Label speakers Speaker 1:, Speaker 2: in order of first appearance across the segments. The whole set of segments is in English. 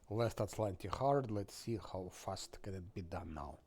Speaker 1: Last Azlanti hard. Let's see how fast can it be done now.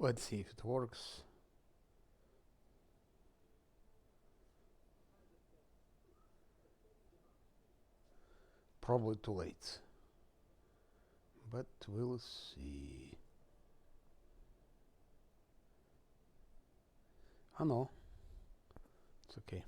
Speaker 1: Let's see if it works. Probably too late. But we'll see. Oh no. It's okay.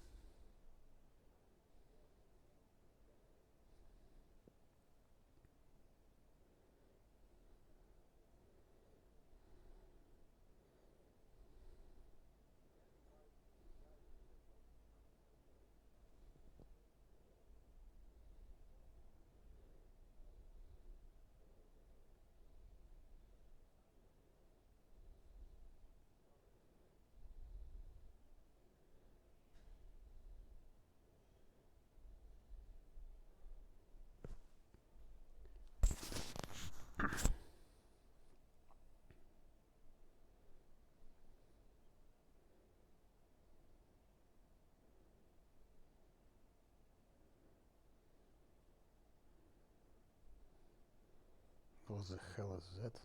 Speaker 1: What the hell is that?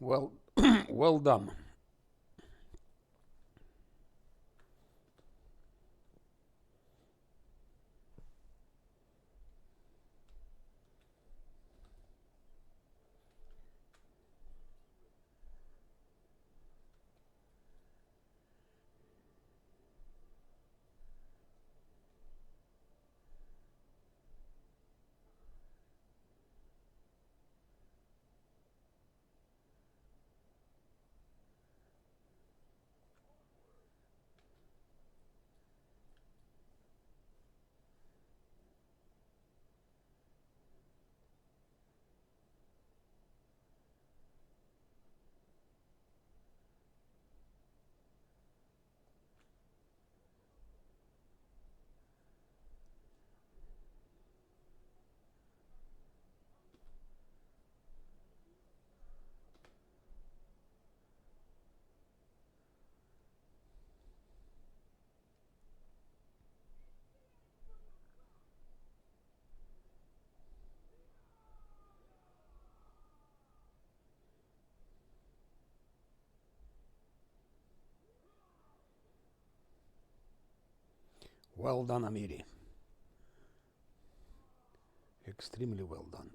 Speaker 1: Well, well done. Well done, Amiri. Extremely well done.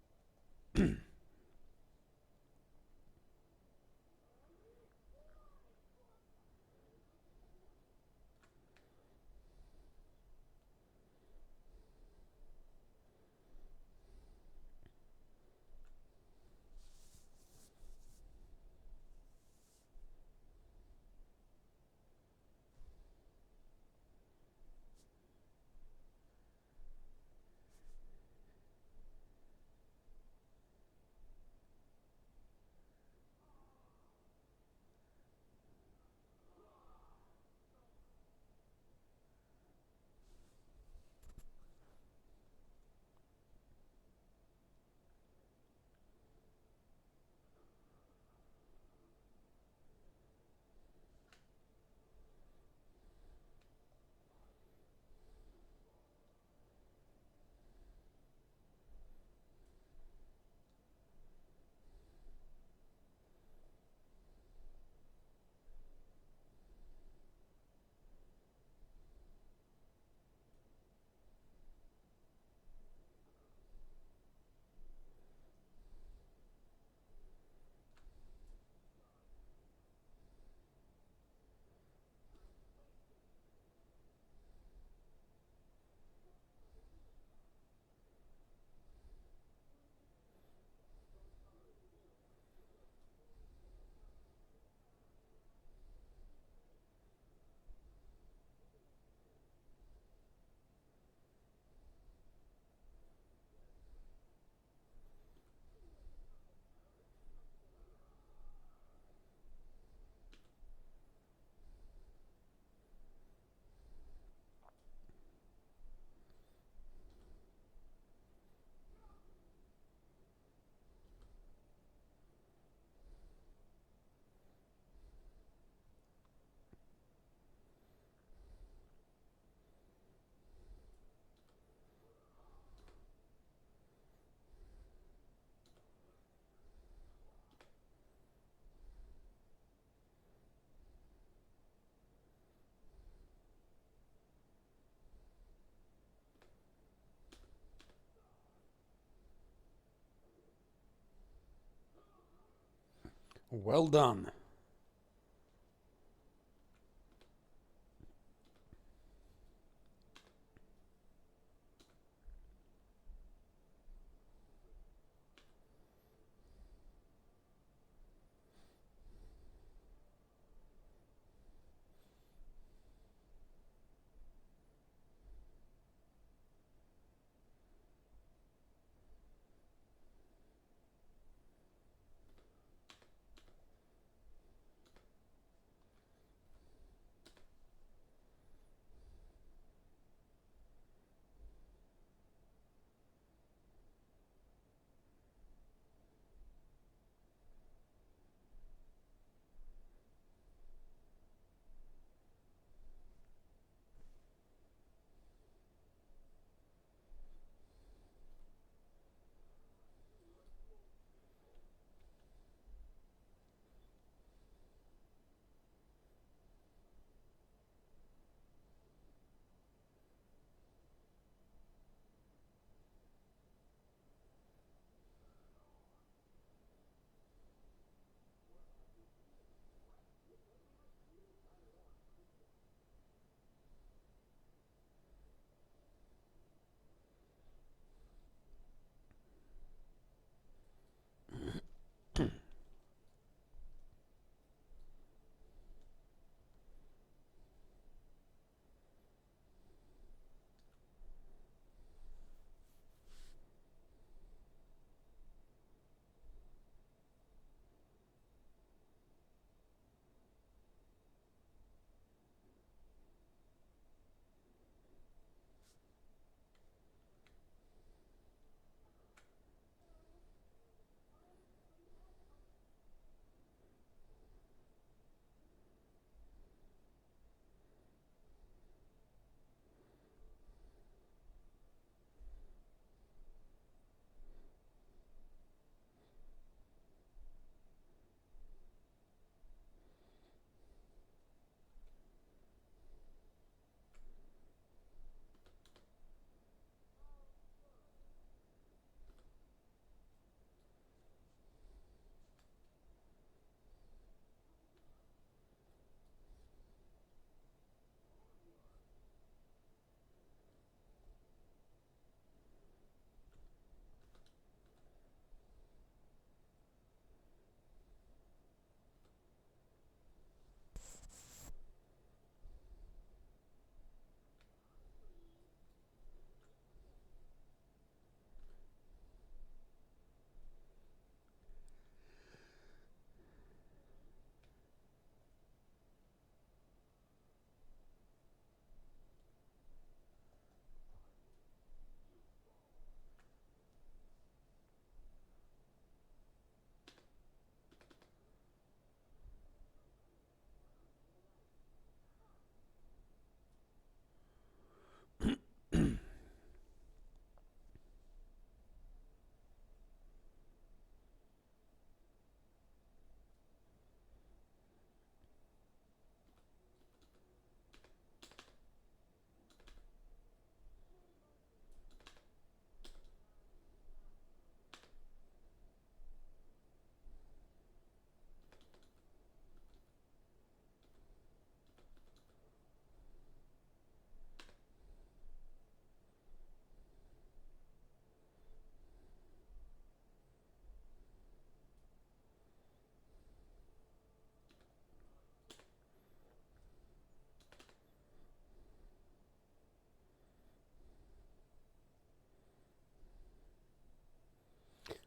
Speaker 1: Well done.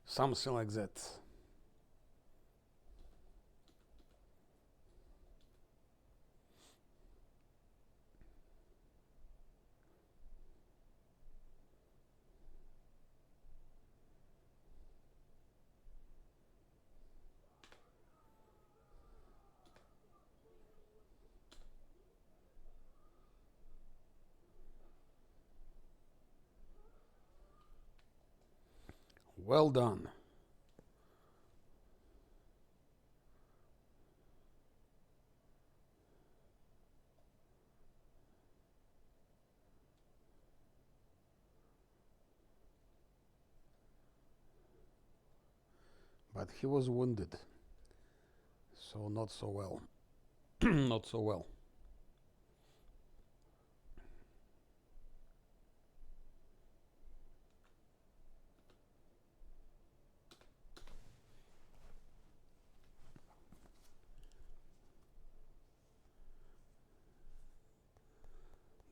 Speaker 1: Something like that. Well done. But he was wounded, so not so well. Not so well.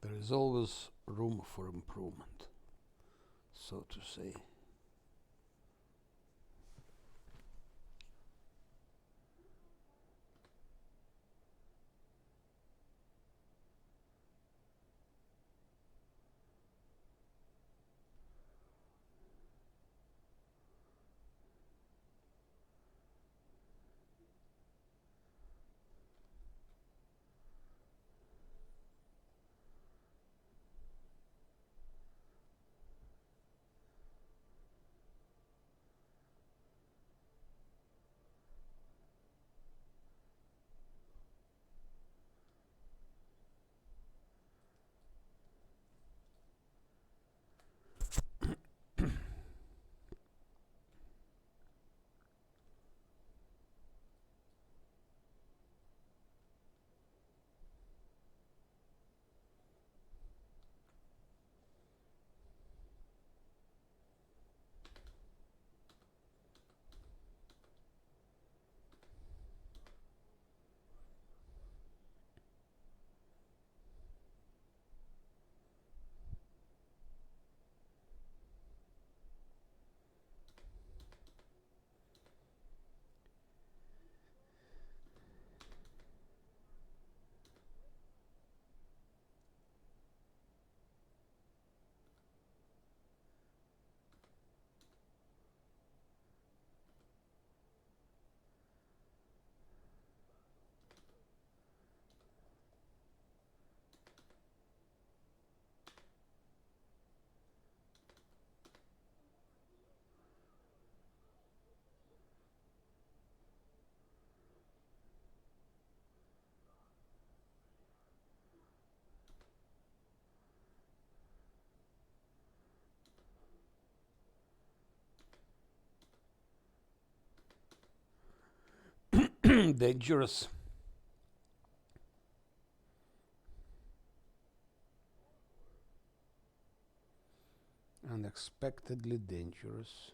Speaker 1: There is always room for improvement, so to say. Dangerous. Unexpectedly dangerous.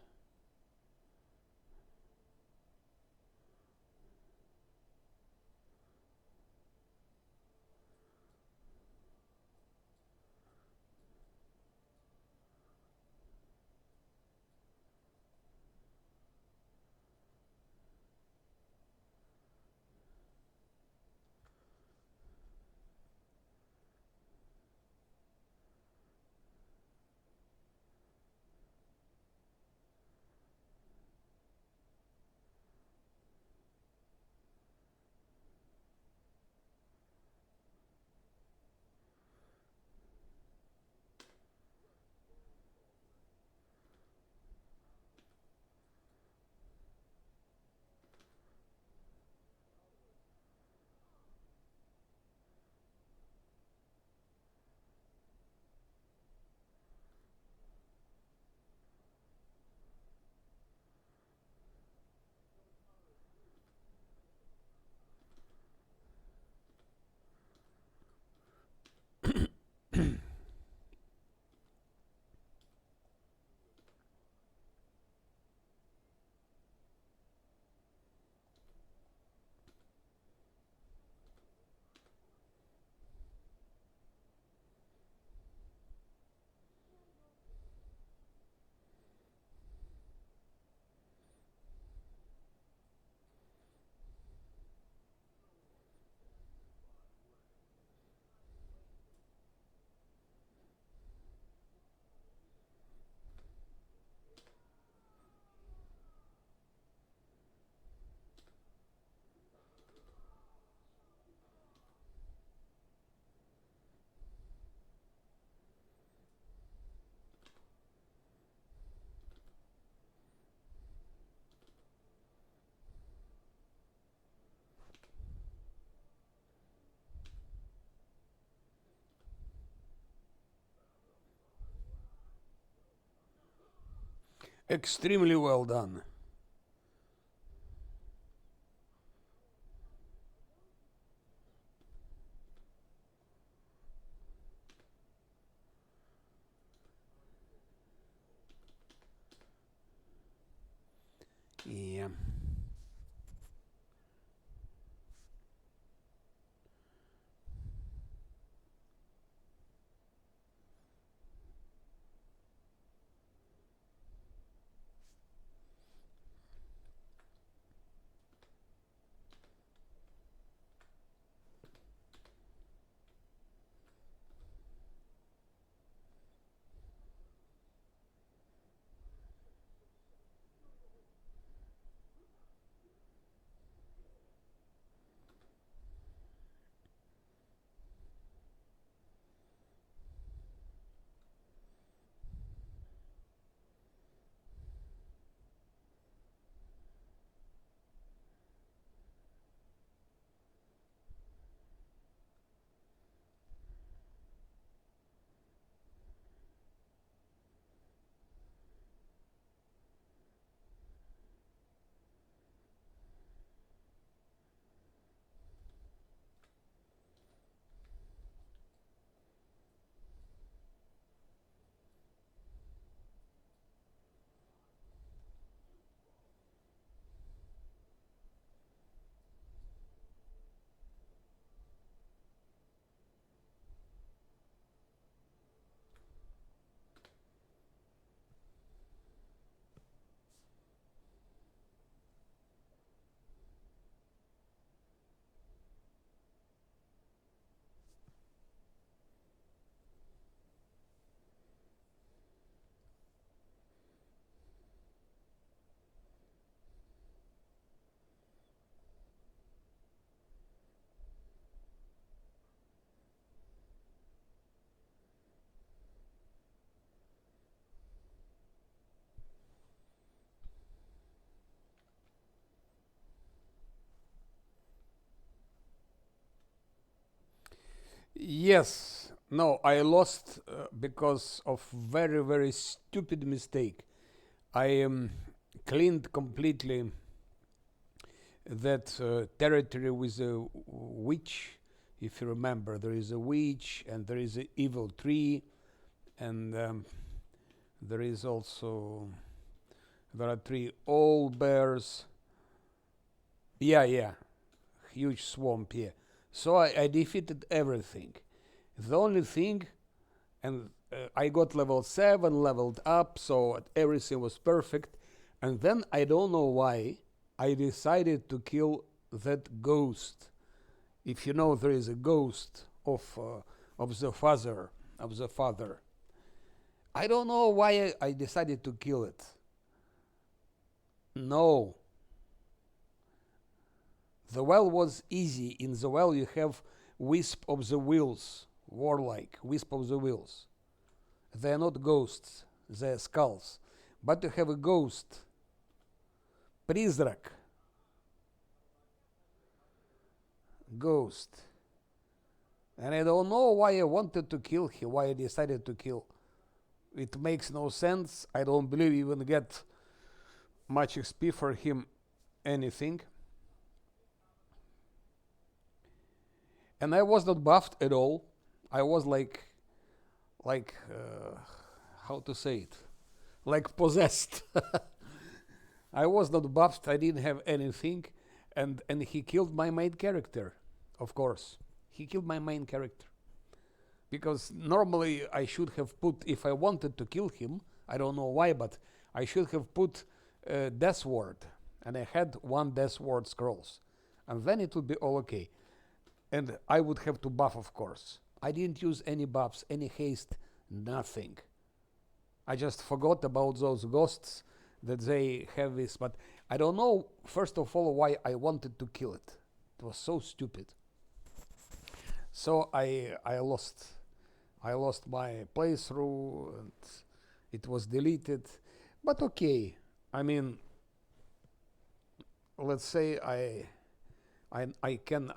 Speaker 1: Extremely well done. Yeah. Yes. No, I lost because of very, very stupid mistake. I cleaned completely that territory with a witch. If you remember, there is a witch and there is an evil tree, and there is also there are three old bears. Yeah, yeah, huge swamp here. So I defeated everything. The only thing, and I got level 7, leveled up, so everything was perfect. And then I don't know why I decided to kill that ghost. If you know, there is a ghost of the father. I don't know why I decided to kill it. No, the well was easy. In the well, you have Wisp of the Wheels, warlike, Wisp of the Wheels. They are not ghosts, they are skulls. But you have a ghost, Призрак, ghost. And I don't know why I wanted to kill him, why I decided to kill. It makes no sense. I don't believe you even get much XP for him, anything. And I was not buffed at all. I was like how to say it, like possessed. I was not buffed. I didn't have anything, and he killed my main character. Of course, he killed my main character because normally I should have put, if I wanted to kill him, I don't know why, but I should have put Death Ward, and I had one Death Ward scrolls, and then it would be all okay. And I would have to buff, of course. I didn't use any buffs, any haste, nothing. I just forgot about those ghosts that they have this, but I don't know, first of all, why I wanted to kill it. It was so stupid. So I lost my playthrough and it was deleted. But okay, I mean, let's say I can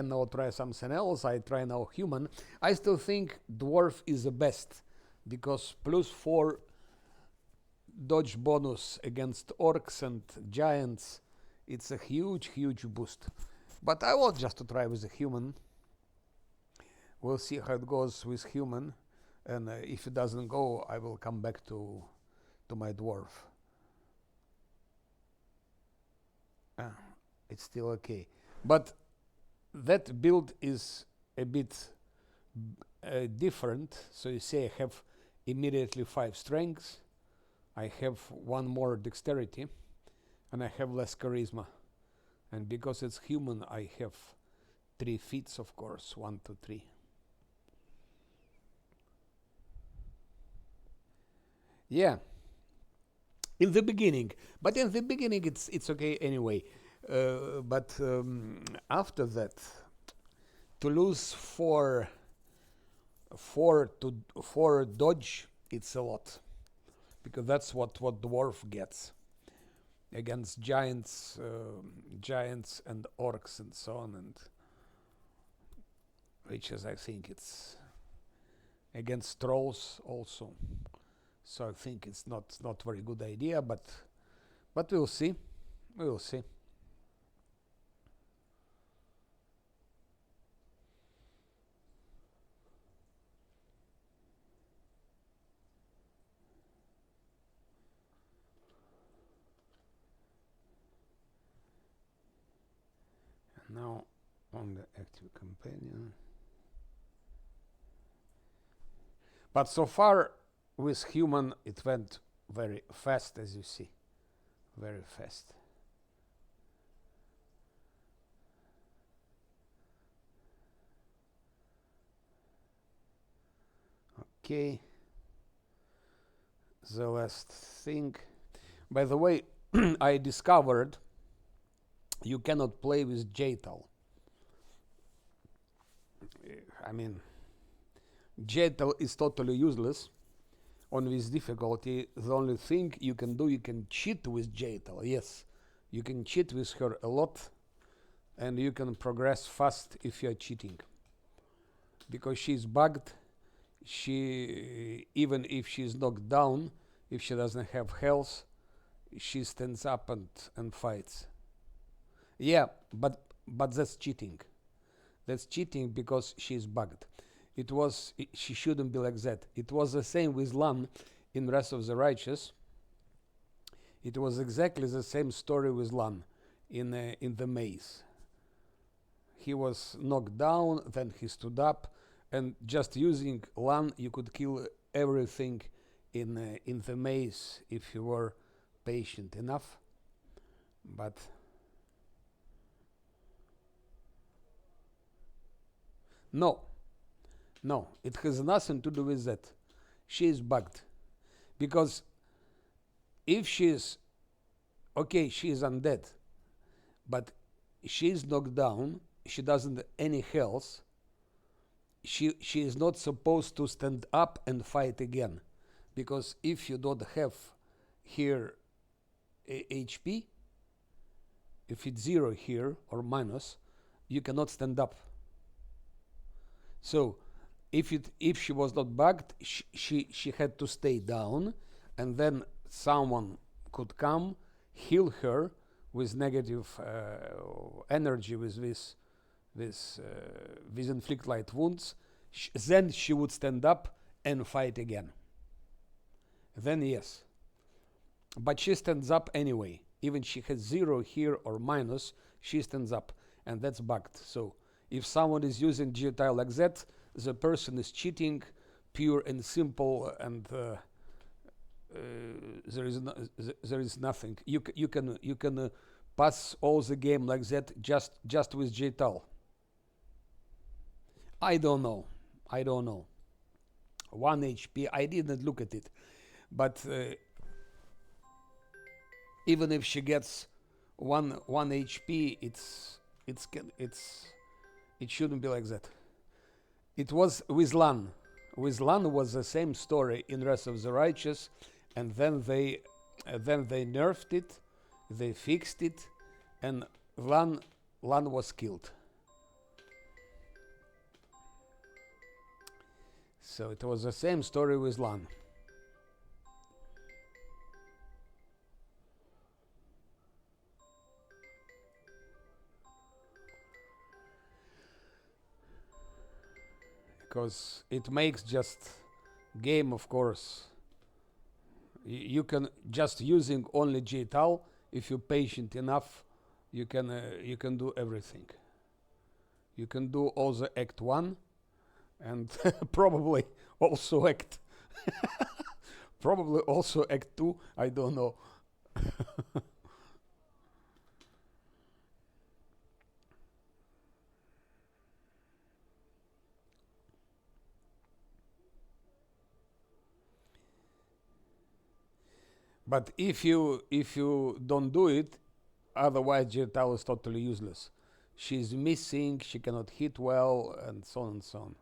Speaker 1: now try something else. I try now human. I still think dwarf is the best because +4 dodge bonus against orcs and giants. It's a huge, huge boost. But I want just to try with a human. We'll see how it goes with human, and if it doesn't go, I will come back to my dwarf. It's still okay, but that build is a bit different. So you see, I have immediately 5 strengths, I have 1 more dexterity, and I have less charisma. And because it's human, I have 3 feats, of course, 1 to 3. Yeah, in the beginning, but in the beginning it's okay anyway. But after that, to lose 4 dodge, it's a lot, because that's what dwarf gets against giants, giants and orcs and so on, and which is, I think, it's against trolls also. So I think it's not very good idea, but we'll see. We will see. And now on the active companion. But so far with human it went very fast, as you see. Very fast. Okay. The last thing. By the way, I discovered you cannot play with Jaital. I mean, Jaital is totally useless on this difficulty. The only thing you can do, you can cheat with Jaital. Yes, you can cheat with her a lot, and you can progress fast if you are cheating. Because she's bugged, she, even if she's knocked down, if she doesn't have health, she stands up and fights. Yeah, but that's cheating. That's cheating because she's bugged. She shouldn't be like that. It was the same with Lan in Wrath of the Righteous. It was exactly the same story with Lan in the maze. He was knocked down, then he stood up, and just using Lan, you could kill everything in the maze if you were patient enough. But no, it has nothing to do with that. She is bugged. Because if she is, okay, she is undead, but she is knocked down, she doesn't have any health, she is not supposed to stand up and fight again. Because if you don't have here HP, if it's 0 here or minus, you cannot stand up. So if she was not bugged, she had to stay down, and then someone could come, heal her with negative energy, with this inflict light wounds. Then she would stand up and fight again. Then yes, but she stands up anyway. Even she has 0 here or minus, she stands up, and that's bugged. So if someone is using Jaital like that, the person is cheating, pure and simple, and there is nothing. You can pass all the game like that just with Jaital. I don't know. 1 HP. I didn't look at it, but even if she gets 1 HP, it shouldn't be like that. It was with Lan. With Lan was the same story in Wrath of the Righteous, and then they nerfed it, they fixed it, and Lan was killed. So it was the same story with Lan. because it makes just game, of course. You can just using only J-Tal. If you're patient enough, you can do everything. You can do also Act 1 and probably also probably also Act 2. I don't know. But if you don't do it, otherwise J-Tal is totally useless. She's missing. She cannot hit well, and so on and so on.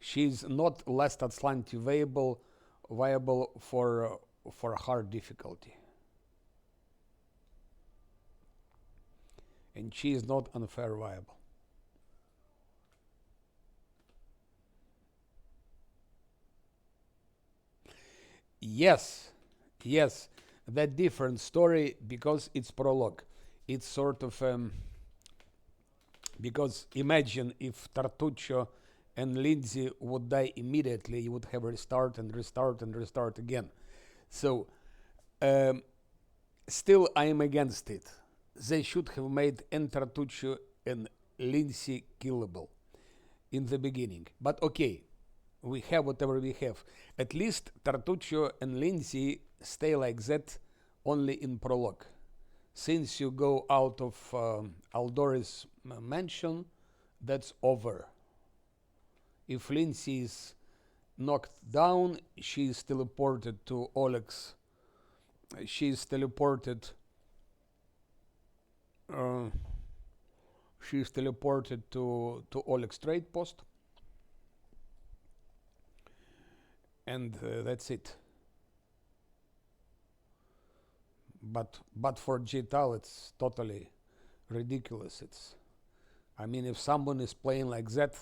Speaker 1: She's not less Azlanti viable for hard difficulty, and she is not unfair viable. Yes, yes, that different story because it's prologue. It's sort of because imagine if Tartuccio and Lindsay would die immediately, you would have restart and restart and restart again. So um, still, I am against it. They should have made Tartuccio and Lindsay killable in the beginning. But okay, we have whatever we have. At least Tartuccio and Lindsay stay like that only in prologue. Since you go out of Aldori's mansion, that's over. If Lindsay is knocked down, she is teleported to Oleg's. She is teleported. Uh, she is teleported to Oleg's trade post, and that's it. But for J-Tal, it's totally ridiculous. I mean, if someone is playing like that,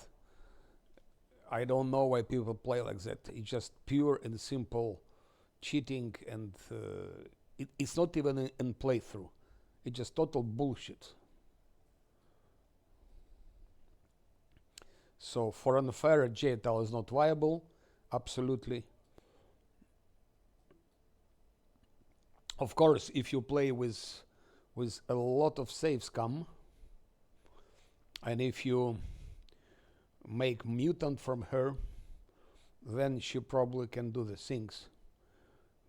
Speaker 1: I don't know why people play like that. It's just pure and simple cheating, and it's not even in playthrough. It's just total bullshit. So for unfair, J-Tal is not viable, absolutely. Of course, if you play with a lot of save scum, and if you make mutant from her, then she probably can do the things.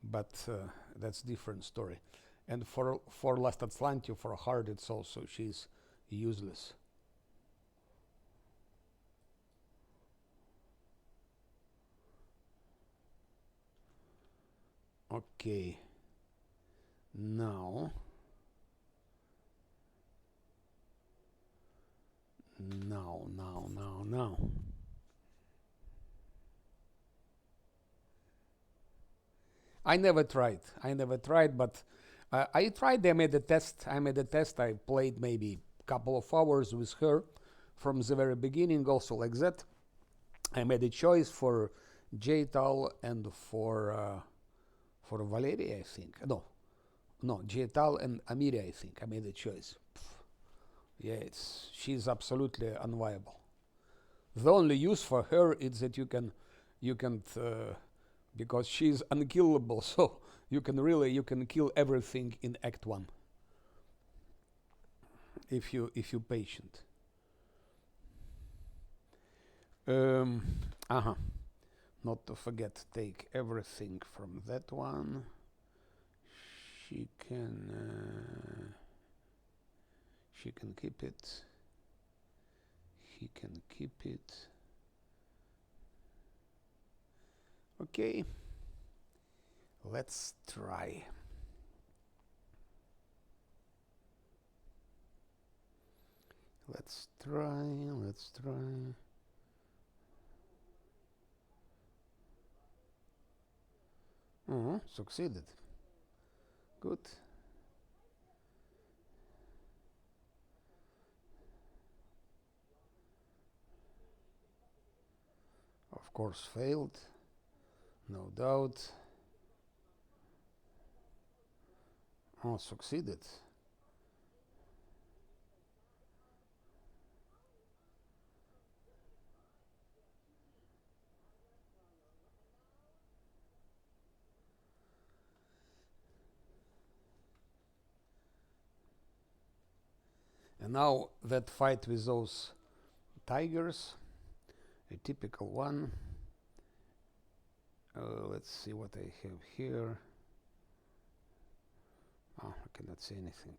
Speaker 1: But that's different story. And for Last Azlanti, for hard, it's also she's useless. Okay. Now. Now. I never tried, but I tried. I made a test. I played maybe a couple of hours with her from the very beginning, also like that. I made a choice for J-Tal and for Valeria, I think. No, J-Tal and Amiri, I think. I made a choice. Yeah, she's absolutely unviable. The only use for her is that you can because she's unkillable, so you can kill everything in Act 1 if you patient. Um, uh-huh. Not to forget, take everything from that one. She can keep it. He can keep it. Okay. Let's try. Let's try. Succeeded. Good. Of course, failed. No doubt. Succeeded. And now that fight with those tigers, a typical one. Let's see what I have here. Oh, I cannot see anything.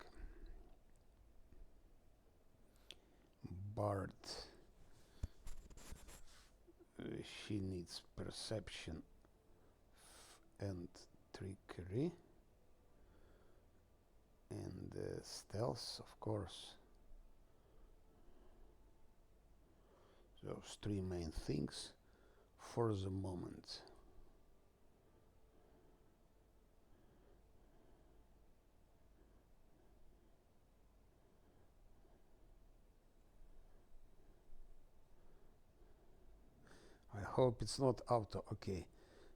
Speaker 1: Bard. She needs perception and trickery. And stealth, of course. Those three main things for the moment. I hope it's not auto. Okay.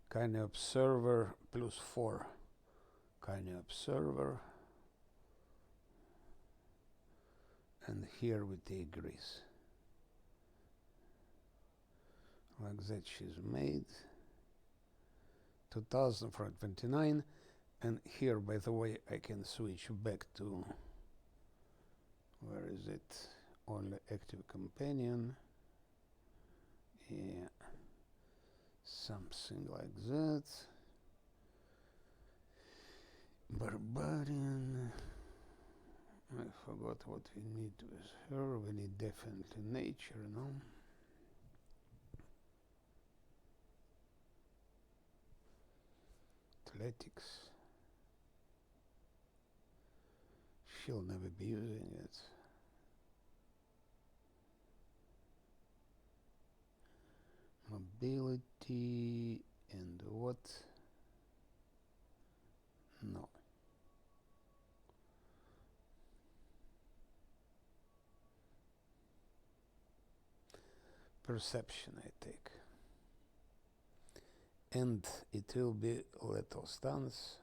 Speaker 1: Kind observer +4. Kind observer. And here we take Greece. Like that she's made. 2429. And here, by the way, I can switch back to, where is it? Only active companion. Yeah. Something like that. Barbarian. I forgot what we need with her. We need definitely nature, no? Athletics. She'll never be using it. Mobility and what? No. Perception I take. And it will be lethal stance.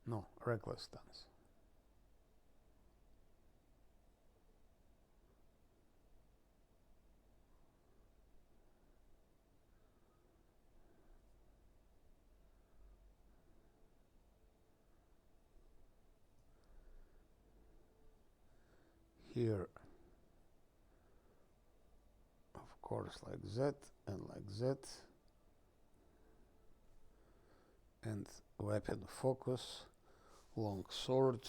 Speaker 1: No, reckless stance. Here, of course, like that and like that. And weapon focus, long sword.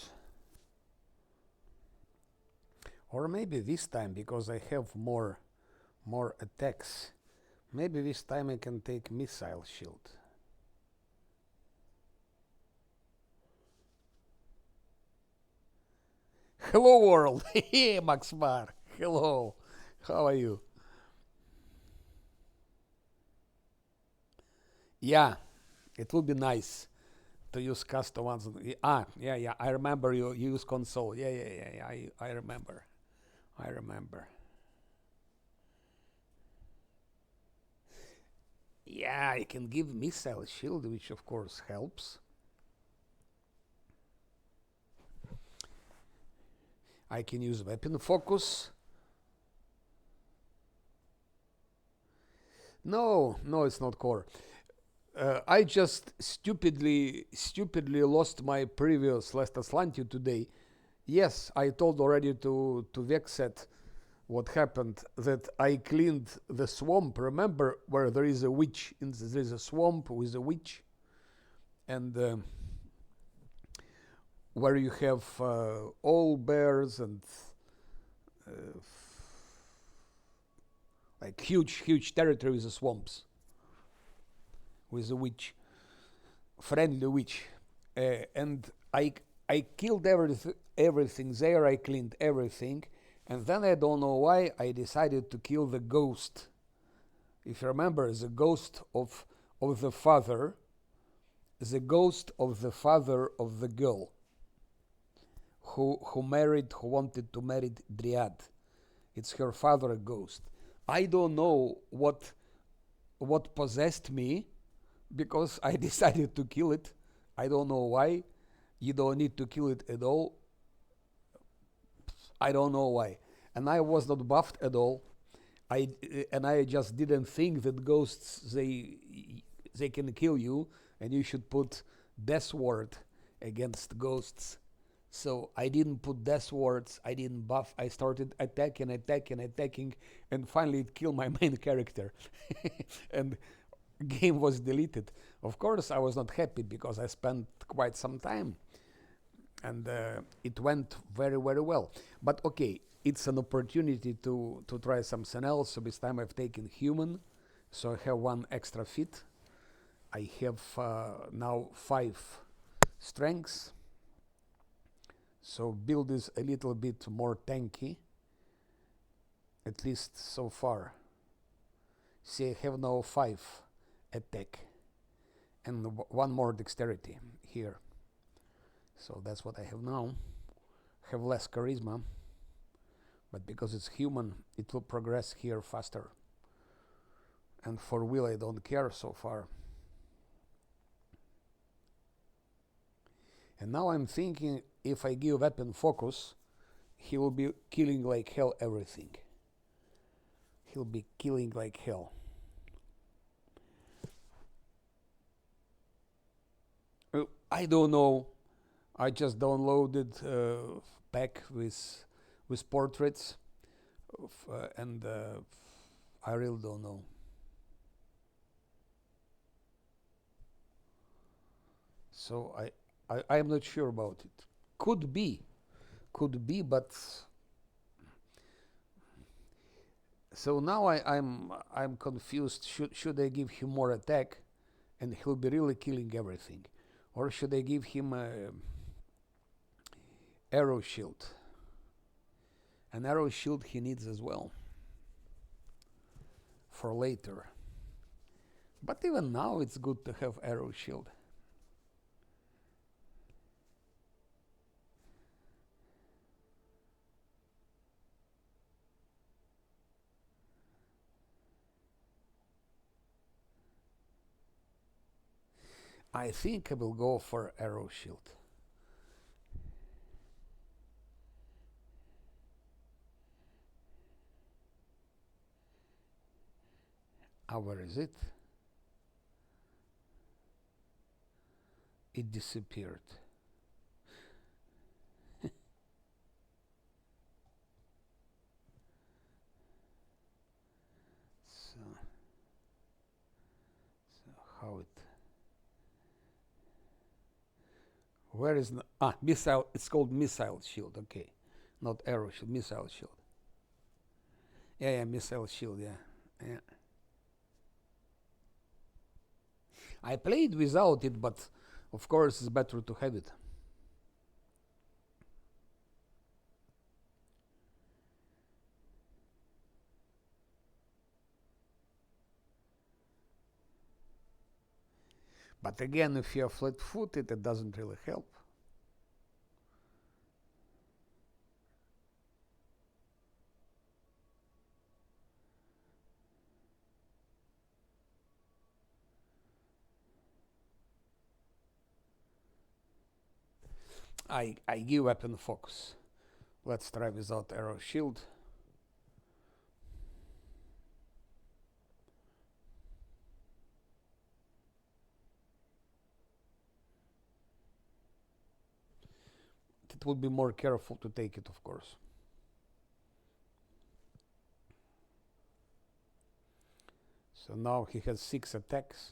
Speaker 1: Or maybe this time, because I have more attacks, maybe this time I can take missile shield. Hello world! Hey Max Mar! Hello! How are you? Yeah, it would be nice to use custom ones. Yeah, I remember you use console. Yeah, I remember. I remember. Yeah, I can give missile shield, which of course helps. I can use weapon focus. No, it's not core. I just stupidly lost my previous last Azlanti today. Yes, I told already to Vexet what happened, that I cleaned the swamp. Remember where there is a witch? There is a swamp with a witch, and where you have all bears and like huge territory with the swamps, with a witch, friendly witch, and I killed everything there. I cleaned everything, and then I don't know why I decided to kill the ghost. If you remember, the ghost of the father, the ghost of the father of the girl who wanted to marry Dryad. It's her father, a ghost. I don't know what possessed me, because I decided to kill it. I don't know why. You don't need to kill it at all. I don't know why. And I was not buffed at all. I just didn't think that ghosts, they can kill you, and you should put death ward against ghosts. So I didn't put death words, I didn't buff, I started attacking, and finally it killed my main character. And game was deleted. Of course, I was not happy because I spent quite some time, and it went very, very well. But okay, it's an opportunity to try something else. So this time I've taken human, so I have one extra feat. I have now 5 strengths. So build is a little bit more tanky, at least so far. See, I have now 5 attack and one more dexterity here. So that's what I have now. Have less charisma, but because it's human, it will progress here faster. And for will, I don't care so far. And now I'm thinking, if I give weapon focus, he will be killing like hell everything. He'll be killing like hell. I don't know. I just downloaded pack with portraits, and I really don't know. So I'm not sure about it. Could be, but so now I'm confused. Should I give him more attack, and he'll be really killing everything, or should I give him a arrow shield? An arrow shield he needs as well for later. But even now it's good to have arrow shield. I think I will go for arrow shield. Where is it? It disappeared. So how it? Where is missile? It's called missile shield. Okay, not arrow shield. Missile shield. Yeah, missile shield. Yeah. I played without it, but of course it's better to have it. But again, if you're flat-footed, it doesn't really help. I give weapon focus. Let's try without arrow shield. It would be more careful to take it, of course. So now he has 6 attacks,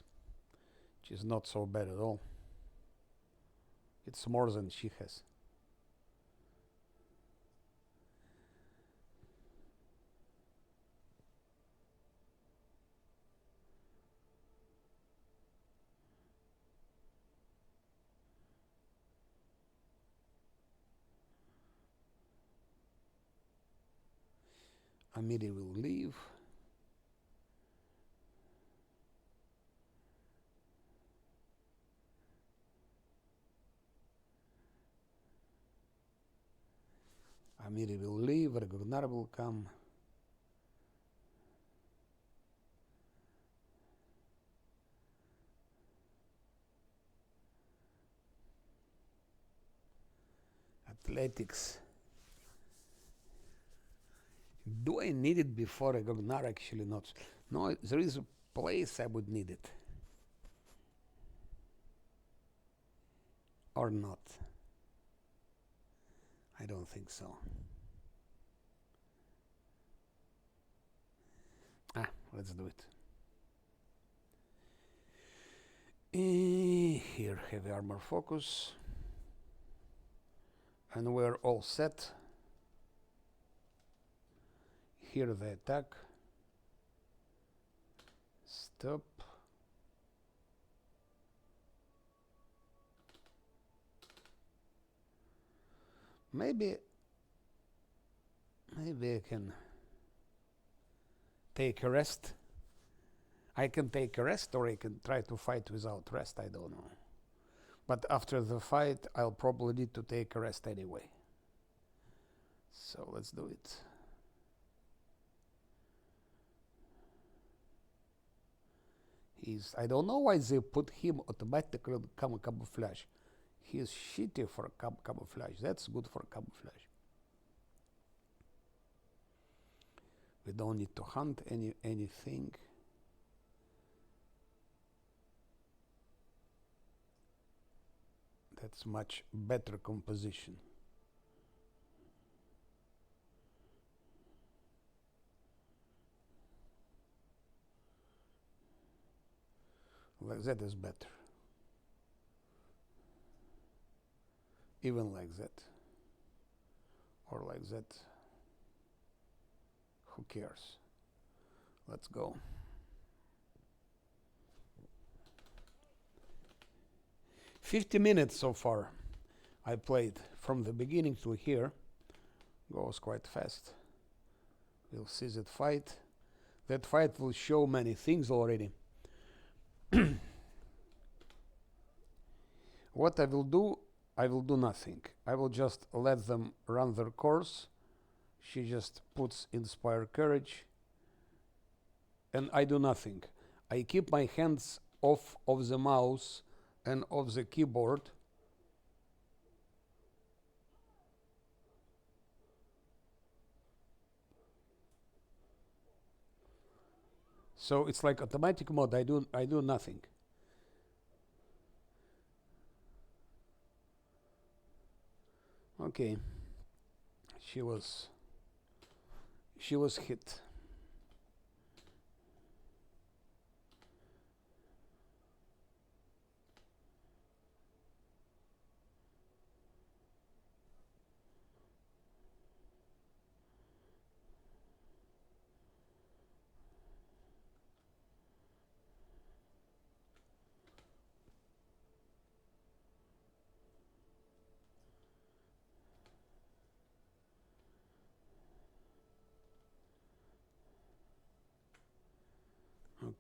Speaker 1: which is not so bad at all. It's more than she has. Amiri will leave. Amiri will leave. Ragnar will come. Athletics. Do I need it before Ragnar? Actually not. No, there is a place I would need it. Or not. don't think so. Let's do it. Here, heavy armor focus. And we're all set. Here the attack. Stop. Maybe I can take a rest. I can take a rest, or I can try to fight without rest, I don't know. But after the fight, I'll probably need to take a rest anyway. So let's do it. I don't know why they put him automatically on camouflage. He's shitty for camouflage. That's good for camouflage. We don't need to hunt anything. That's much better composition. Like that is better. Even like that. Or like that. Who cares? Let's go. $50 so far. I played from the beginning to here. Goes quite fast. We'll see that fight. That fight will show many things already. What I will do nothing. I will just let them run their course. She just puts Inspire Courage. And I do nothing. I keep my hands off of the mouse and of the keyboard. So it's like automatic mode. I do nothing. Okay. She was hit.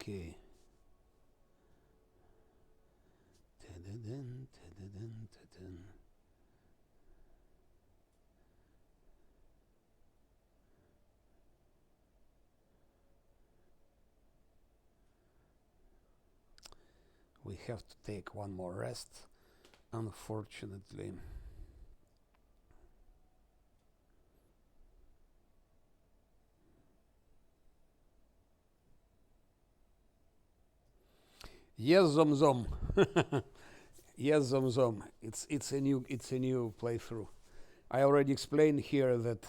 Speaker 1: Okay. We have to take one more rest, unfortunately. Yes, Zom Zom. Yes, Zom Zom. It's a new playthrough. I already explained here that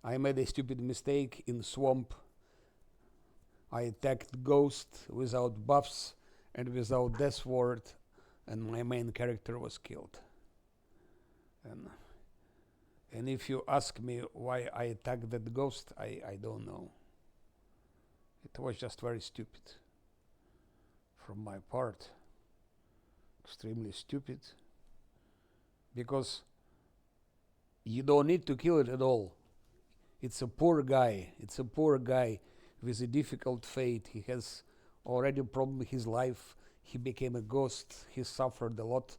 Speaker 1: I made a stupid mistake in Swamp. I attacked Ghost without buffs and without Death Ward, and my main character was killed. And if you ask me why I attacked that Ghost, I don't know. It was just very stupid. From my part, extremely stupid, because you don't need to kill it at all. It's a poor guy. It's a poor guy with a difficult fate. He has already a problem in his life. He became a ghost. He suffered a lot.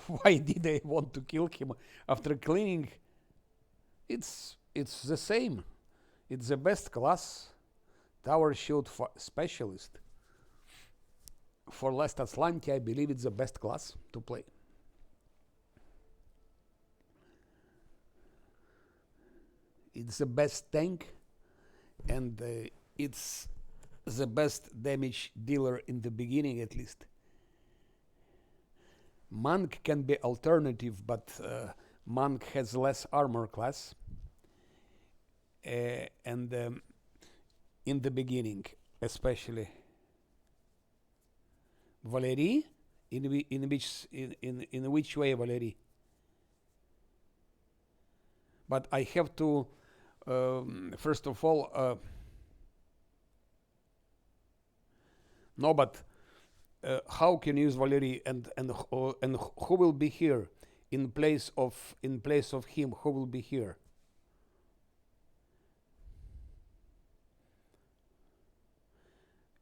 Speaker 1: Why did I want to kill him after cleaning? It's the same. It's the best class. Tower Shield Specialist. For last Azlanti, I believe it's the best class to play. It's the best tank, and it's the best damage dealer in the beginning, at least. Monk can be alternative, but monk has less armor class, and in the beginning, especially. Valerie, in which way, Valerie? But I have to first of all no, but how can you use Valerie, and who will be here in place of him? Who will be here?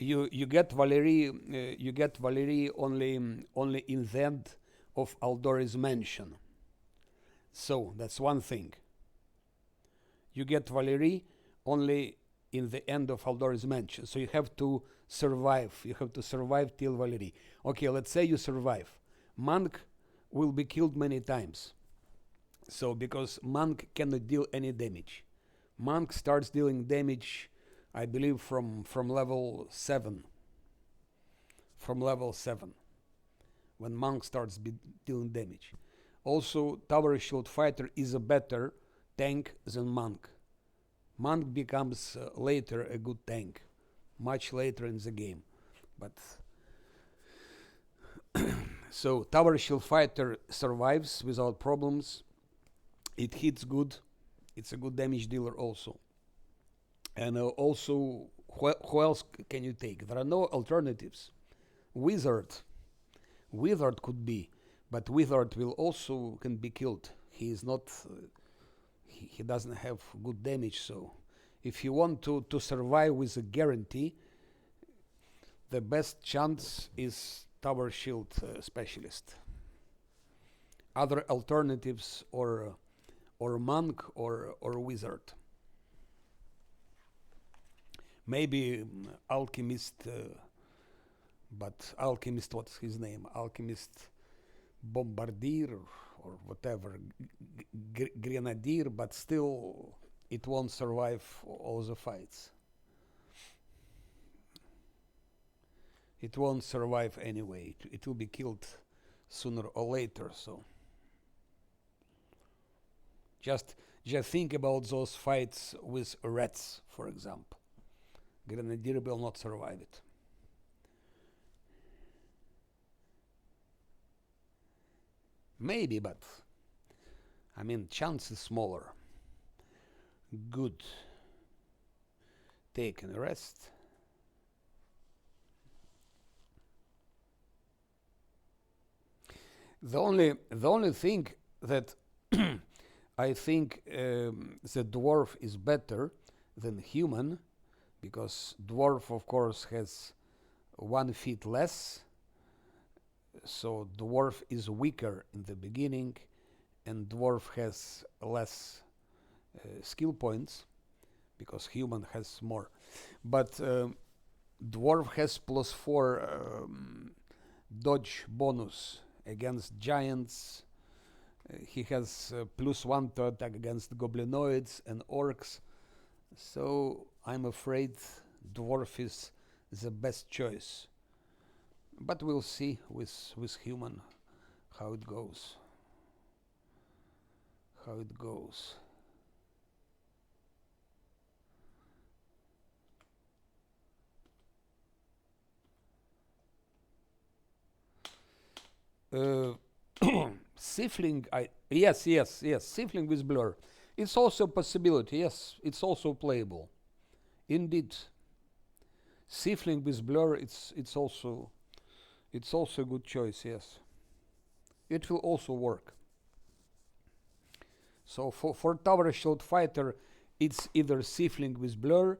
Speaker 1: You get Valerie only in the end of Aldori's mansion. So that's one thing. You get Valerie only in the end of Aldori's mansion. So you have to survive. You have to survive till Valerie. Okay, let's say you survive. Monk will be killed many times. So because monk cannot deal any damage. Monk starts dealing damage, I believe, from level 7. From level 7. When monk starts dealing damage. Also, Tower Shield Fighter is a better tank than monk. Monk becomes later a good tank, much later in the game. But so Tower Shield Fighter survives without problems. It hits good. It's a good damage dealer also. And also, who else can you take? There are no alternatives. Wizard could be, but Wizard will also can be killed. He is not. He doesn't have good damage. So, if you want to survive with a guarantee, the best chance is Tower Shield Specialist. Other alternatives or monk or wizard. Maybe alchemist, but alchemist, what's his name? Alchemist bombardier or whatever, grenadier, but still it won't survive all the fights. It won't survive anyway. It will be killed sooner or later. So just think about those fights with rats, for example. Grenadier will not survive it. Maybe, but I mean, chance is smaller. Good. Take a rest. The only thing that I think the dwarf is better than human, because dwarf of course has 1 feet less, so dwarf is weaker in the beginning, and dwarf has less skill points because human has more. But dwarf has +4 dodge bonus against giants. He has +1 to attack against goblinoids and orcs. So I'm afraid dwarf is the best choice. But we'll see with human how it goes. Sifling, yes, Sifling with blur. It's also a possibility. Yes, it's also playable. Indeed, Sifling with blur. It's also a good choice. Yes, it will also work. So for Tower Shield Fighter, it's either Sifling with blur.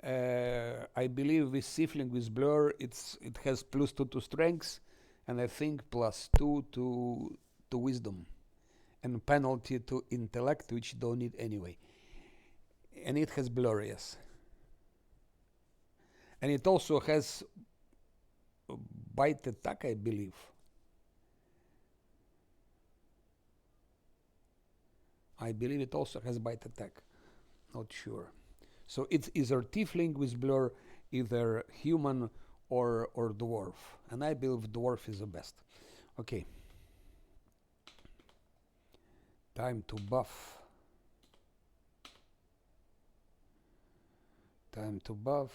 Speaker 1: I believe with Sifling with blur, it has +2 to strength, and I think +2 to wisdom, and penalty to intellect, which you don't need anyway. And it has blur, yes. And it also has bite attack, I believe. I believe it also has bite attack. Not sure. So it's either Tiefling with blur, either human or dwarf. And I believe dwarf is the best. Okay. Time to buff. Time to buff.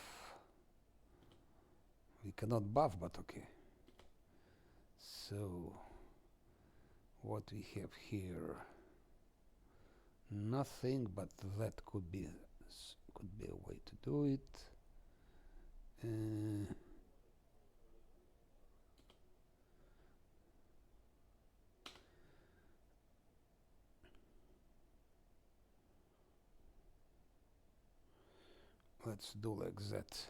Speaker 1: We cannot buff, but okay. So, what we have here? Nothing, but that could be a way to do it. Let's do like that.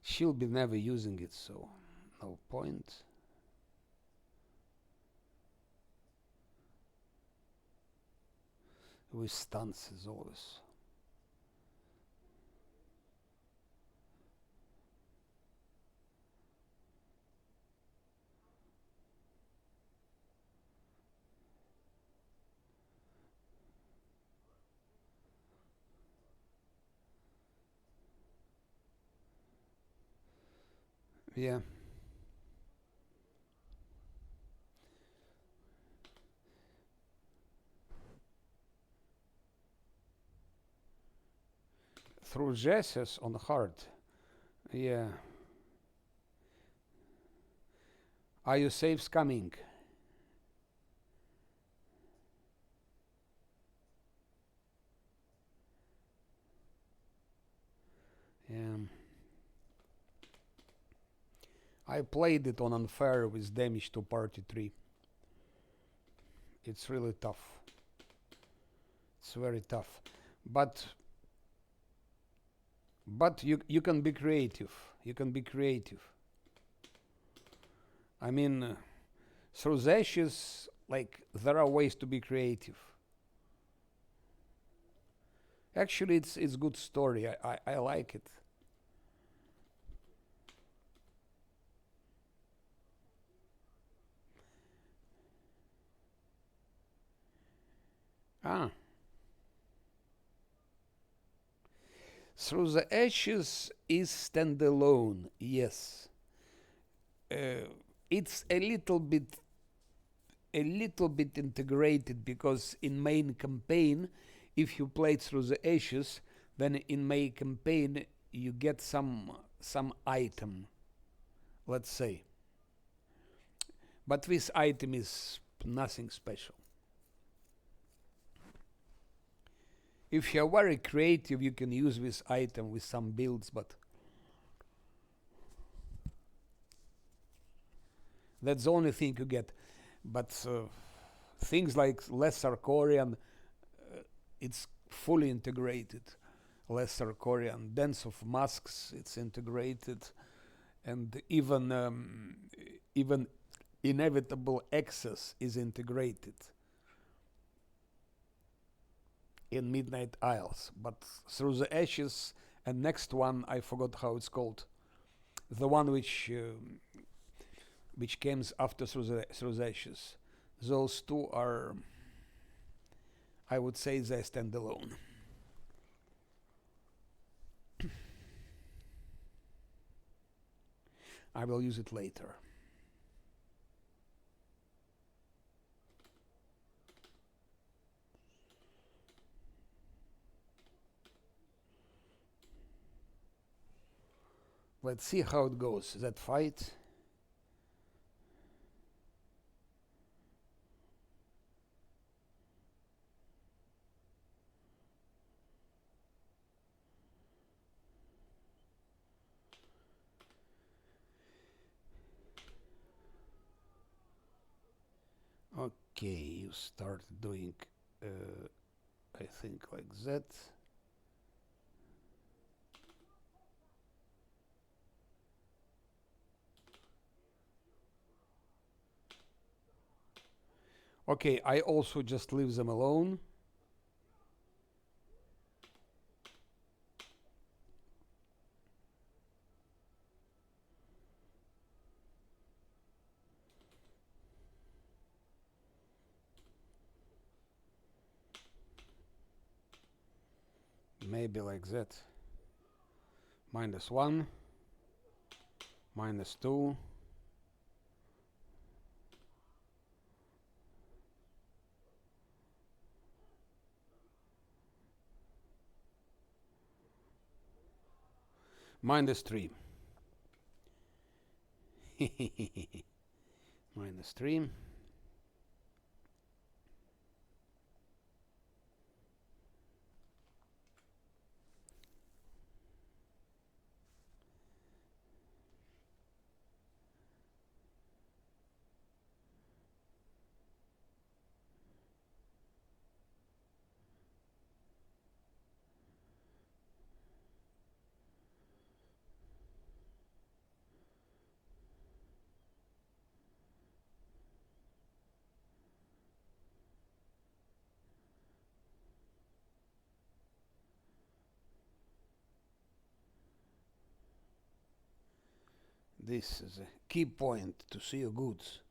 Speaker 1: She'll be never using it, so no point. With stunts as always. Yeah. Through Jesus on hard. Yeah. Are you saves coming? Yeah. I played it on unfair with damage to party 3. It's really tough. It's very tough. But you can be creative. You can be creative. I mean, through the ashes, like, there are ways to be creative. Actually, it's good story. I like it. Ah. Through the Ashes is standalone, yes. It's a little bit integrated because in main campaign, if you play Through the Ashes, then in main campaign you get some item, let's say. But this item is nothing special. If you're very creative, you can use this item with some builds, but that's the only thing you get. But things like Lesser Korean, it's fully integrated. Lesser Korean, Dance of Masks, it's integrated, and even Inevitable Access is integrated in Midnight Isles. But Through the Ashes and next one, I forgot how it's called, the one which comes after Through the Ashes. Those two are, I would say, they stand alone. I will use it later. Let's see how it goes, that fight. Okay, you start doing, I think, like that. Okay, I also just leave them alone. Maybe like that. -1, -2. -3. -3. This is a key point to see your goods.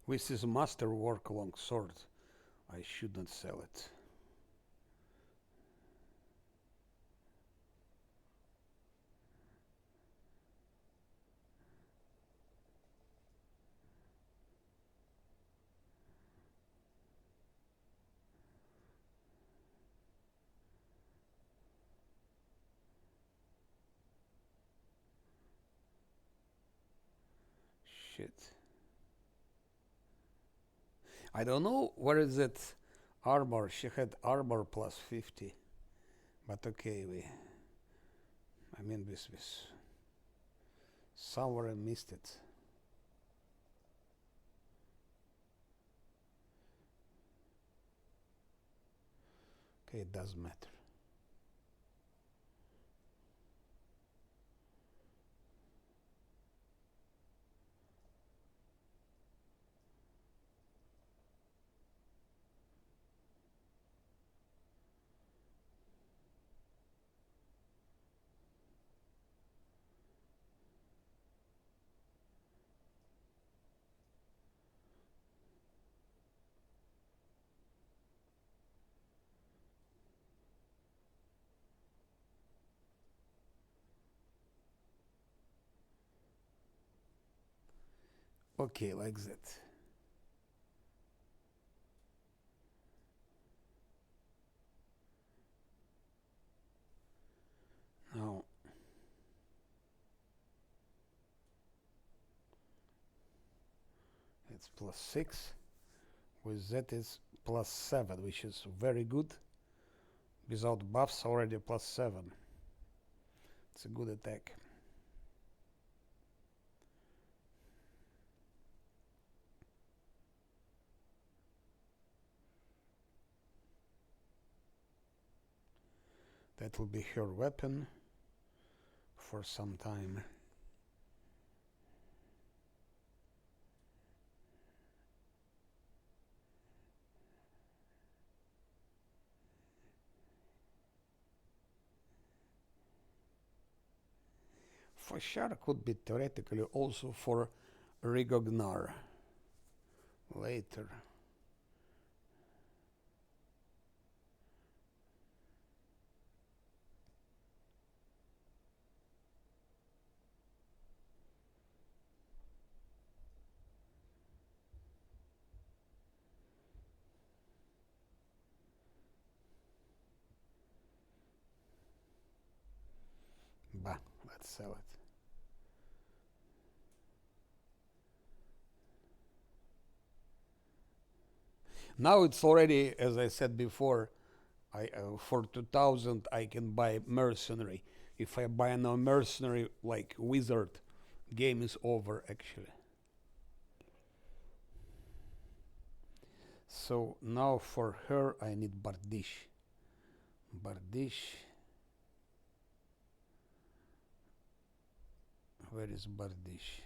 Speaker 1: This is masterwork long sword. I should not sell it. Shit. I don't know where is it armor. She had armor plus 50. But okay, I mean this somewhere I missed it. Okay, it doesn't matter. Okay, like that. Now it's plus 6. With that is plus 7, which is very good. Without buffs already plus 7. It's a good attack. That will be her weapon for some time. For sure could be theoretically also for Rigognar later. Bah, let's sell it. Now it's already, as I said before, for 2000 I can buy mercenary. If I buy no mercenary like wizard, game is over actually. So now for her I need Bardish. Bardish. Where is Bardish?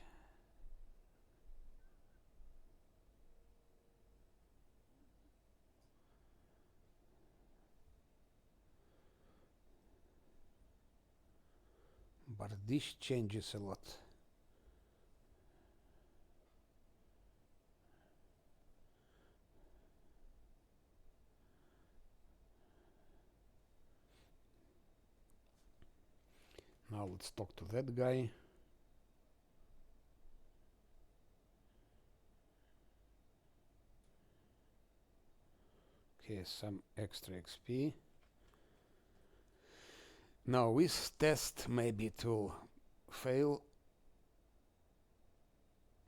Speaker 1: Bardish changes a lot. Now let's talk to that guy. Okay, some extra XP. Now this test maybe to fail.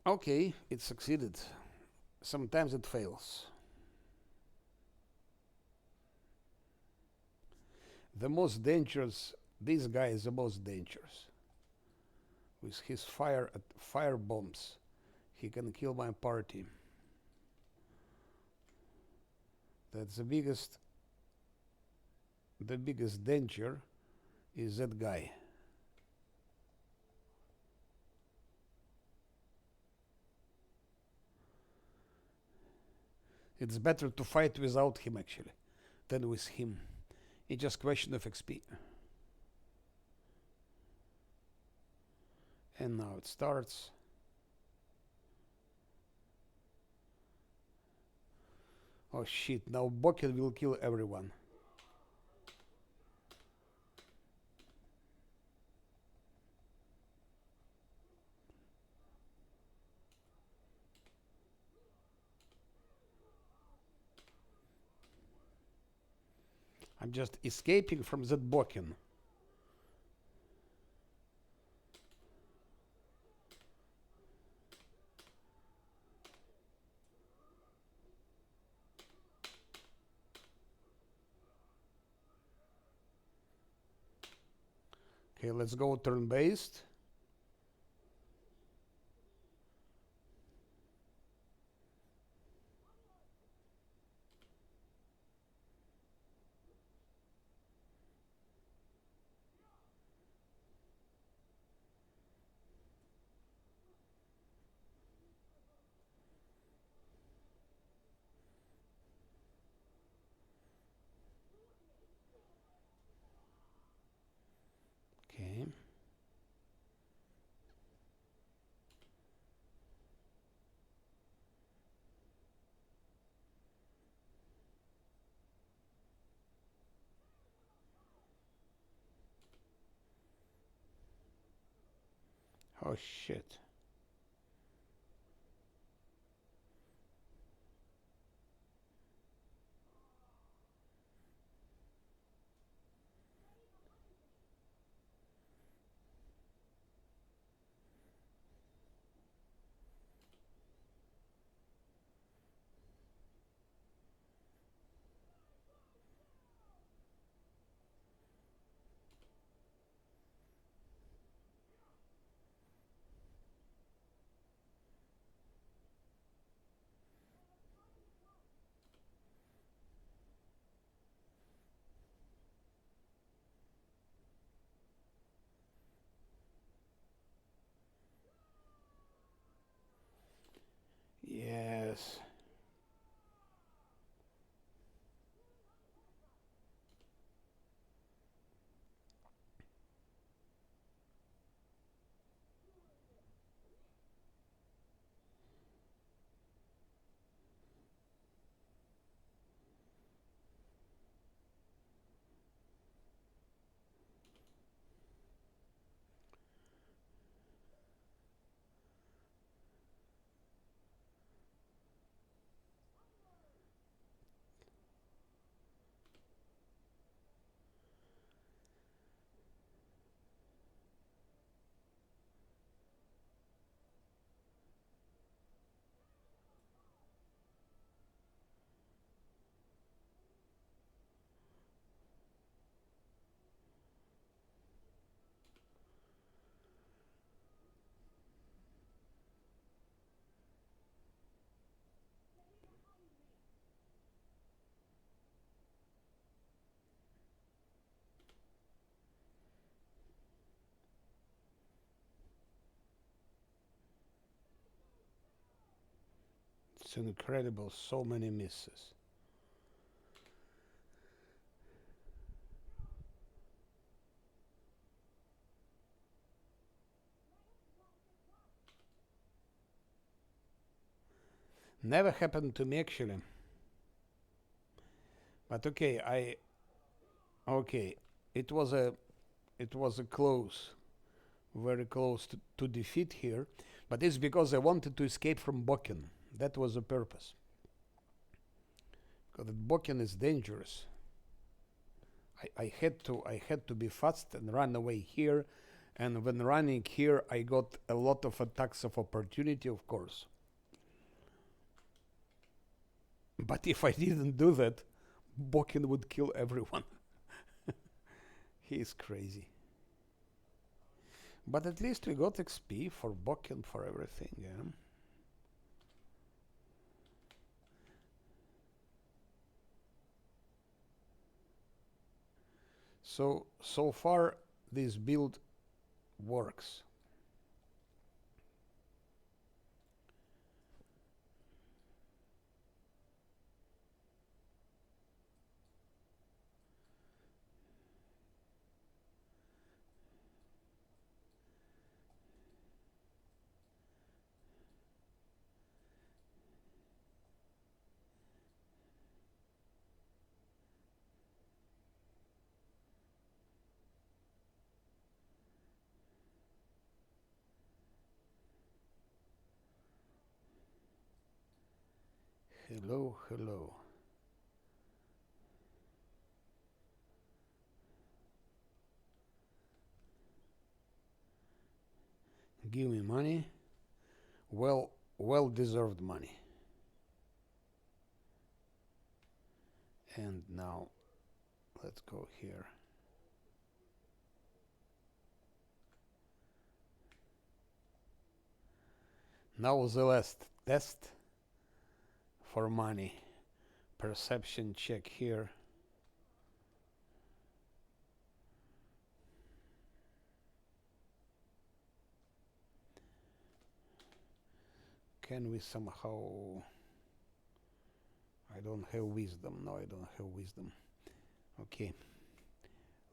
Speaker 1: Okay, it succeeded. Sometimes it fails. The most dangerous, this guy is the most dangerous. With his fire bombs, he can kill my party. That's the biggest danger is that guy. It's better to fight without him actually than with him. It's just question of XP. And now it starts. Oh shit, now Bokin will kill everyone. I'm just escaping from that Bokin. Okay, let's go turn-based. Okay. Oh shit. Yes. It's incredible, so many misses. Never happened to me actually. But okay, it was a close. very close to defeat here, but it's because I wanted to escape from Bokken. That was the purpose. Because Bokken is dangerous. I had to be fast and run away here, and when running here, I got a lot of attacks of opportunity, of course. But if I didn't do that, Bokken would kill everyone. He is crazy. But at least we got XP for Bokken, for everything, yeah. So far, this build works. Hello, hello. Give me money. Well deserved money. And now, let's go here. Now the last test for money. Perception check here. Can we somehow... I don't have wisdom. No, I don't have wisdom. Okay.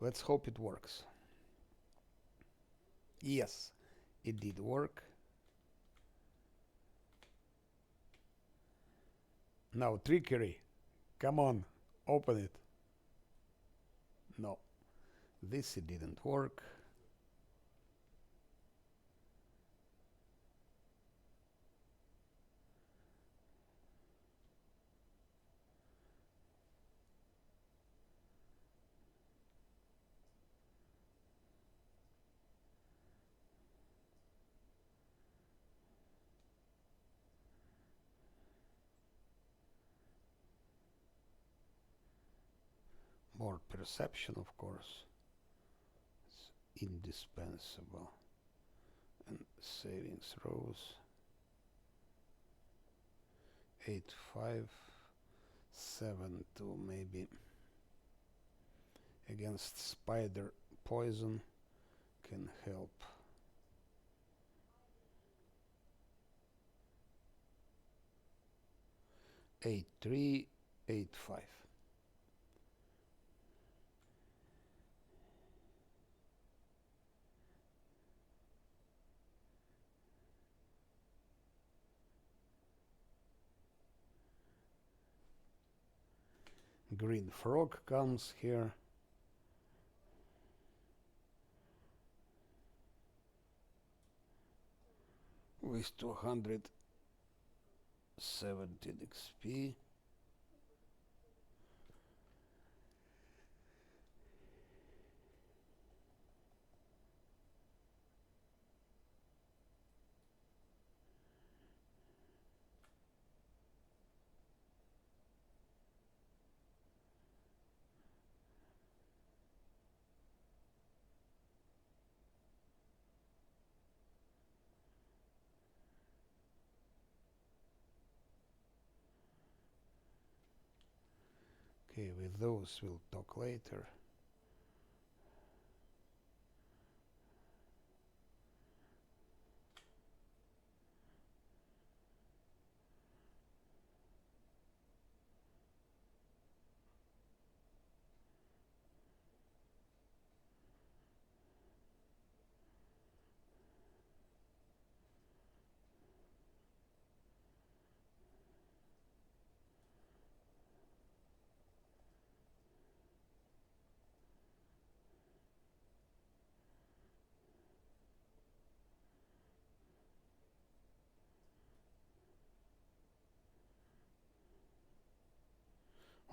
Speaker 1: Let's hope it works. Yes, it did work. Now, trickery. Come on, open it. No, this it didn't work. More perception, of course. It's indispensable. And saving throws. 8, 5, 7, 2 maybe. Against spider poison can help. 8, 3, 8, 5. Green frog comes here. With 217 XP. Okay, with those we'll talk later.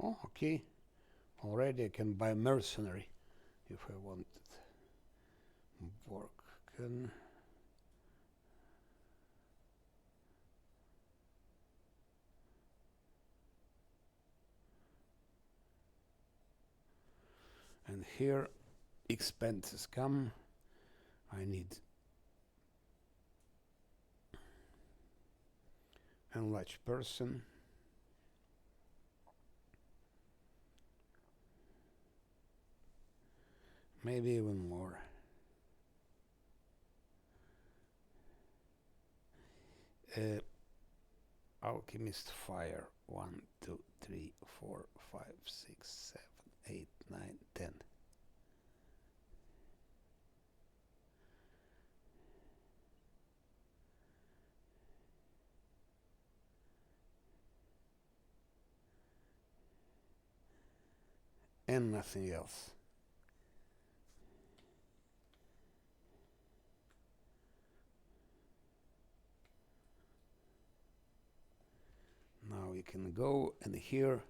Speaker 1: Oh, okay. Already I can buy mercenary if I want it. Work can. And here expenses come. I need enlarged person. Maybe even more. Alchemist fire. 1, 2, 3, 4, 5, 6, 7, 8, 9, 10. And nothing else. Now we can go, and here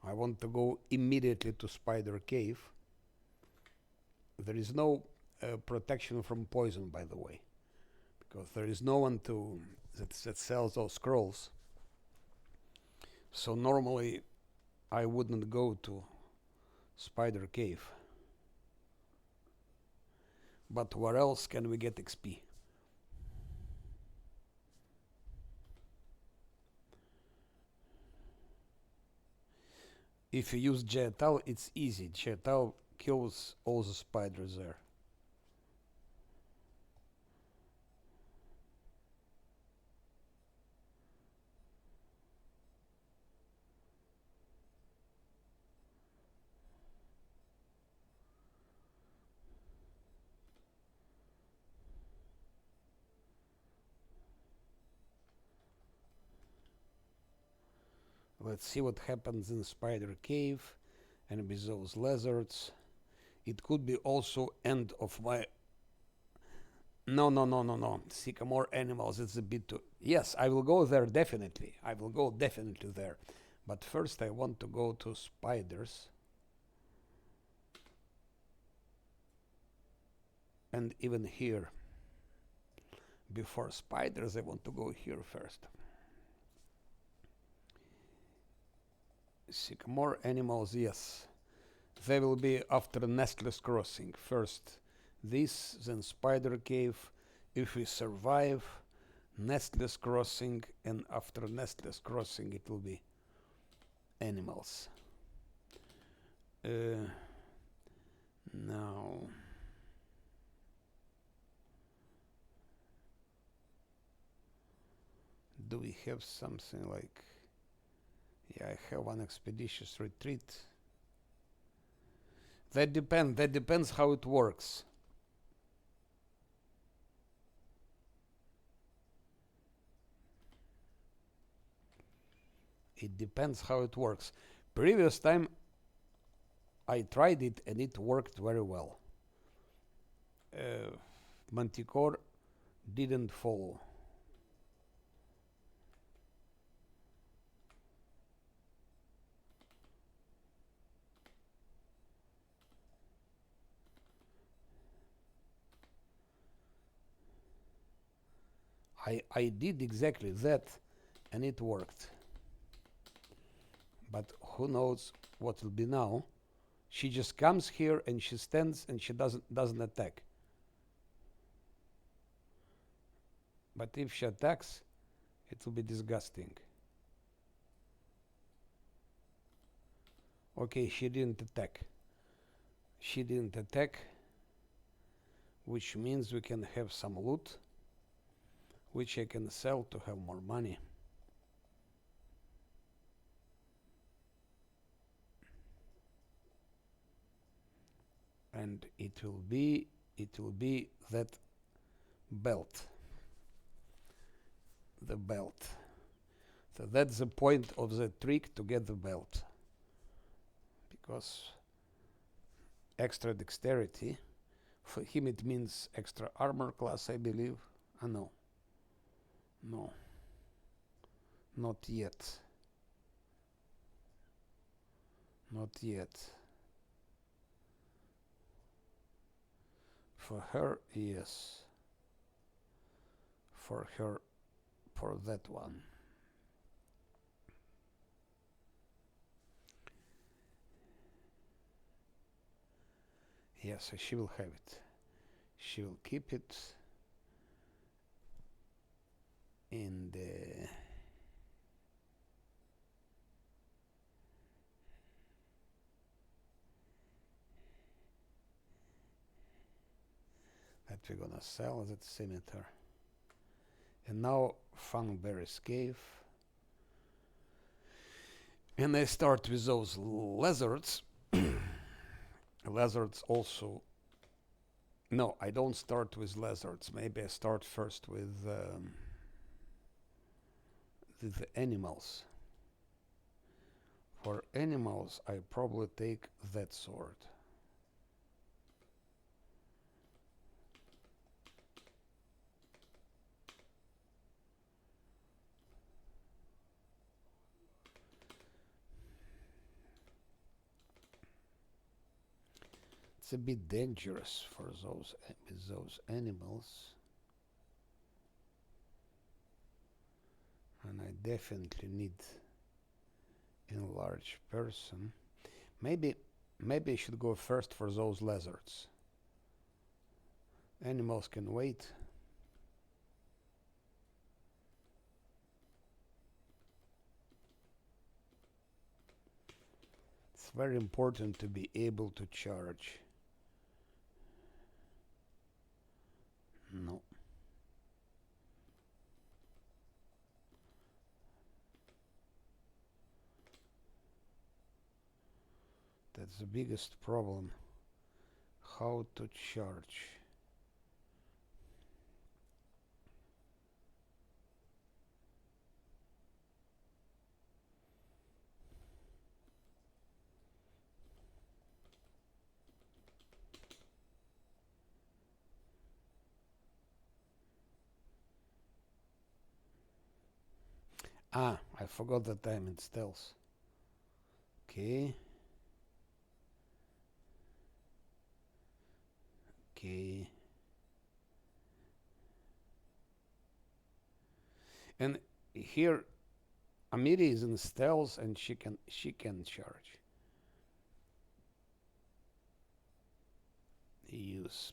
Speaker 1: I want to go immediately to Spider Cave. There is no protection from poison, by the way, because there is no one that sells those scrolls. So normally I wouldn't go to Spider Cave. But where else can we get XP? If you use Jetal, it's easy. Jetal kills all the spiders there. Let's see what happens in Spider Cave and with those lizards. It could be also end of my... No. Sycamore animals, it's a bit too... Yes, I will go there definitely. I will go definitely there. But first I want to go to spiders. And even here. Before spiders, I want to go here first. Sycamore animals, yes. They will be after Nestless Crossing. First this, then Spider Cave. If we survive, Nestless Crossing, and after Nestless Crossing it will be animals. Now... Do we have something like... Yeah, I have one expeditious retreat. That depends how it works. It depends how it works. Previous time I tried it and it worked very well. Manticore didn't follow. I did exactly that and it worked. But who knows what will be now. She just comes here and she stands and she doesn't attack. But if she attacks, it will be disgusting. Okay, she didn't attack. She didn't attack, which means we can have some loot, which I can sell to have more money. And it will be that belt. The belt. So that's the point of the trick, to get the belt. Because extra dexterity, for him it means extra armor class, I believe. No. No. Not yet. Not yet. For her, yes. For her, for that one. Yes, she will have it. She will keep it. And that we're gonna sell that scimitar. And now Fangberry's Cave. And I start with those lizards. Lizards also. No, I don't start with lizards. Maybe I start first with the animals. For animals, I probably take that sword. It's a bit dangerous for those with those animals, and I definitely need enlarged person. Maybe I should go first for those lizards. Animals can wait. It's very important to be able to charge. No. That's the biggest problem. How to charge. Ah, I forgot that I'm in stealth. Okay. Okay. And here Amiri is in stealth and she can charge. Use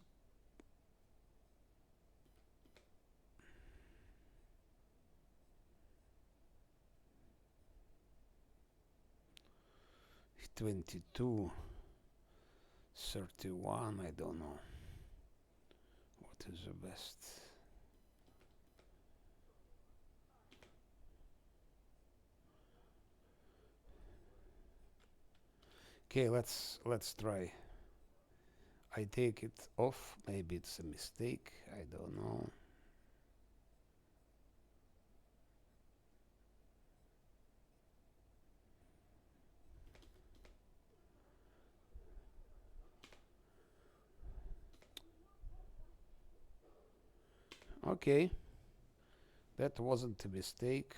Speaker 1: 22, 31, I don't know. What is the best? Okay, let's try. I take it off. Maybe it's a mistake. I don't know. Okay, that wasn't a mistake.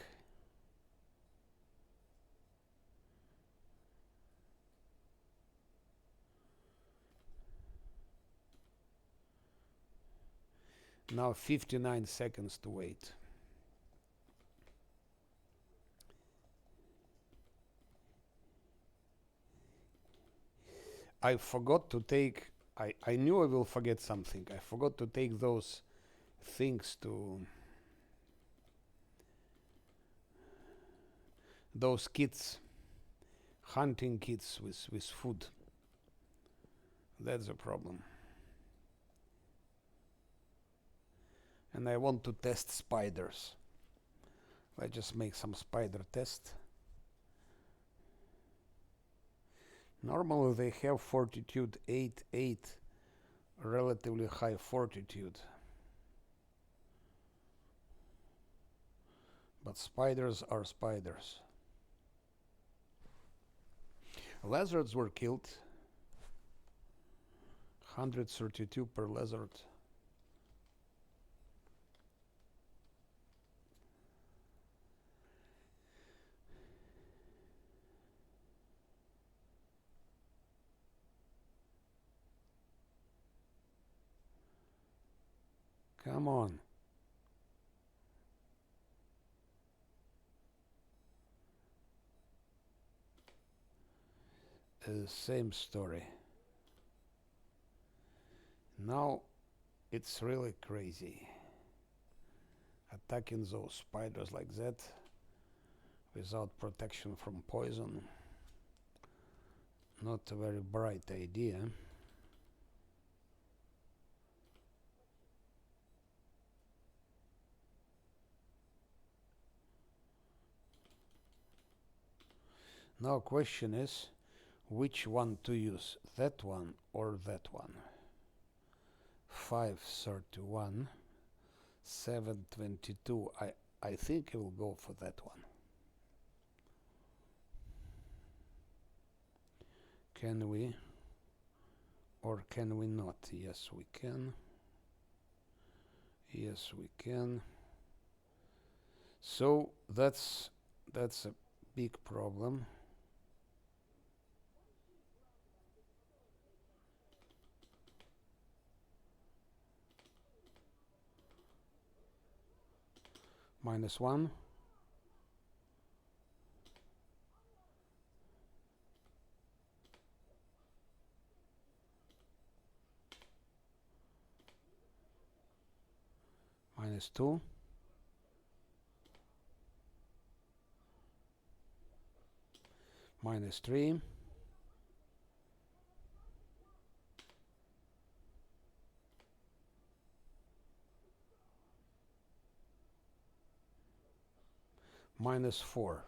Speaker 1: Now 59 seconds to wait. I forgot to take, I knew I will forget something. I forgot to take those things to, those kits, hunting kits with food. That's a problem. And I want to test spiders. Let's just make some spider test. Normally they have fortitude 8, relatively high fortitude. But spiders are spiders. Lizards were killed. 132 per lizard. Come on. Same story. Now it's really crazy. Attacking those spiders like that without protection from poison. Not a very bright idea. Now question is which one to use, that one or that one. 531, 722. I think I will go for that one. Can we or can we not? Yes, we can. Yes, we can. So that's a big problem. -1. -2. -3. -4.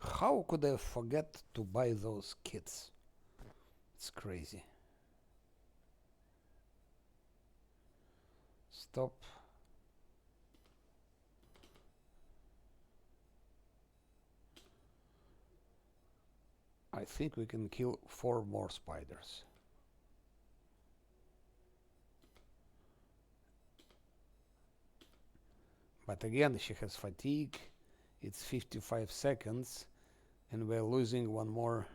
Speaker 1: How could I forget to buy those kits? It's crazy. Stop. I think we can kill 4 more spiders. But again, she has fatigue. It's 55 seconds, and we're losing one more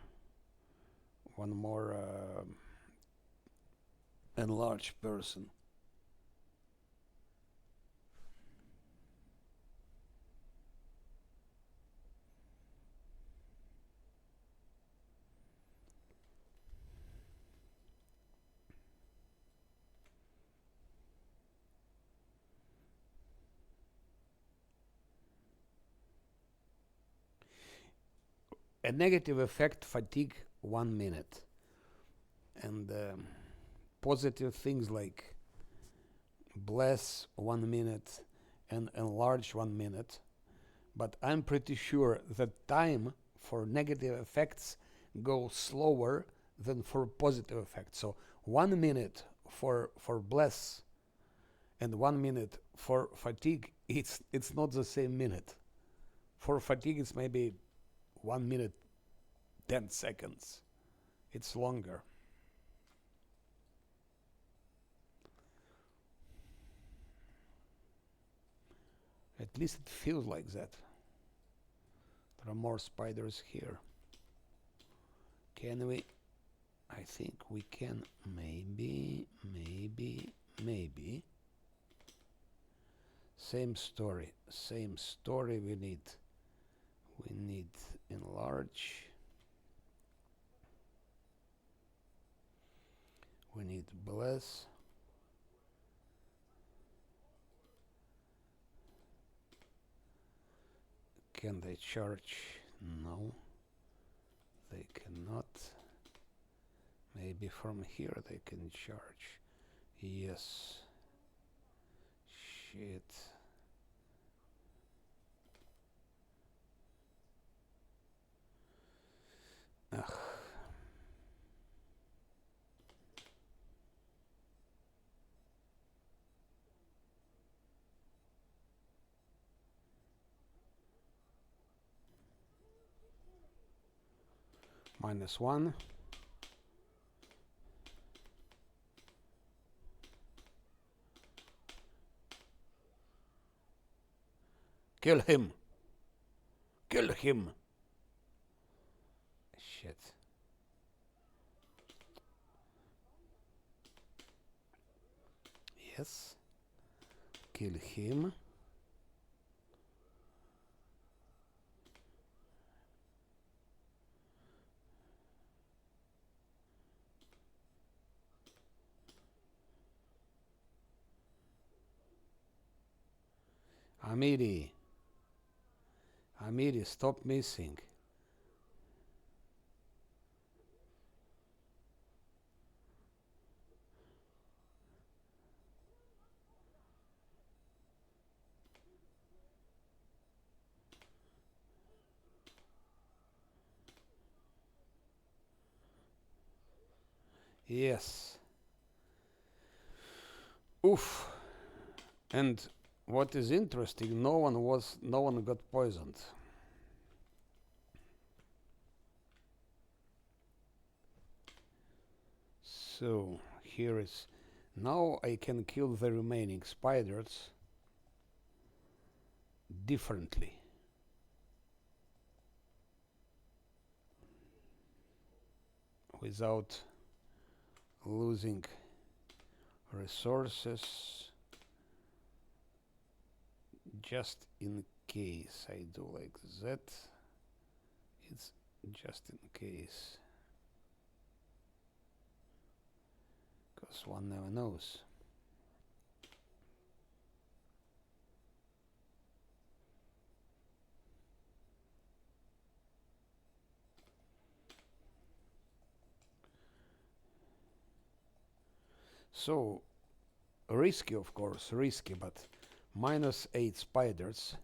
Speaker 1: enlarged person. A negative effect, fatigue, 1 minute. And positive things like bless, 1 minute, and enlarge, 1 minute. But I'm pretty sure that time for negative effects goes slower than for positive effects. So 1 minute for bless and 1 minute for fatigue, it's not the same minute. For fatigue, it's maybe 1 minute, 10 seconds. It's longer. At least it feels like that. There are more spiders here. Can we? I think we can. Maybe. Same story. We need enlarge. We need bless. Can they charge? No, they cannot. Maybe from here they can charge. Yes. Shit. Ugh. -1. Kill him! Kill him! Shit. Yes. Kill him. Amiri. Amiri, stop missing. Yes. Oof. And what is interesting, no one got poisoned. So here is, now I can kill the remaining spiders differently. Without losing resources. Just in case I do like that, it's just in case, because one never knows. So risky, of course, risky, but -8 spiders,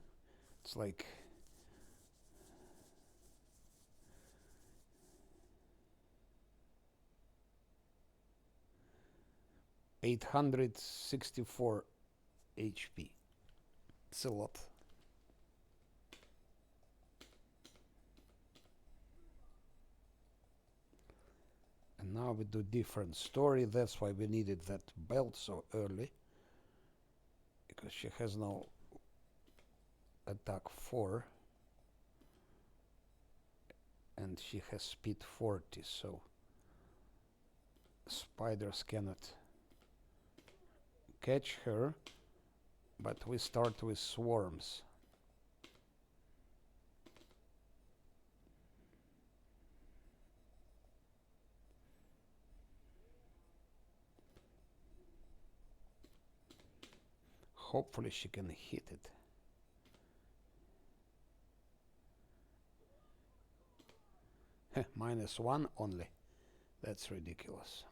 Speaker 1: it's like $864 HP. It's a lot. And now we do different story. That's why we needed that belt so early, because she has no attack 4 and she has speed 40, so spiders cannot catch her, but we start with swarms. Hopefully she can hit it. -1 only. That's ridiculous.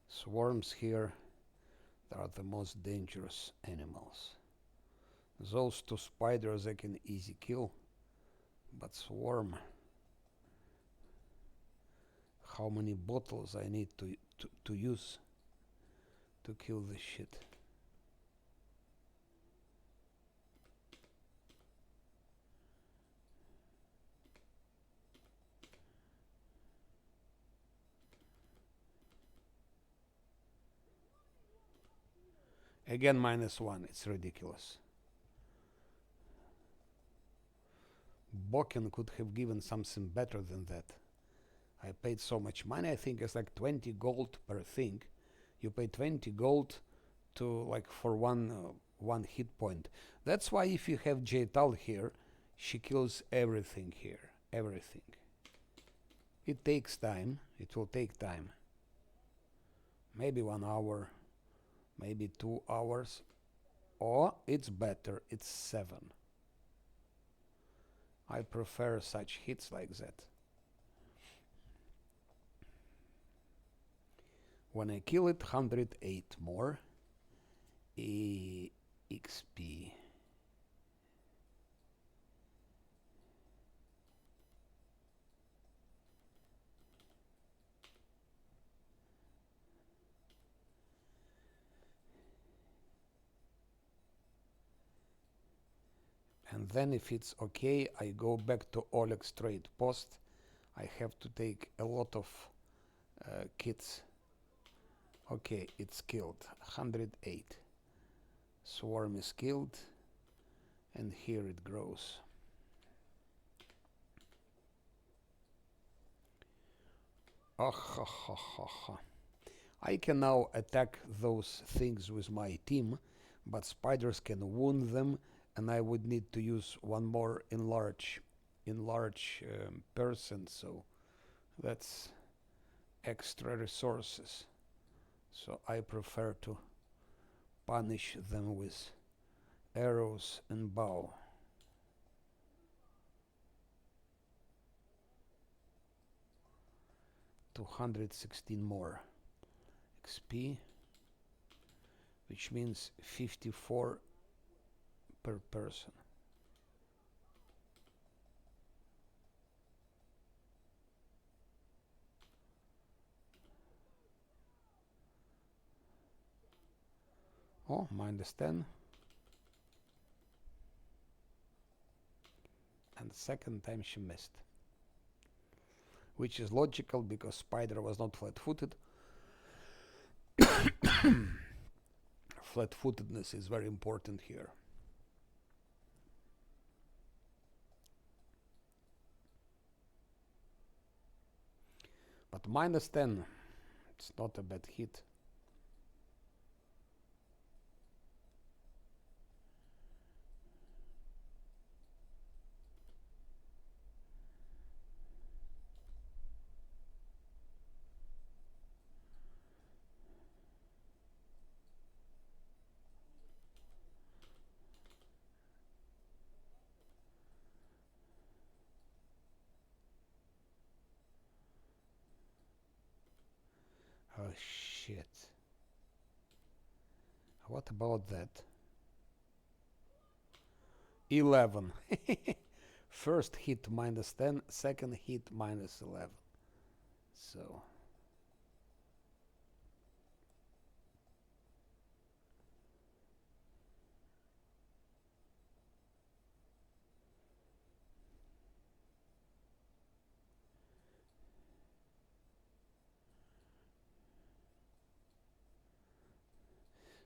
Speaker 1: Swarms here are the most dangerous animals. Those 2 spiders I can easy kill, but swarm, how many bottles I need to use to kill this shit. Again -1, it's ridiculous. Boken could have given something better than that. I paid so much money, I think it's like 20 gold per thing. You pay 20 gold to like for one hit point. That's why if you have Jaital here, she kills everything here. Everything. It takes time. It will take time. Maybe 1 hour, maybe 2 hours. Or it's better, it's 7. I prefer such hits like that. When I kill it, 108 more XP. And then if it's okay, I go back to Oleg's trade post. I have to take a lot of kits. Okay, it's killed. 108. Swarm is killed, and here it grows. I can now attack those things with my team, but spiders can wound them, and I would need to use one more enlarge person, so that's extra resources. So I prefer to punish them with arrows and bow. $216 more XP, which means 54 per person. Oh, -10. And the second time she missed. Which is logical because spider was not flat-footed. Flat-footedness is very important here. But -10, it's not a bad hit. Oh shit. What about that? 11. First hit -10, second hit -11. So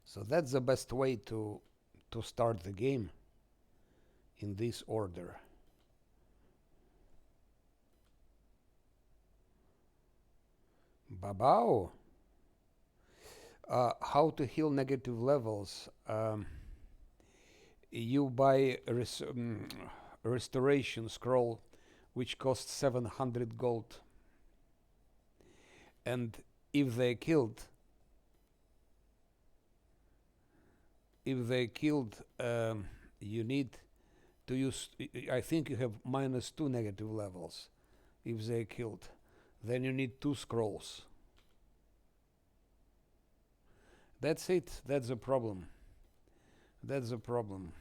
Speaker 1: so that's the best way to start the game in this order. Babao. How to heal negative levels? You buy restoration scroll, which costs 700 gold, and if they killed, you need to use. I think you have -2 negative levels. If they killed, then you need 2 scrolls. That's it. That's the problem. That's the problem.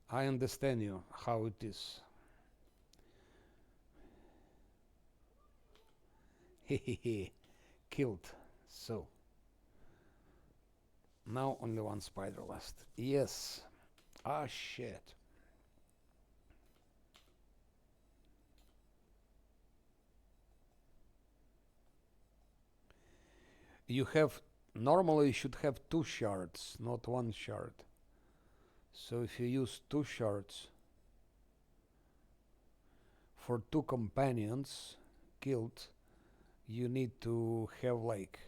Speaker 1: I understand you, how it is. Hehehe. Killed. So. Now only one spider left. Yes. Ah, shit. You have, normally you should have 2 shards, not 1 shard. So if you use 2 shards for 2 companions killed, you need to have like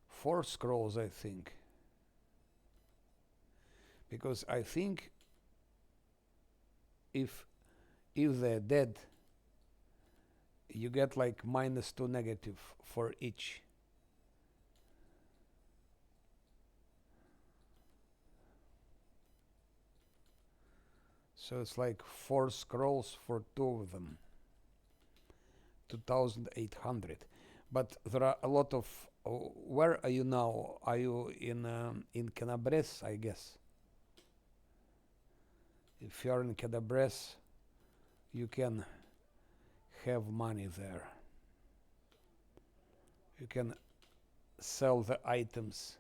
Speaker 1: 4 scrolls, I think. Because I think if they're dead, you get like -2 negative for each. So it's like 4 scrolls for 2 of them. 2,800. But there are a lot of. Where are you now? Are you in Canabres, I guess? If you're in Canabres, you can have money there. You can sell the items.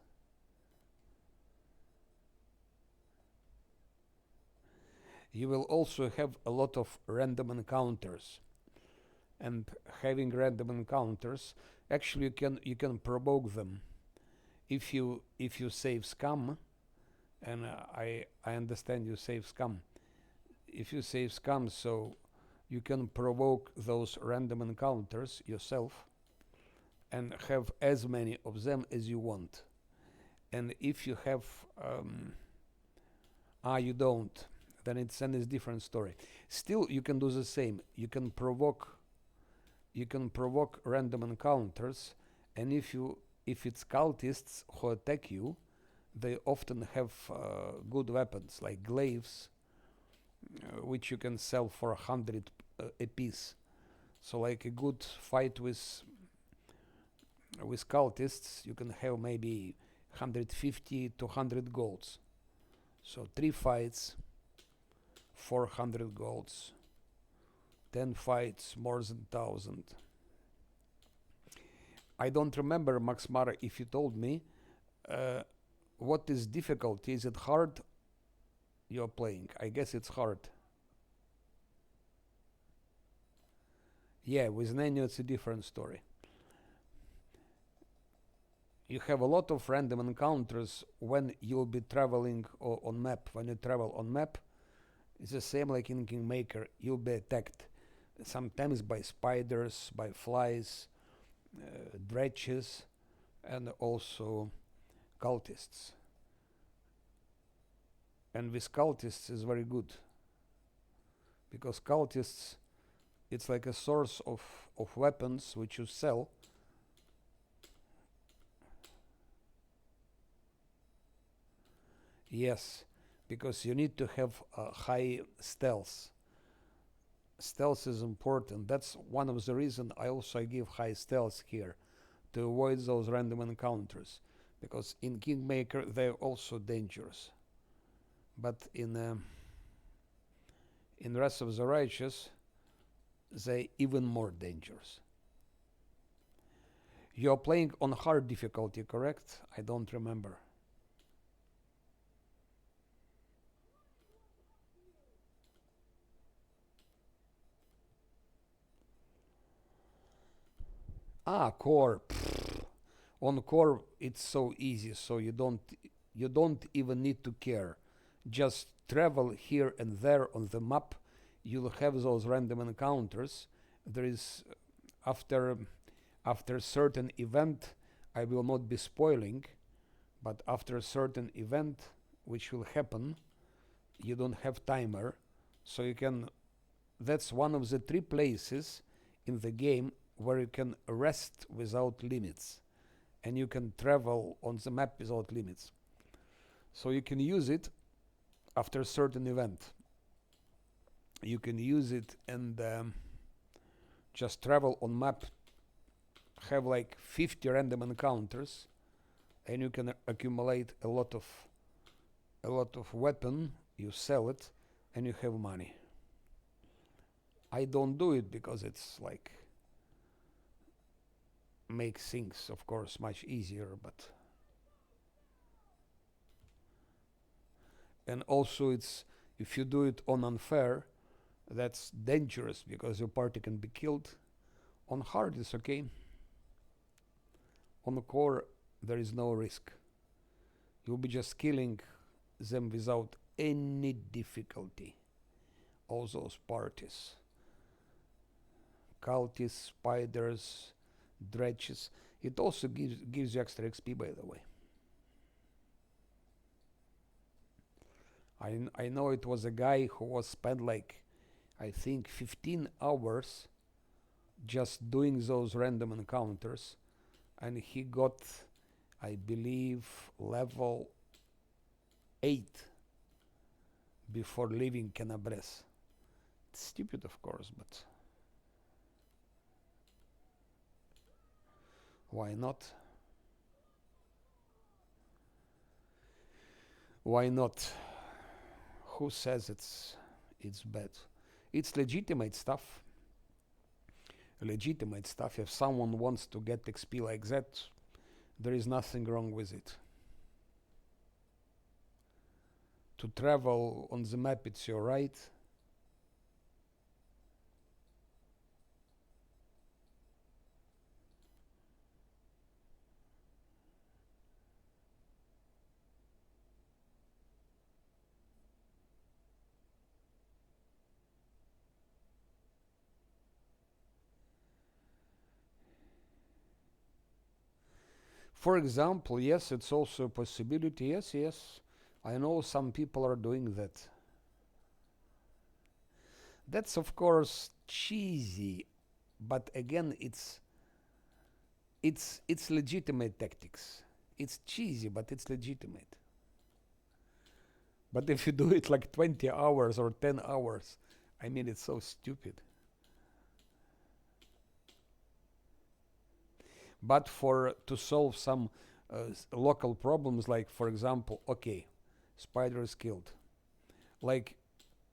Speaker 1: You will also have a lot of random encounters. And having random encounters Actually, you can provoke them if you save scum, and I understand you save scum. If you save scum, so you can provoke those random encounters yourself and have as many of them as you want. And if you have you don't, then it's a different story. Still, you can do the same. You can provoke random encounters, and if it's cultists who attack you, they often have good weapons like glaives, which you can sell for 100 a piece. So like a good fight with cultists, you can have maybe 150 to 100 golds. So 3 fights, 400 golds. 10 fights, more than 1,000. I don't remember, Max Mara, if you told me uh, what is difficult. Is it hard you're playing? I guess it's hard. Yeah, with Nano it's a different story. You have a lot of random encounters when you'll be traveling on map. When you travel on map, it's the same like in Kingmaker. You'll be attacked sometimes by spiders, by flies, dredges, and also cultists. And with cultists is very good because cultists, it's like a source of weapons which you sell. Yes, because you need to have high stealth. Stealth is important. That's one of the reasons I give high stealth here, to avoid those random encounters. Because in Kingmaker they're also dangerous, but in Wrath of the Righteous they even more dangerous. You're playing on hard difficulty, correct? I don't remember. Core. On core it's so easy, so you don't even need to care. Just travel here and there on the map. You'll have those random encounters. There is after after certain event, I will not be spoiling, but after a certain event which will happen, you don't have timer, so you can. That's one of the 3 places in the game where you can rest without limits, and you can travel on the map without limits. So you can use it after a certain event. You can use it and just travel on map, have like 50 random encounters, and you can accumulate a lot of weapon. You sell it, and you have money. I don't do it because it's like makes things, of course, much easier, but and also it's if you do it on unfair, that's dangerous because your party can be killed. On hard, it's okay. On the core, there is no risk. You'll be just killing them without any difficulty. All those parties, cultists, spiders, dredges. It also gives you extra XP, by the way. I know it was a guy who was spent like I think 15 hours just doing those random encounters, and he got, I believe, level 8 before leaving Canabres. It's stupid, of course, but why not? Why not? Who says it's bad? It's legitimate stuff. Legitimate stuff. If someone wants to get XP like that, there is nothing wrong with it. To travel on the map, it's your right. For example, yes, it's also a possibility. Yes, yes. I know some people are doing that. That's of course cheesy, but again, it's legitimate tactics. It's cheesy, but it's legitimate. But if you do it like 20 hours or 10 hours, I mean, it's so stupid. But for to solve some local problems, like for example, okay, spider is killed. Like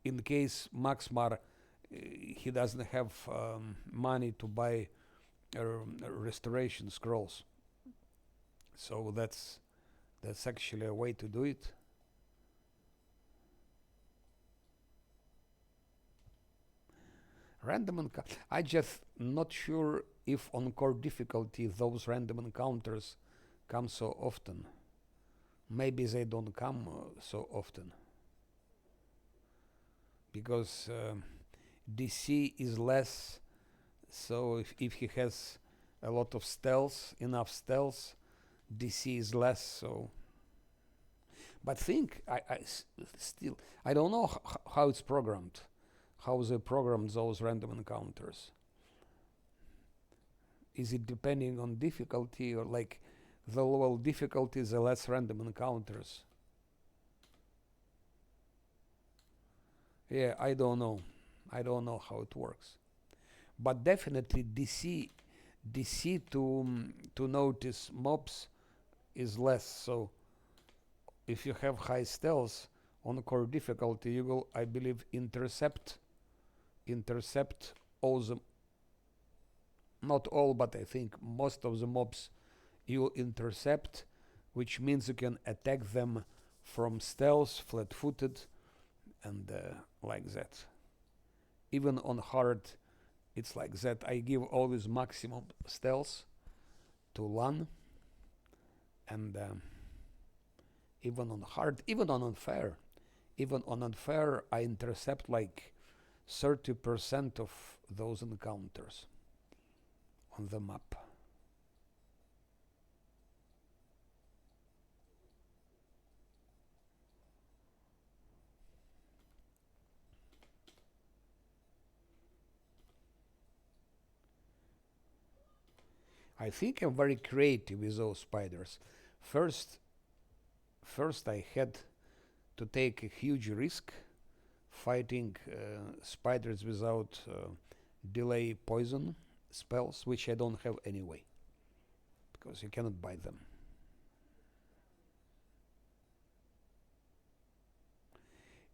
Speaker 1: in case Maxmar, he doesn't have money to buy restoration scrolls, so that's actually a way to do it. I just not sure if on core difficulty those random encounters come so often. Maybe they don't come so often because DC is less. So if he has a lot of stealth, enough stealth, DC is less. So, but think still I don't know how it's programmed, how they programmed those random encounters. Is it depending on difficulty, or like the lower difficulty, the less random encounters? Yeah, I don't know. I don't know how it works. But definitely DC to notice mobs is less. So if you have high stealth on core difficulty, you will, I believe, intercept all the, not all, but I think most of the mobs you will intercept, which means you can attack them from stealth, flat-footed, and like that. Even on hard, it's like that. I give always maximum stealth to Lan, and even on hard, even on unfair, I intercept like 30% of those encounters on the map. I think I'm very creative with those spiders. First, first I had to take a huge risk fighting spiders without delay poison spells, which I don't have anyway, because you cannot buy them.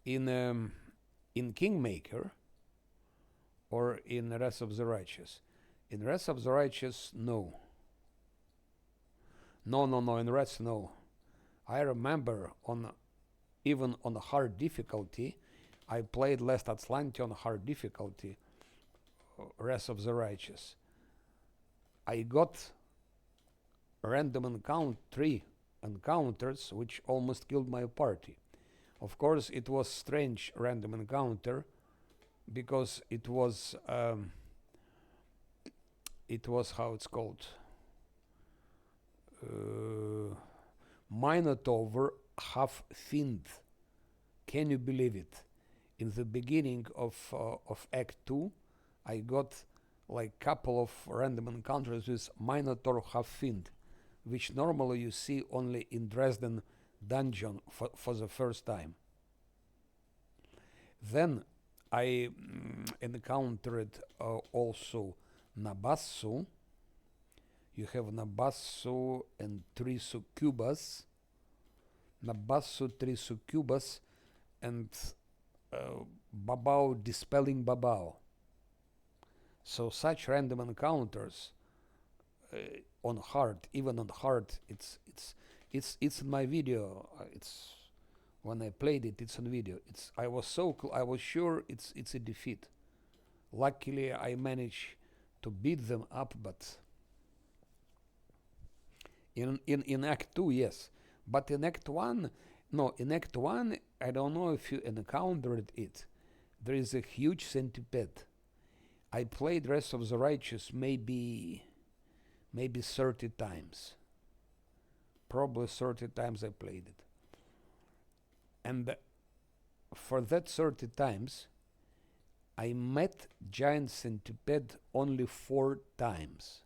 Speaker 1: In Kingmaker or in Wrath of the Righteous. In Wrath of the Righteous, no. No. In Wrath, no. I remember even on hard difficulty, I played last Azlanti on hard difficulty, Wrath of the Righteous. I got random 3 encounters which almost killed my party. Of course, it was strange random encounter because it was how it's called, Minotaur half fiend. Can you believe it? In the beginning of Act 2, I got like couple of random encounters with Minotaur half fiend, which normally you see only in Dresden dungeon for the first time. Then I encountered also Nabassu. You have Nabassu and 3 succubus. Nabassu, 3 succubus, and Babao dispelling Babao. So such random encounters on hard, even on hard, it's in my video. It's when I played it, it's on video. I was sure it's a defeat. Luckily, I managed to beat them up, but in Act 2, yes. But in Act 1, no, in Act 1, I don't know if you encountered it. There is a huge centipede. I played Wrath of the Righteous maybe 30 times. probably 30 times I played it. And for that 30 times, I met giant centipede only 4 times.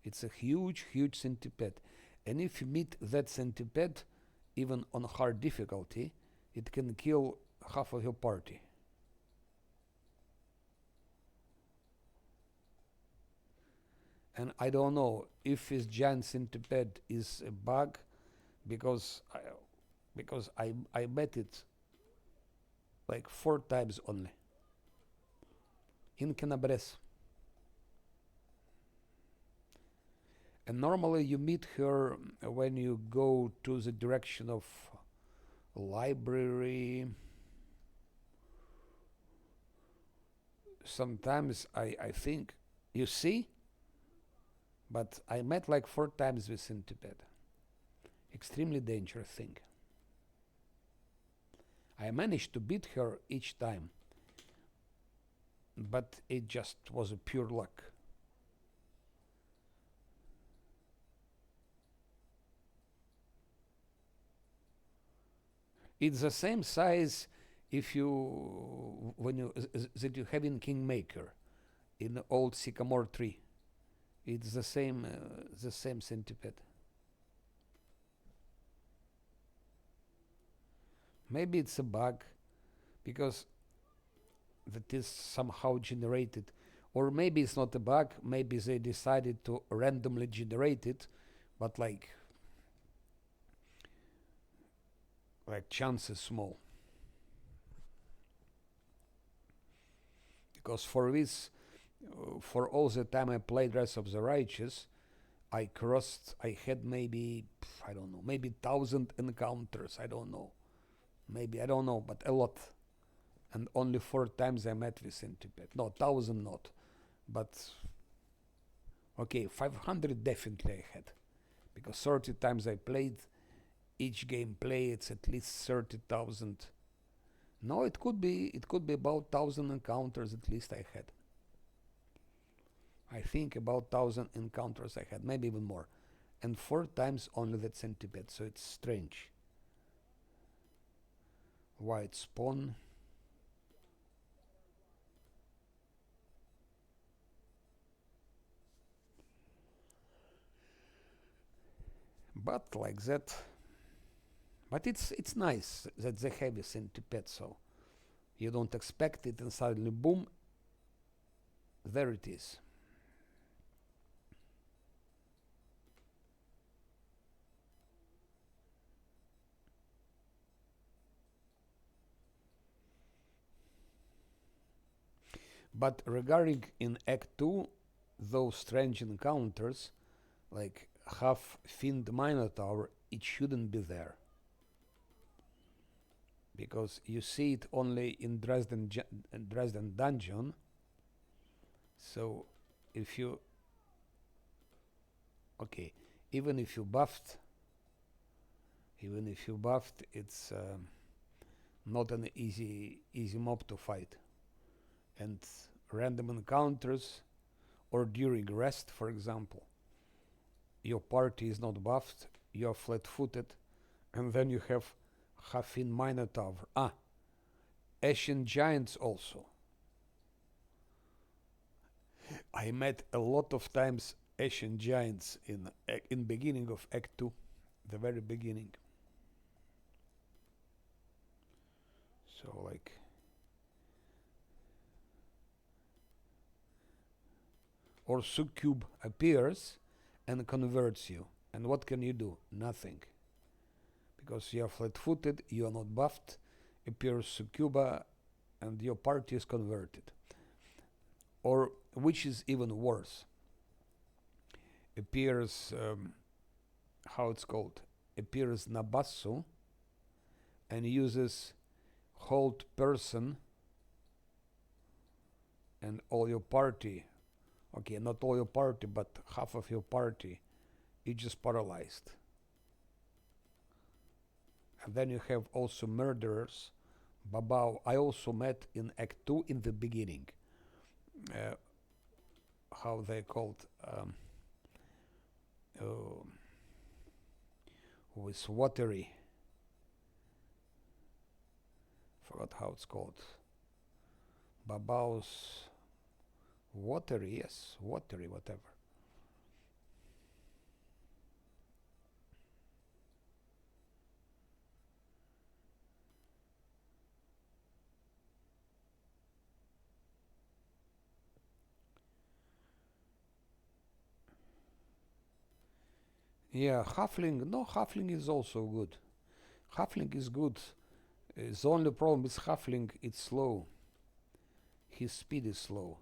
Speaker 1: It's a huge, huge centipede. And if you meet that centipede, even on hard difficulty, it can kill half of your party. And I don't know if this giant centipede is a bug because I met it like 4 times only in Canabres. And normally you meet her when you go to the direction of library. Sometimes I think, you see, but I met like 4 times with centipede. Extremely dangerous thing. I managed to beat her each time, but it just was a pure luck. It's the same size if you when you that you have in Kingmaker, in the old sycamore tree. It's the same centipede. Maybe it's a bug because that is somehow generated, or maybe it's not a bug. Maybe they decided to randomly generate it, but like chance is small. Because for this, for all the time I played Rise of the Righteous, I had maybe, I don't know, maybe 1,000 encounters. I don't know. Maybe, I don't know, but a lot. And only 4 times I met with centipede. No, 1,000 not. But, okay, 500 definitely I had. Because 30 times I played, each game play, it's at least 30,000. No, it could be about 1,000 encounters at least I had. I think about 1,000 encounters I had, maybe even more. And 4 times only that centipede, so it's strange. White spawn. But like that. But it's nice that they have a centipede, so you don't expect it and suddenly boom, there it is. But regarding in Act 2, those strange encounters, like half fiend minotaur, it shouldn't be there. Because you see it only in Dresden dungeon. So if you, okay, even if you buffed, it's not an easy mob to fight. And random encounters, or during rest, for example, your party is not buffed, you're flat-footed, and then you have half-in Minotaur. Ashen Giants also. I met a lot of times Ashen Giants in beginning of Act 2, the very beginning. So like, or succube appears and converts you. And what can you do? Nothing. Because you are flat-footed, you are not buffed, appears succuba, and your party is converted. Or, which is even worse, appears, how it's called, appears Nabasu, and uses hold person and all your party, okay, not all your party, but half of your party, is just paralyzed. And then you have also murderers. Babao, I also met in Act 2 in the beginning. How they called, who is watery. Forgot how it's called. Babao's watery, yes, watery, whatever. Yeah, halfling. No, halfling is also good. Halfling is good. The only problem with halfling, it's slow. His speed is slow.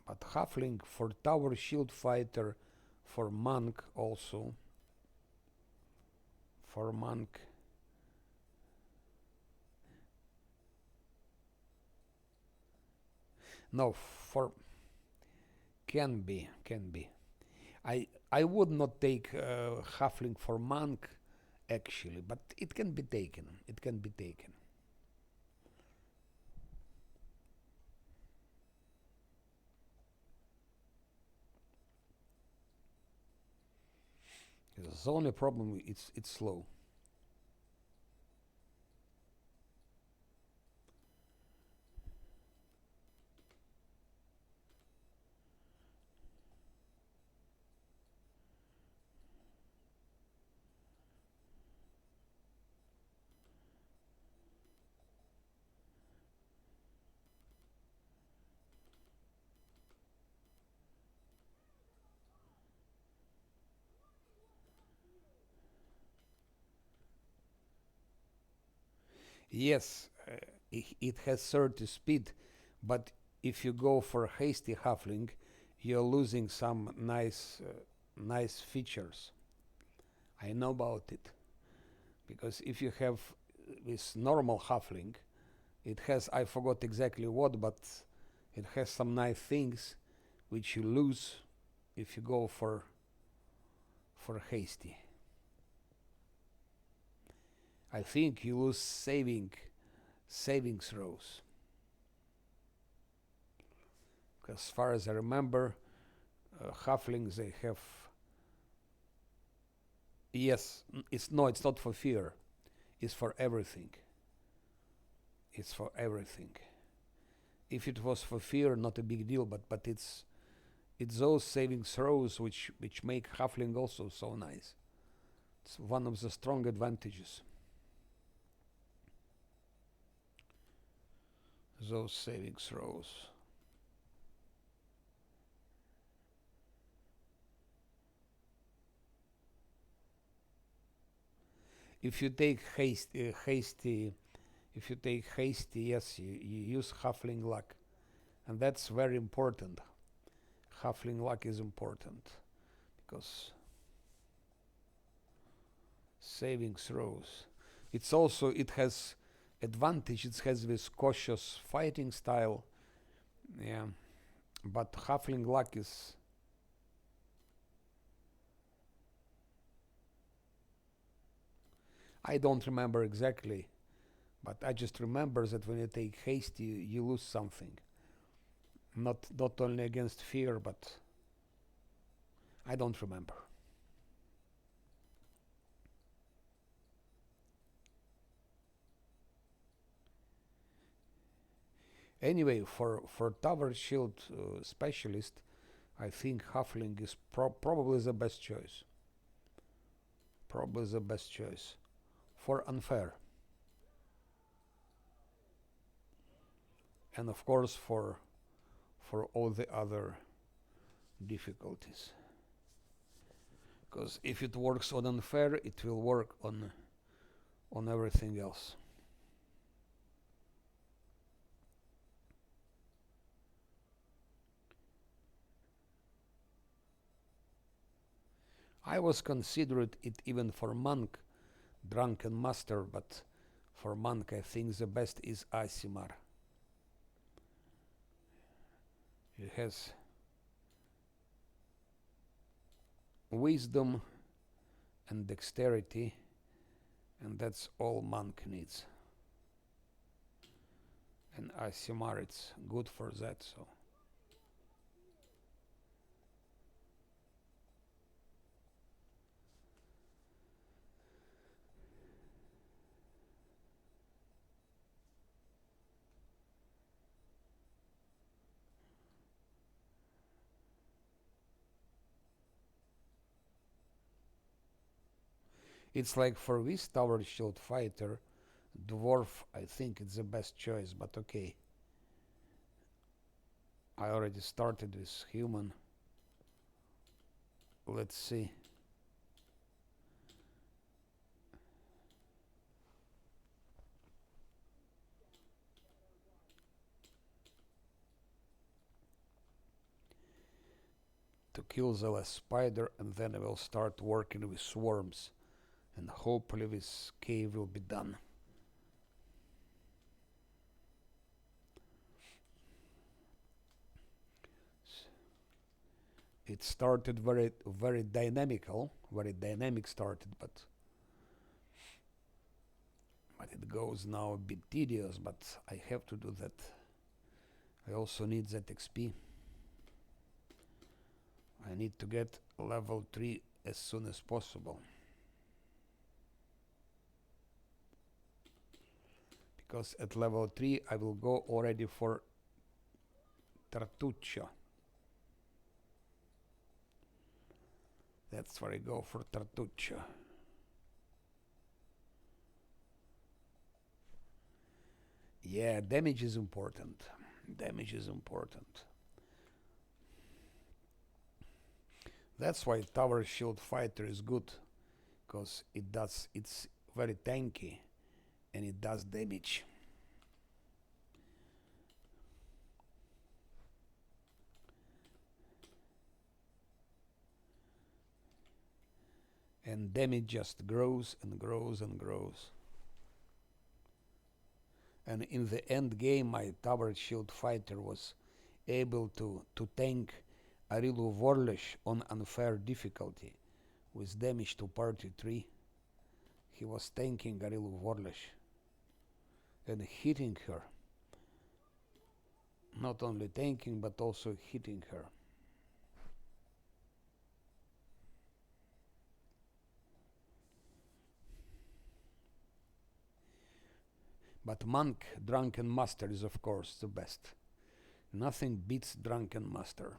Speaker 1: But halfling for tower shield fighter, for monk also. For monk. No, for can be. I would not take halfling for monk actually, but it can be taken. It can be taken. The only problem it's slow. Yes, it has 30 speed, but if you go for hasty halfling, you're losing some nice features. I know about it because if you have this normal halfling, it has, I forgot exactly what, but it has some nice things which you lose if you go for hasty. I think you lose saving throws. As far as I remember, halflings they have. Yes, it's no, it's not for fear. It's for everything. It's for everything. If it was for fear, not a big deal. But it's those saving throws which make halfling also so nice. It's one of the strong advantages. Those saving throws. If you take hasty, if you take hasty, yes, you use halfling luck, and that's very important. Halfling luck is important because saving throws. It's also it has advantage. It has this cautious fighting style. Yeah, but halfling luck is. I don't remember exactly, but I just remember that when you take haste, you lose something. Not only against fear, but I don't remember. Anyway, for tower shield specialist, I think halfling is probably the best choice. Probably the best choice for unfair, and of course for all the other difficulties. Because if it works on unfair, it will work on everything else. I was considered it even for monk, drunken master, but for monk I think the best is Asimar. It has wisdom and dexterity, and that's all monk needs. And Asimar it's good for that, so. It's like for this tower shield fighter, dwarf, I think it's the best choice, but okay. I already started with human. Let's see. To kill the last spider, and then I will start working with swarms, and hopefully this cave will be done. It started very dynamical, very dynamic started, but it goes now a bit tedious, but I have to do that. I also need that XP. I need to get level 3 as soon as possible. Because at level 3 I will go already for Tartuccio. That's where I go for Tartuccio. Yeah, damage is important. Damage is important. That's why Tower Shield Fighter is good, because it's very tanky and it does damage. And damage just grows and grows and grows. And in the end game, my Tower Shield Fighter was able to tank Arilu Vorlesh on unfair difficulty with damage to party 3. He was tanking Arilu Vorlesh and hitting her. Not only tanking, but also hitting her. But Monk Drunken Master is of course the best. Nothing beats Drunken Master.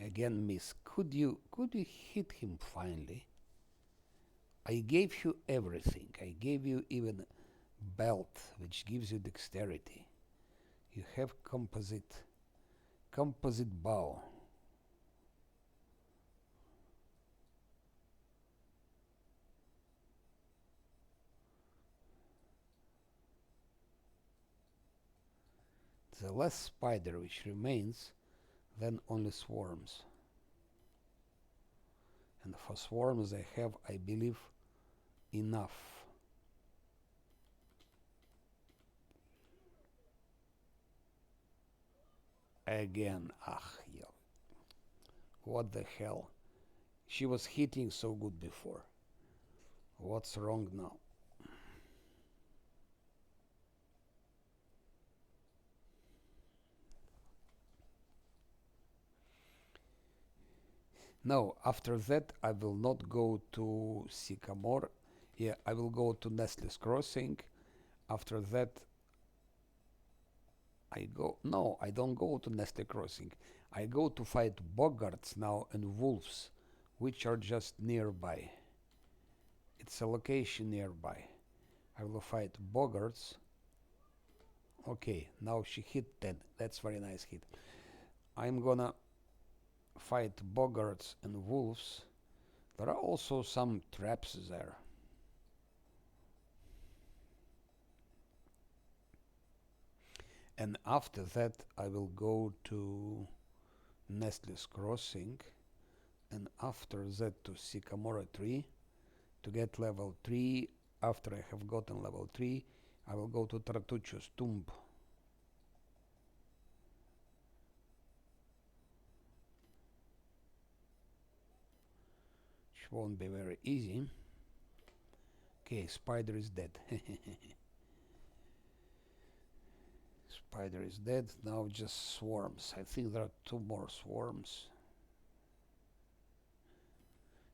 Speaker 1: Again, miss, could you hit him finally? I gave you everything. I gave you even belt, which gives you dexterity. You have composite bow. The less spider which remains, then only swarms. And for swarms I have, I believe, enough. Again, yeah. What the hell? She was hitting so good before. What's wrong now? No, after that I will not go to Sycamore. Yeah, I will go to Nestle's Crossing. After that I go... No, I don't go to Nestle Crossing. I go to fight Boggarts now and Wolves, which are just nearby. It's a location nearby. I will fight Boggarts. Okay, now she hit 10. That's very nice hit. I'm gonna fight Boggarts and Wolves. There are also some traps there. And after that I will go to Nestle's Crossing, and after that to Sycamore Tree to get level 3. After I have gotten level 3, I will go to Tartuccio's Tomb. Which won't be very easy. Okay, spider is dead. Spider is dead. Now just swarms. I think there are 2 more swarms.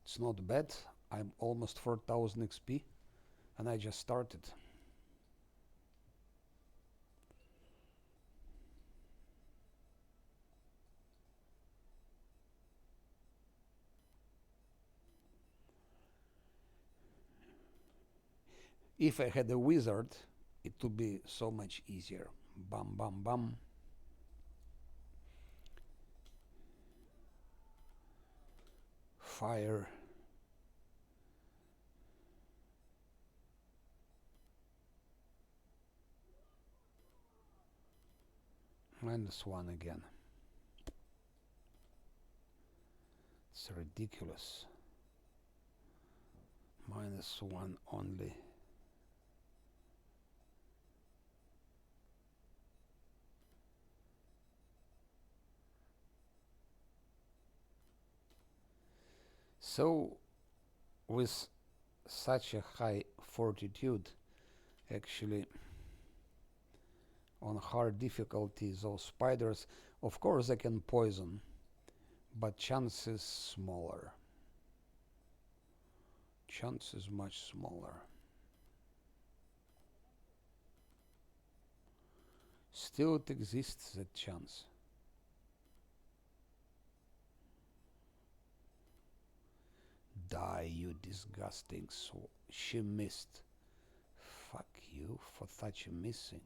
Speaker 1: It's not bad. I'm almost 4000 XP and I just started. If I had a wizard, it would be so much easier. Bam, bam, bam. Fire. -1 again. It's ridiculous. -1 only. So, with such a high fortitude, actually, on hard difficulty, those spiders, of course, they can poison, but chance is smaller. Chance is much smaller. Still, it exists, that chance. Die, you disgusting she missed. Fuck you for such a missing.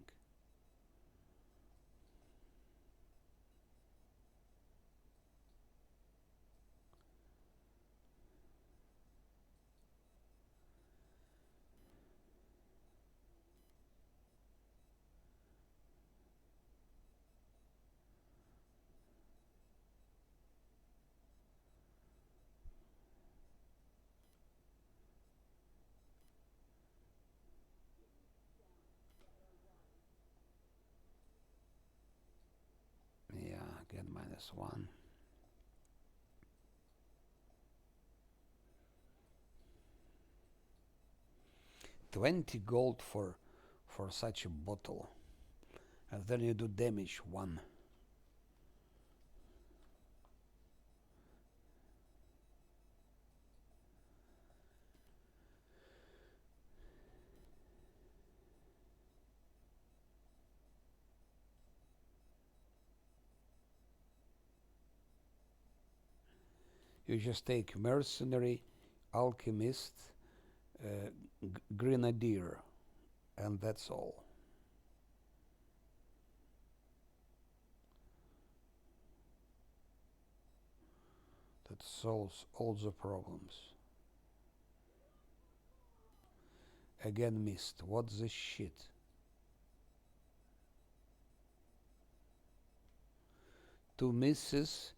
Speaker 1: Yeah, get -1. 20 gold for such a bottle. And then you do damage 1. You just take mercenary, alchemist, grenadier, and that's all. That solves all the problems. Again missed. What's this shit? Two misses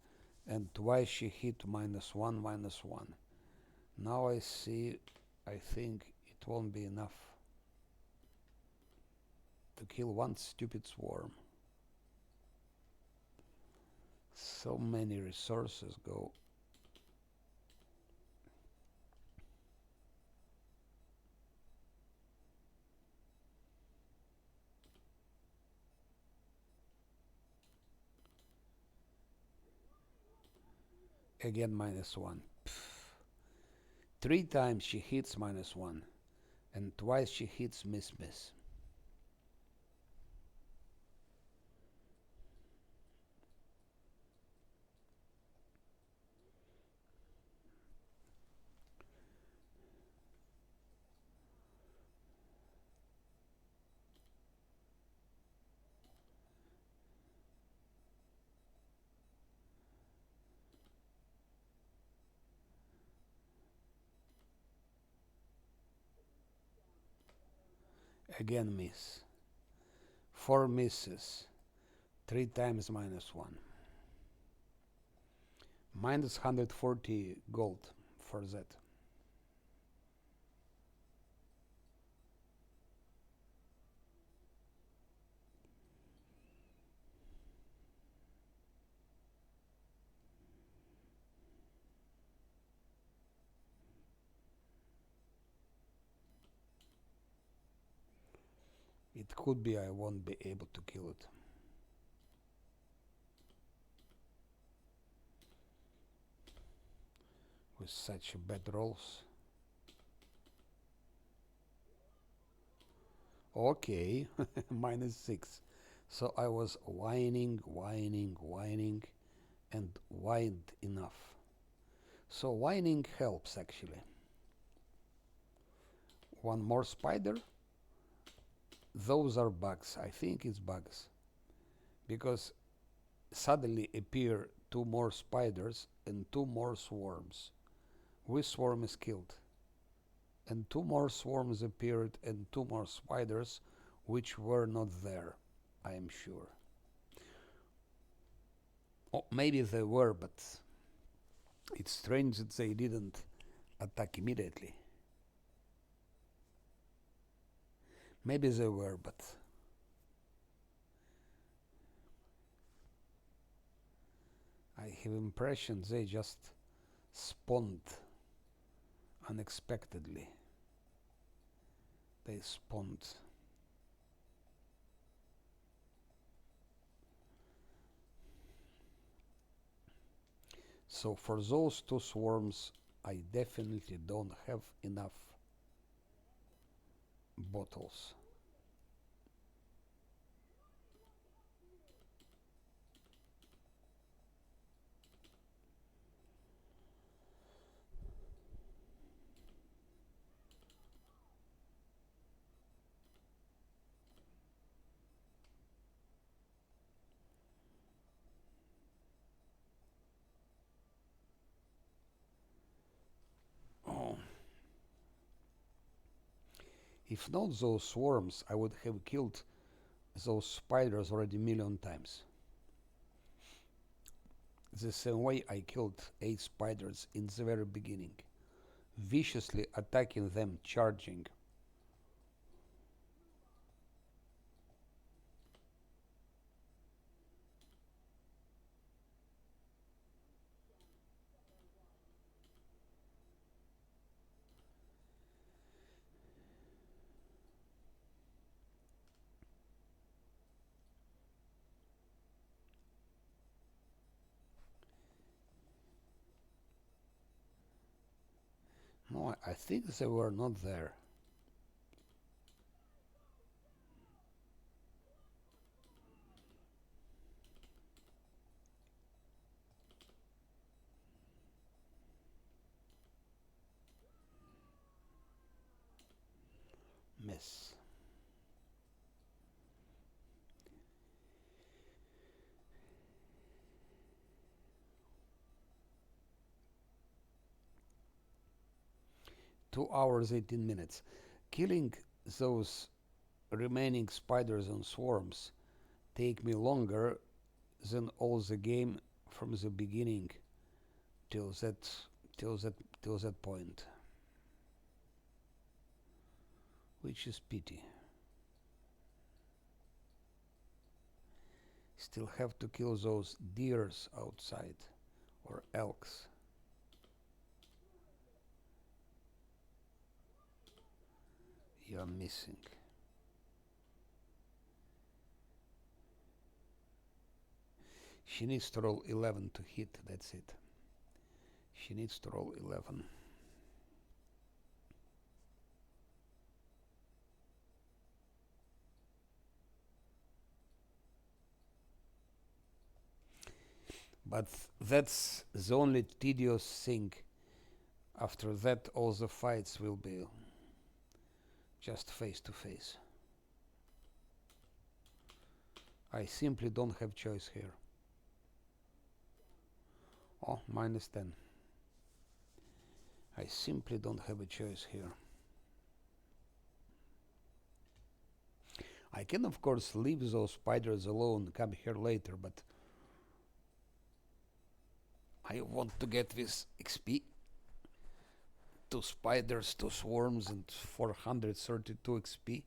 Speaker 1: and twice she hit -1, -1. Now I see, I think it won't be enough to kill one stupid swarm. So many resources go. Again -1. Pff. 3 times she hits -1 and twice she hits miss. Again miss. 4 misses. 3 times -1. -140 gold for that. It could be I won't be able to kill it. with such bad rolls. Okay, -6. So I was whining, and whined enough. So whining helps actually. One more spider. Those are bugs. I think it's bugs. Because suddenly appear two more spiders and two more swarms. Which swarm is killed? And two more swarms appeared and two more spiders which were not there, I am sure. Oh, maybe they were, but it's strange that they didn't attack immediately. Maybe they were, but I have impression they just spawned unexpectedly. They spawned. So for those two swarms, I definitely don't have enough bottles. Oh. If not those swarms, I would have killed those spiders already a million times. The same way I killed 8 spiders in the very beginning, viciously attacking them, charging. No, I think they were not there. Miss. Two hours, 18 minutes. Killing those remaining spiders and swarms take me longer than all the game from the beginning till that till that till that point, which is pity. Still have to kill those deers outside or elks. You're missing. She needs to roll 11 to hit, that's it. She needs to roll 11. But that's the only tedious thing. After that, all the fights will be just face to face. I simply don't have choice here. Oh, -10. I simply don't have a choice here. I can, of course, leave those spiders alone, come here later, but I want to get this XP. 2 spiders, 2 swarms, and 432 XP.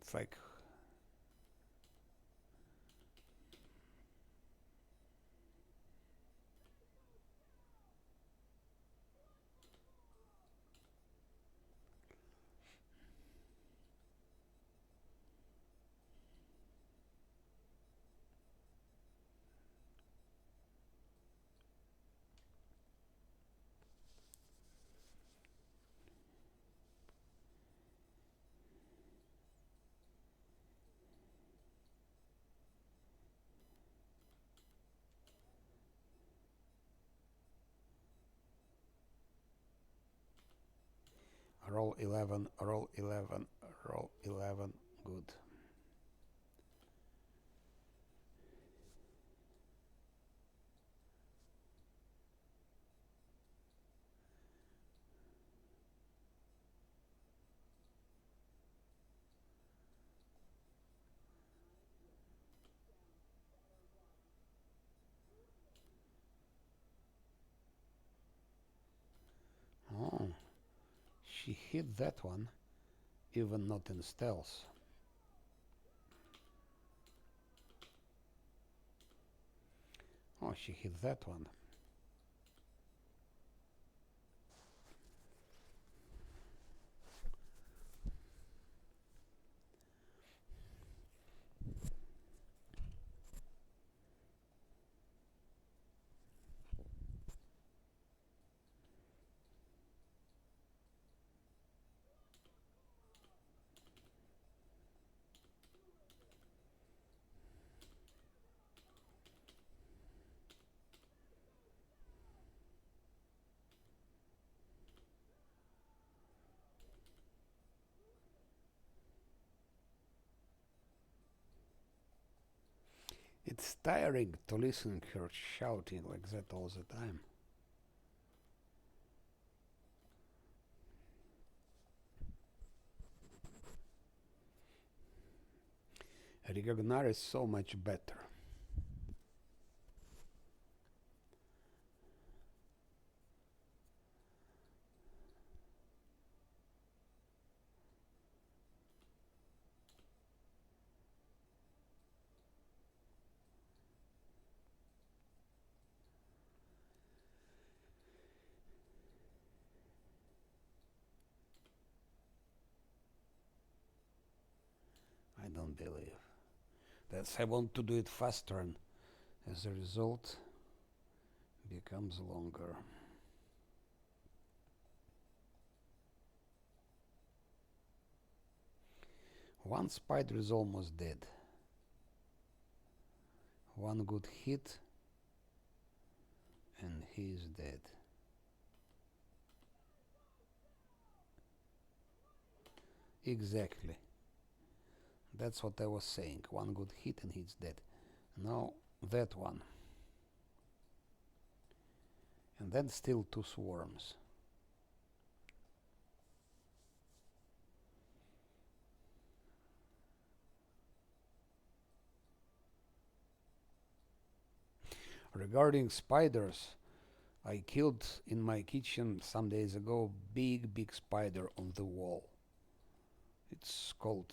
Speaker 1: It's like... Roll 11, roll 11, roll 11. Good. Oh, she hit that one, even not in stealth. Oh, she hit that one. It's tiring to listen to her shouting like that all the time. Rigagnar is so much better. I don't believe. I want to do it faster, and as a result, becomes longer. One spider is almost dead. One good hit, and he is dead. Exactly. That's what I was saying. One good hit and he's dead. Now that one. And then still two swarms. Regarding spiders, I killed in my kitchen some days ago big spider on the wall. It's called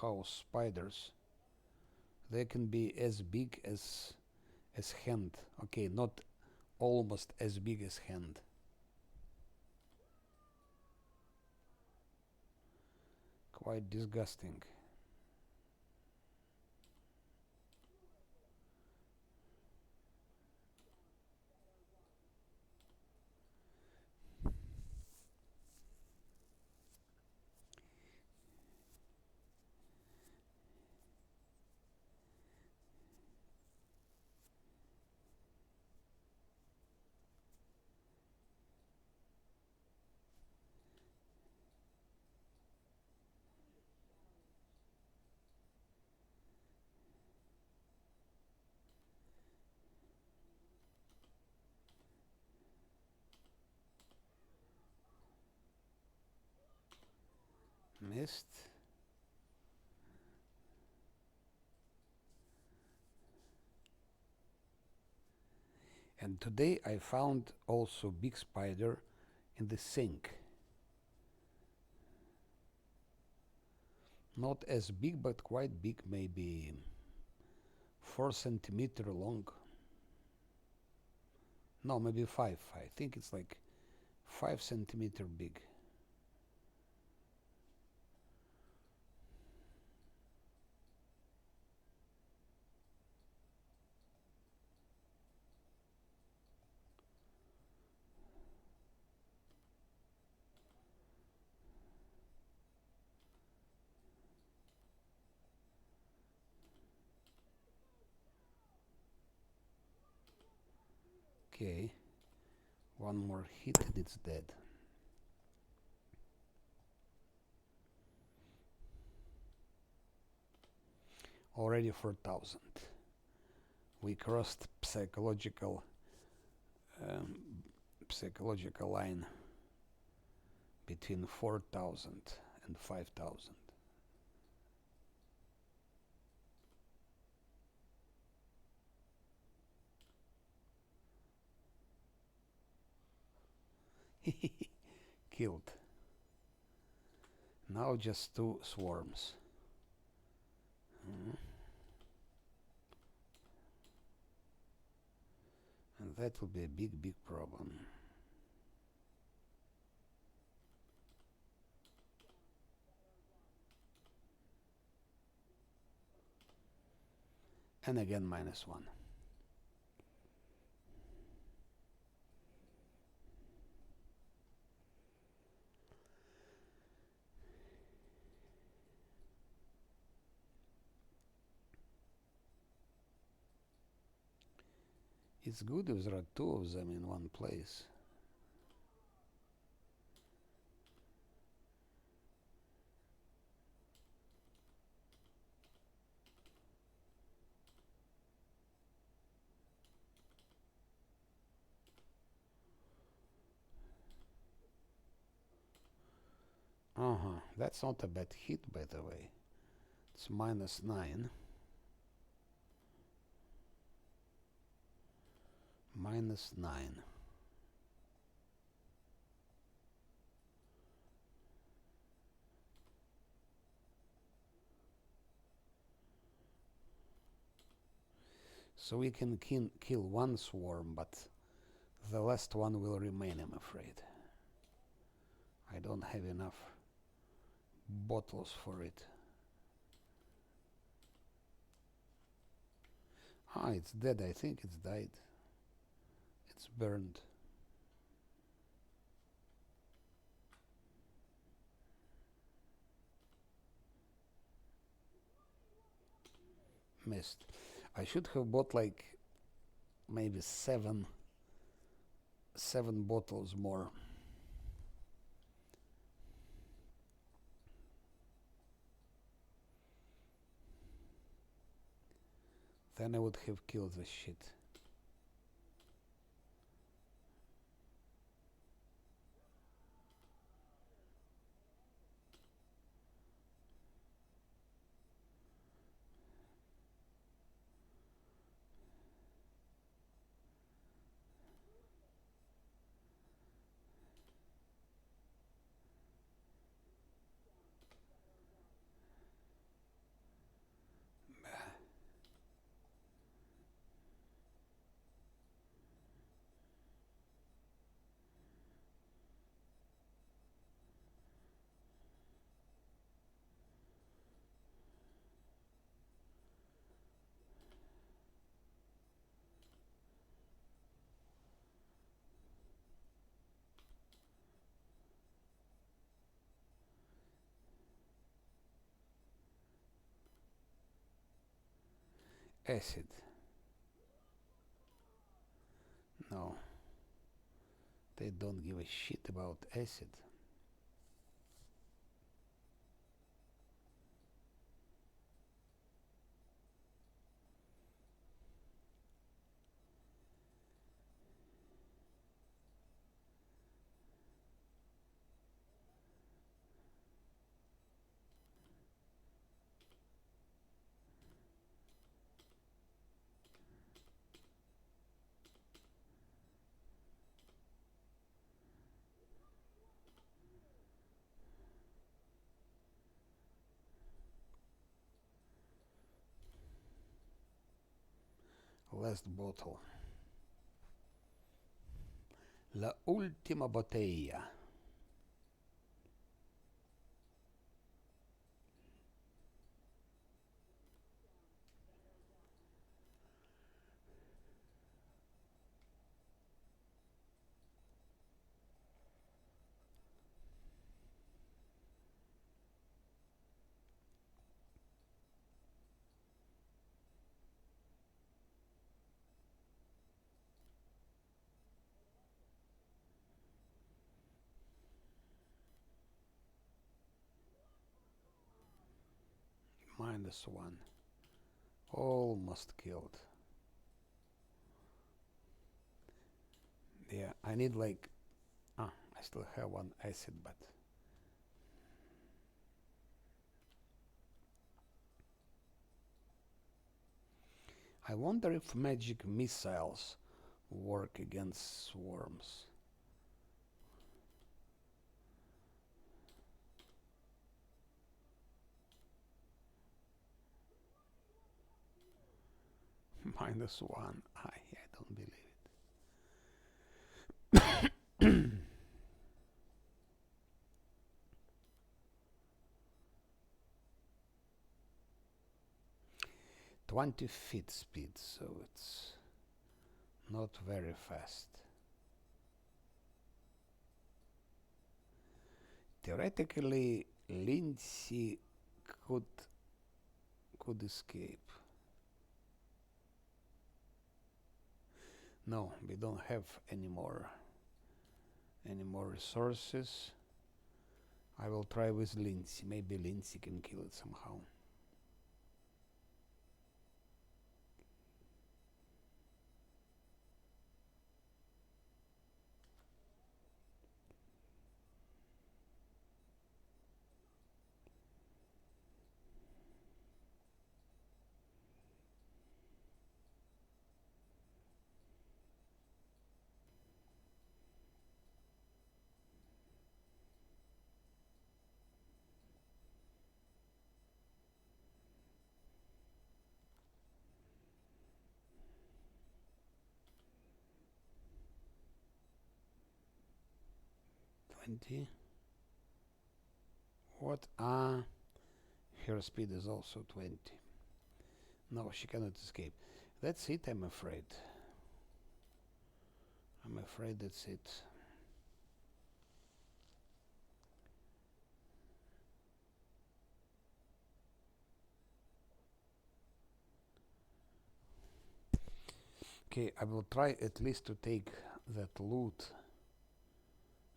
Speaker 1: house spiders. They can be as big as hand. Okay, not almost as big as hand. Quite disgusting. Missed. And today I found also big spider in the sink. Not as big, but quite big, maybe 4 centimeter long. No, maybe 5. I think it's like 5 centimeter big. Okay, one more hit and it's dead. Already 4,000. We crossed um, psychological line between 4,000 and 5,000. Killed. Now just 2 swarms. And that will be a big, big problem. And again -1. It's good if there are 2 of them in one place. That's not a bad hit, by the way. It's -9. -9. So we can kill 1 swarm, but the last one will remain, I'm afraid. I don't have enough bottles for it. It's dead. I think it's died. It's burned. Missed. I should have bought like maybe 7 bottles more. Then I would have killed the shit. Acid. No. They don't give a shit about acid. Last bottle. La ultima botella. -1. Almost killed. Yeah, I need like... I still have one acid, but... I wonder if magic missiles work against swarms. -1. I don't believe it. 20 feet speed, so it's not very fast. Theoretically, Lindsay could escape. No, we don't have any more resources. I will try with Lindsay. Maybe Lindsay can kill it somehow. What? Her speed is also 20. No, she cannot escape. That's it, I'm afraid. I'm afraid that's it. Okay, I will try at least to take that loot.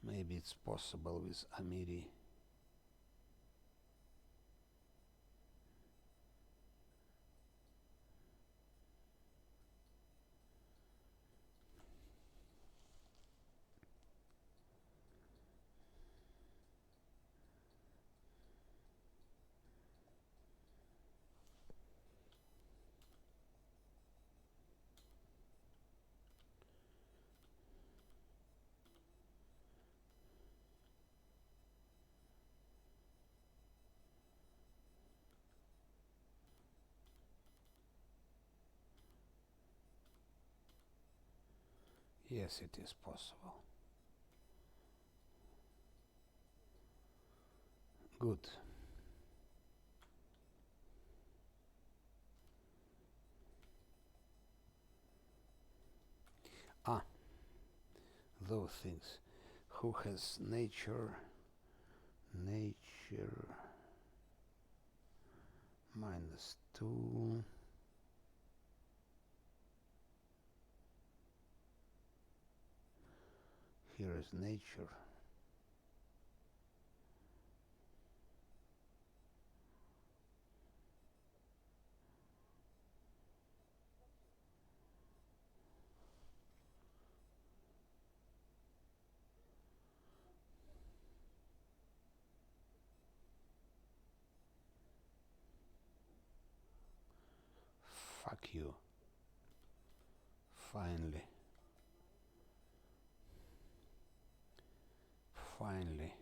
Speaker 1: Maybe it's possible with Amiri. Yes, it is possible. Good. Those things. Who has nature? Nature -2. Here is nature. Fuck you. Finally. Finally.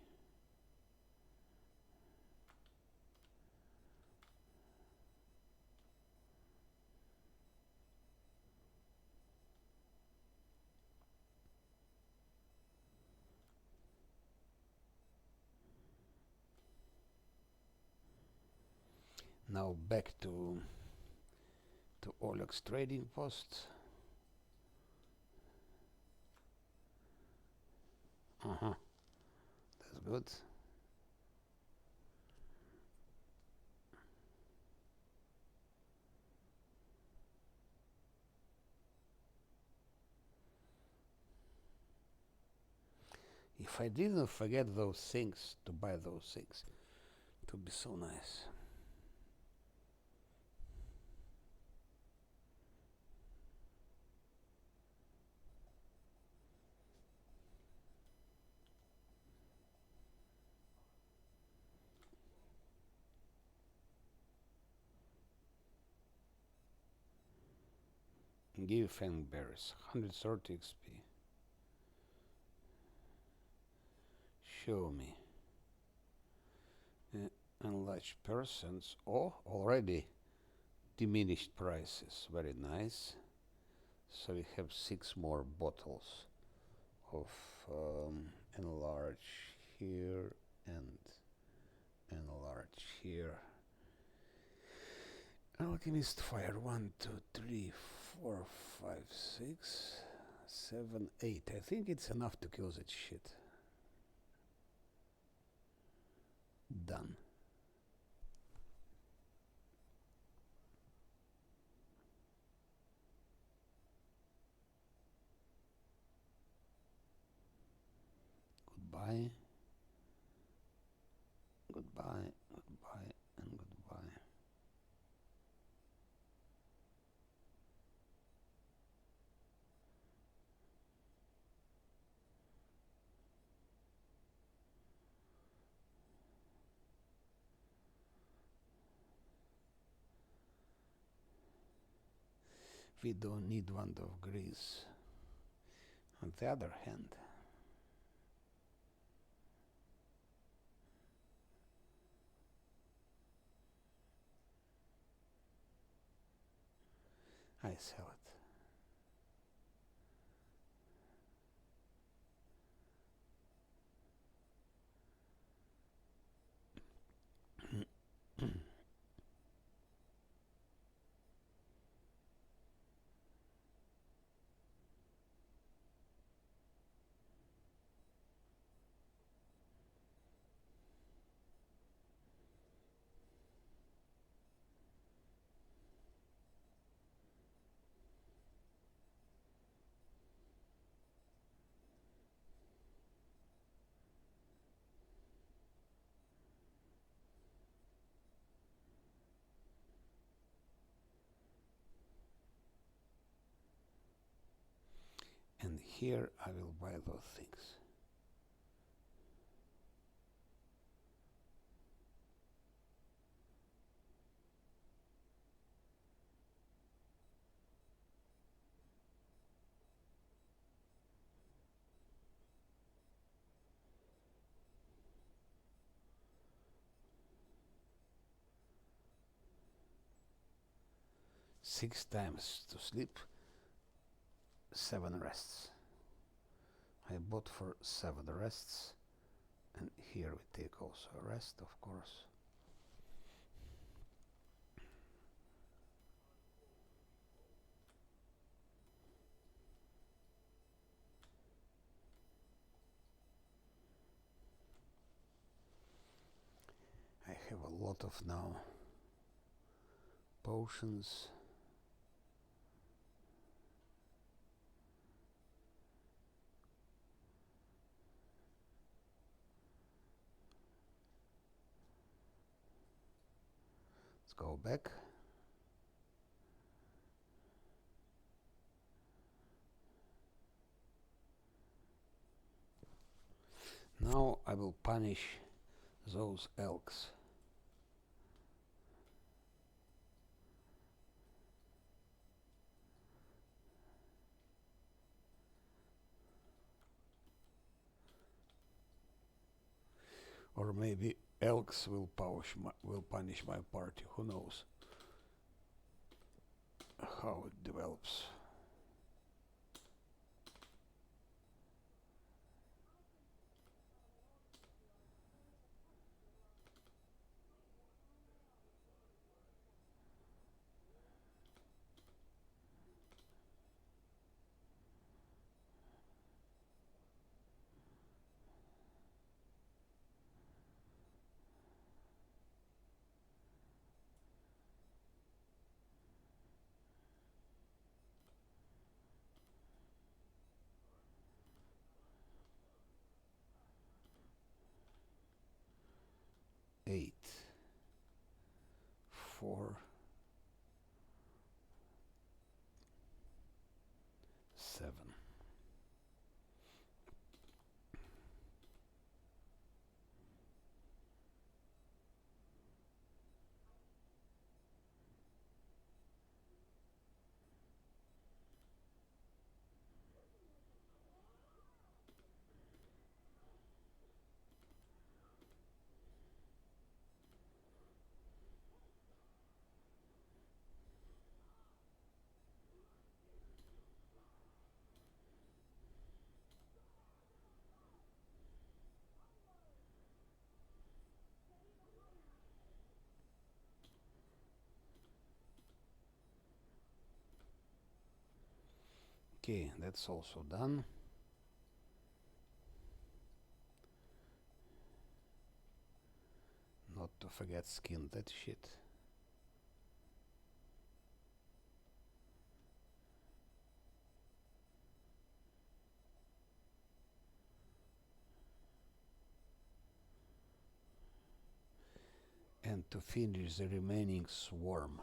Speaker 1: Now back to Oleg's trading post. That's good. If I didn't forget those things, to buy those things, it would be so nice. Give Fangberries. 130 XP. Show me. Enlarged persons. Oh, already diminished prices. Very nice. So we have 6 more bottles of enlarge here and enlarge here. Alchemist fire 1, 2, 3, 4, 5, 6, 7, 8. I think it's enough to kill that shit. Done. Goodbye. Goodbye, goodbye, and goodbye. We don't need Wand of Grease. On the other hand, I sell it. And here I will buy those things. Six times to sleep, 7 rests. I bought for 7 rests, and here we take also a rest, of course. I have a lot of now potions. Let's go back. Now I will punish those elks. Or maybe elks will punish my party. Who knows how it develops. Okay, that's also done. Not to forget skin that shit. And to finish the remaining swarm.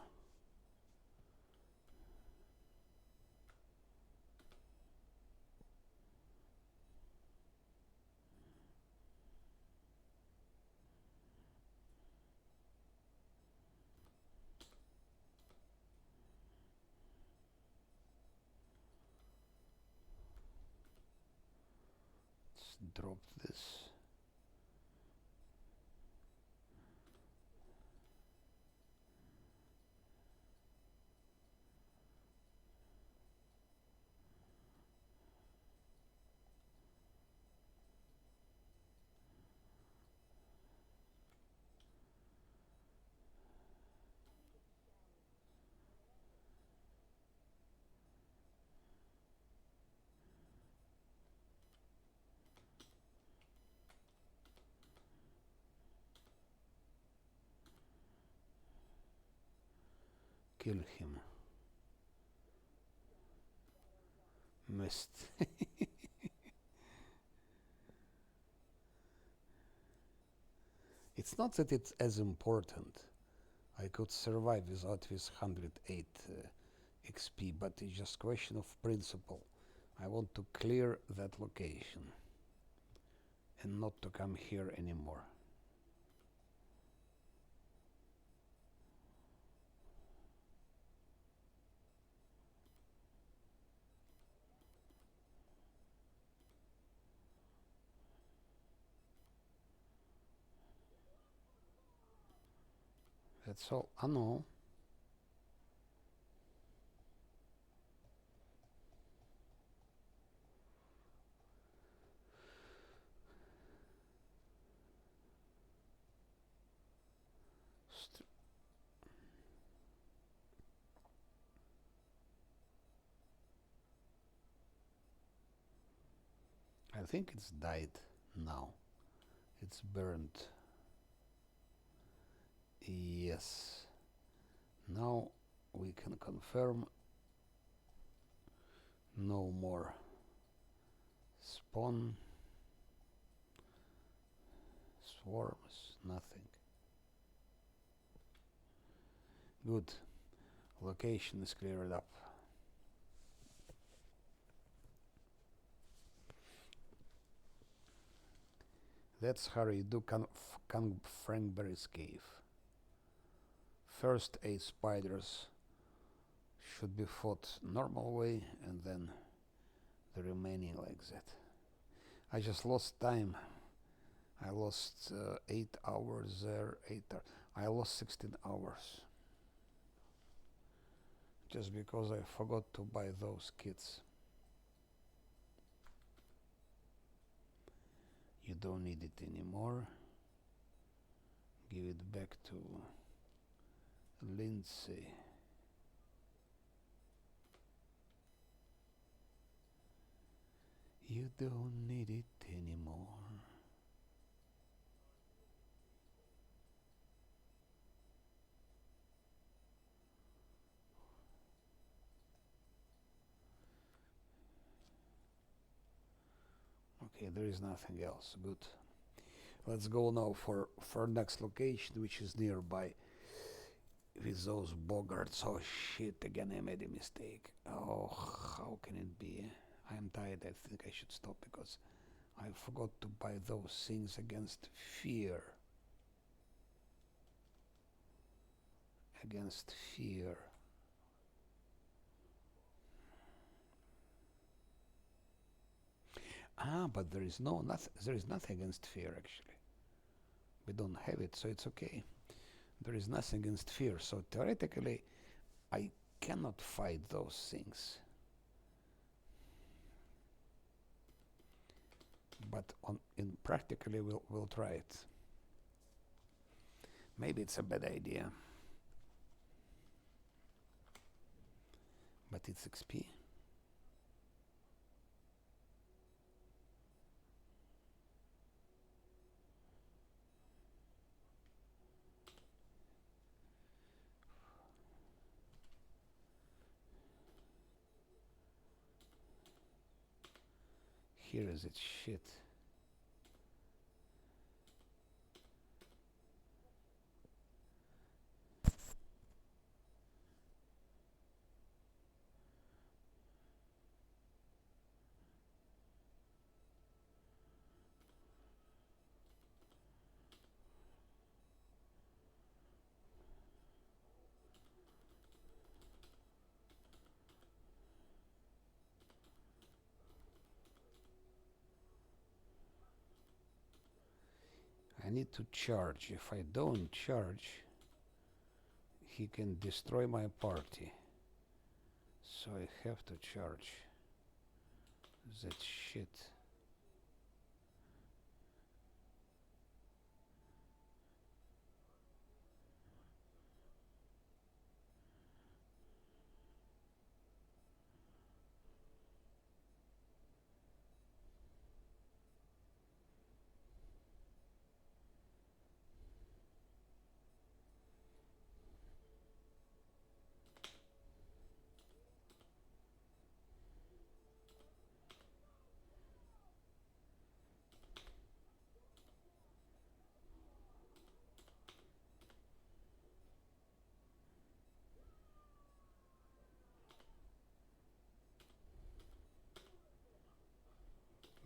Speaker 1: Let's drop this. Kill him. Missed. It's not that it's as important. I could survive without this 108 XP, but it's just question of principle. I want to clear that location and not to come here anymore. That's all. I know. I think it's died now. It's burned. Yes. Now we can confirm no more spawn, swarms, nothing. Good. Location is cleared up. That's how you do Frankberry's cave. First 8 spiders should be fought normal way, and then the remaining like that. I just lost time. I lost 8 hours there. I lost 16 hours. Just because I forgot to buy those kits. You don't need it anymore. Give it back to Lindsay. You don't need it anymore. Okay, there is nothing else. Good. Let's go now for next location, which is nearby. With those boggarts. Oh shit, again I made a mistake. Oh, how can it be? I'm tired. I think I should stop because I forgot to buy those things against fear. Against fear. Ah, but there is nothing against fear actually. We don't have it, so it's okay. There is nothing against fear, so theoretically I cannot fight those things. But in practically we'll try it. Maybe it's a bad idea. But it's XP. here is it shit. I need to charge. If I don't charge, he can destroy my party. So I have to charge that shit.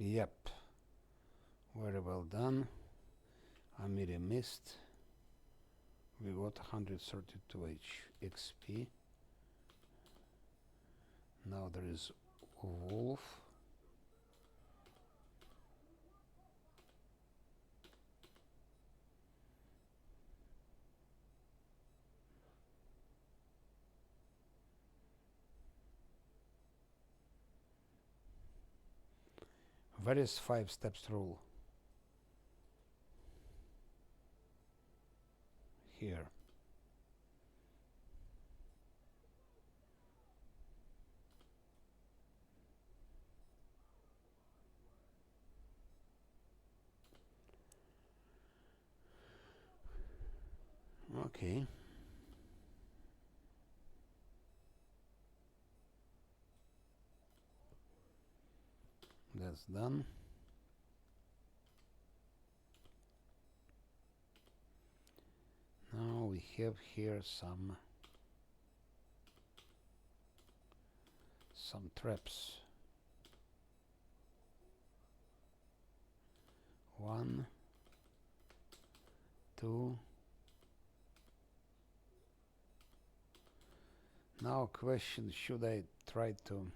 Speaker 1: Yep. Very well done. Amiri missed. We got 132 XP. Now there is Wolf. Where is 5 steps rule? Here. Okay. That's done. Now we have here some traps. 1, 2. Now question, should I try to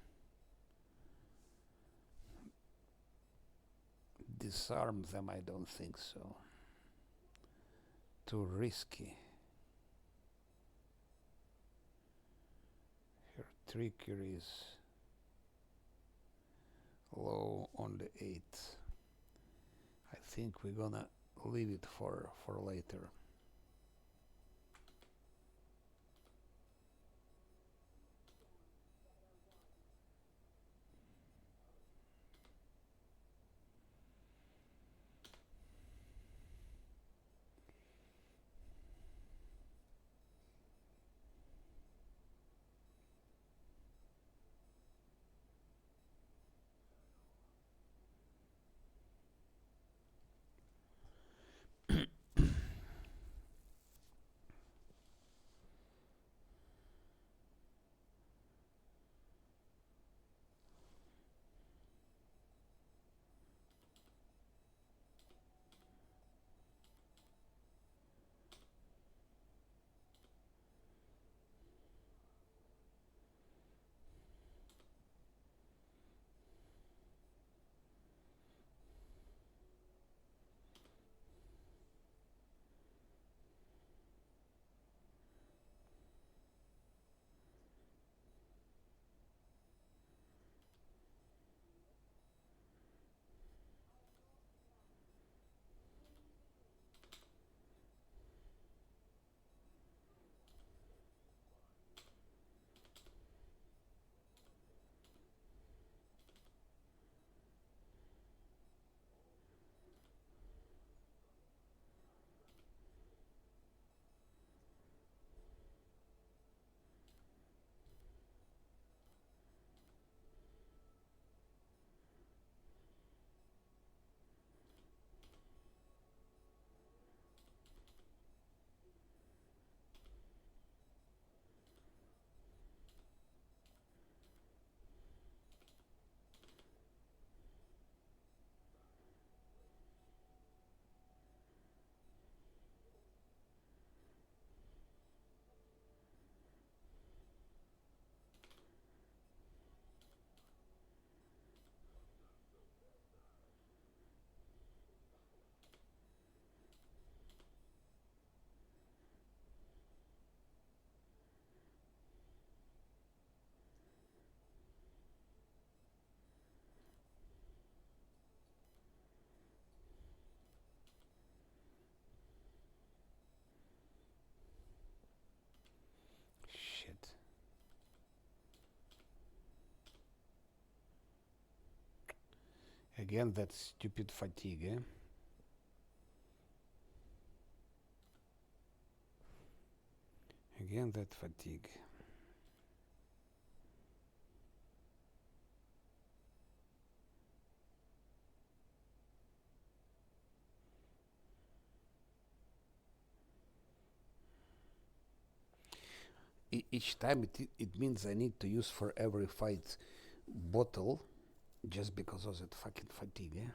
Speaker 1: disarm them? I don't think so. Too risky. Her trickery is low on the 8. I think we're gonna leave it for later. Again, that stupid fatigue, eh? Again, that fatigue. Each time it means I need to use for every fight bottle just because of that fucking fatigue, eh?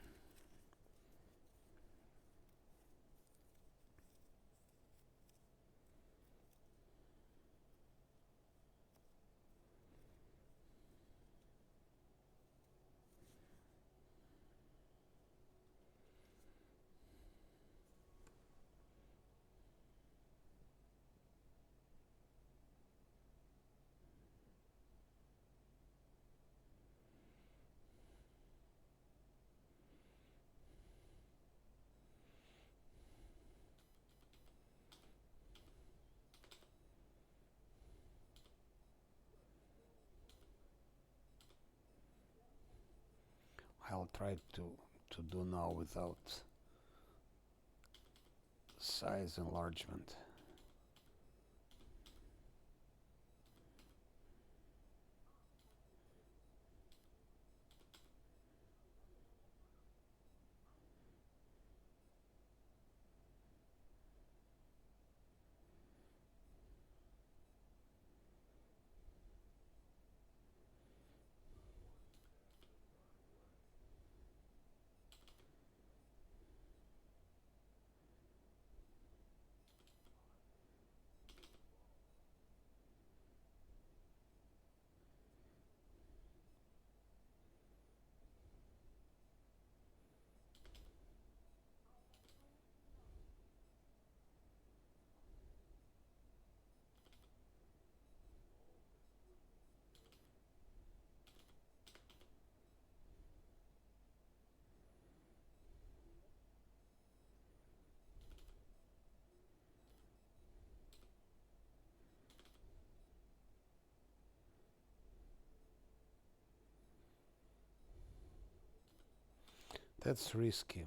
Speaker 1: I'll try to do now without size enlargement. That's risky.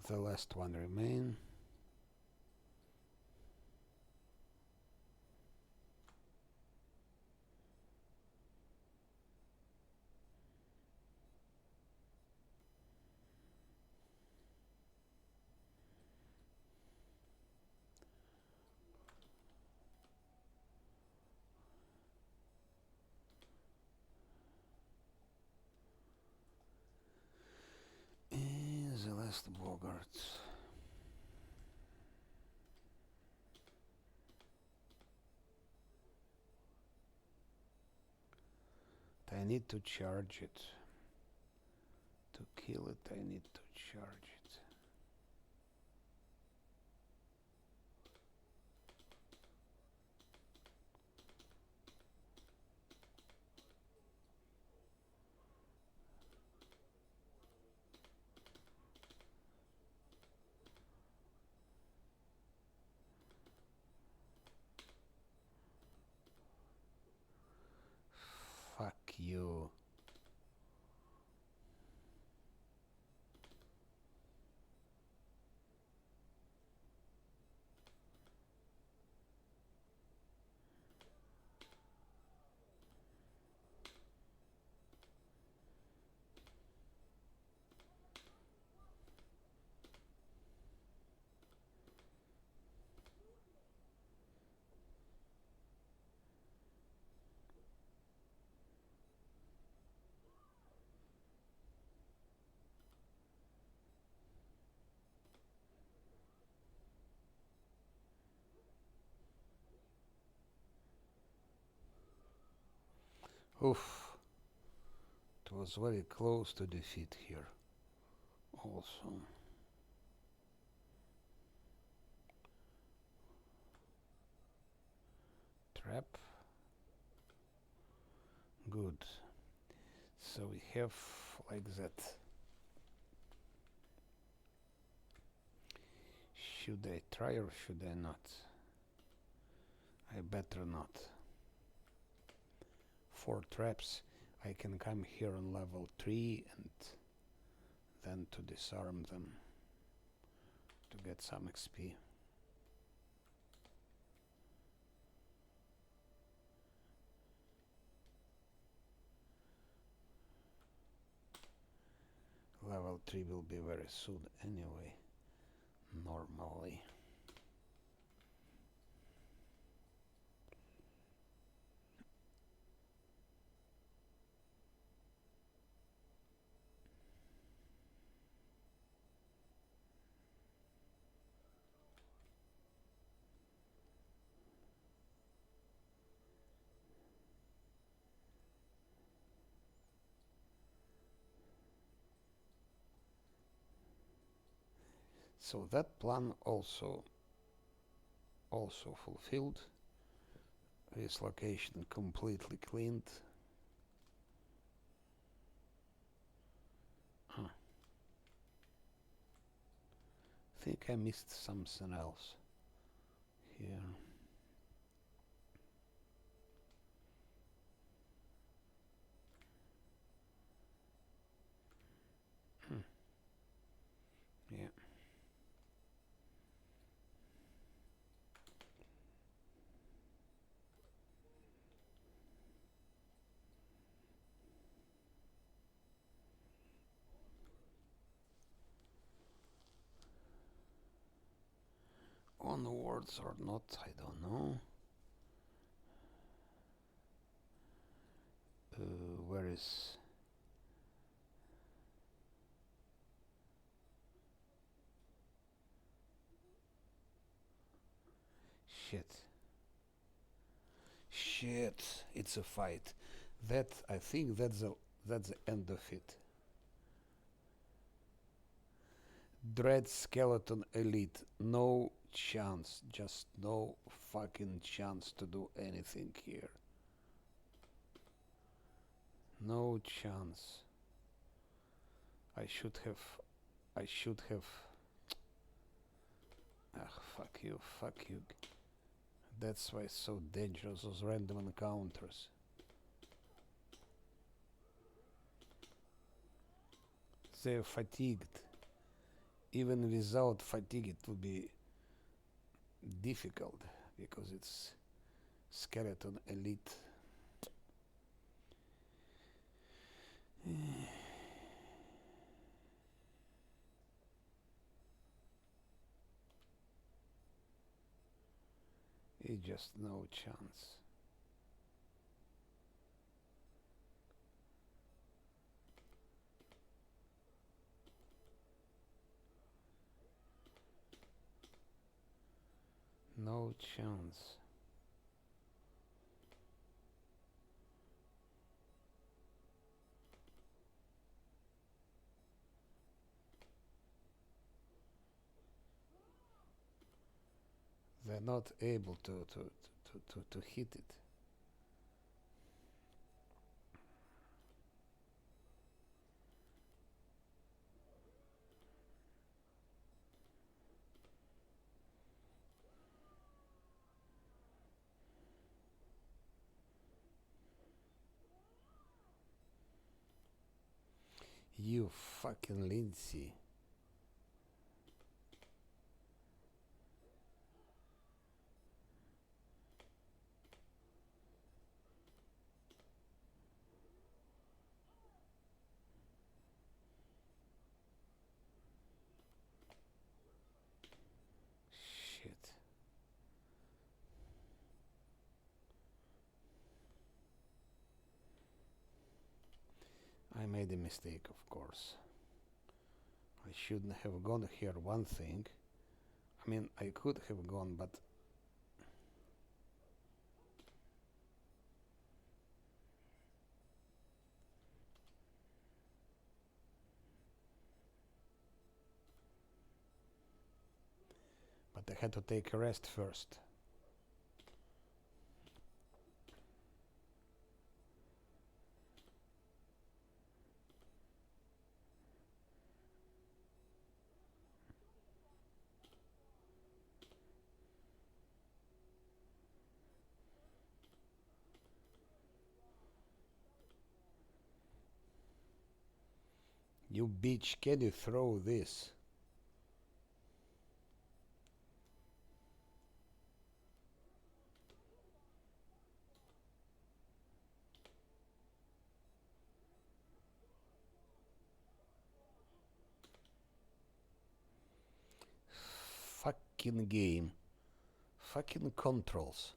Speaker 1: The last one remain. And the last Bogart. I need to charge it. To kill it, I need to charge it. Fuck you. Oof. It was very close to defeat here. Also. Trap. Good. So we have like that. Should I try or should I not? I better not. 4 traps. I can come here on level 3 and then to disarm them to get some XP. Level 3 will be very soon anyway, normally. So that plan also fulfilled. This location completely cleaned. Huh. I think I missed something else here. Yeah. Onwards or not, I don't know. Where is... Shit. Shit, it's a fight. That, I think that's the end of it. Dread Skeleton Elite. No chance. Just no fucking chance to do anything here. No chance. I should have... Ah, fuck you, fuck you. That's why it's so dangerous, those random encounters. They're fatigued. Even without fatigue it will be difficult because it's skeleton elite. It's just no chance. No chance. They're not able to hit it. You fucking Lindsay. Shit. I made a mistake, of course. I shouldn't have gone here, one thing. I mean, I could have gone, but... But I had to take a rest first. You bitch, can you throw this? Fucking game. Fucking controls.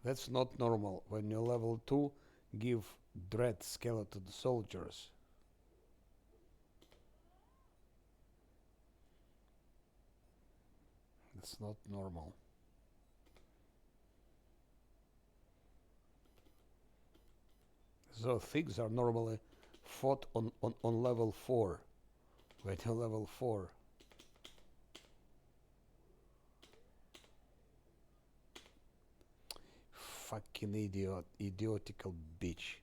Speaker 1: That's not normal. When you level 2, give dread skeleton soldiers. That's not normal. So things are normally fought on level 4. When you're level 4. Fucking idiot, idiotical bitch.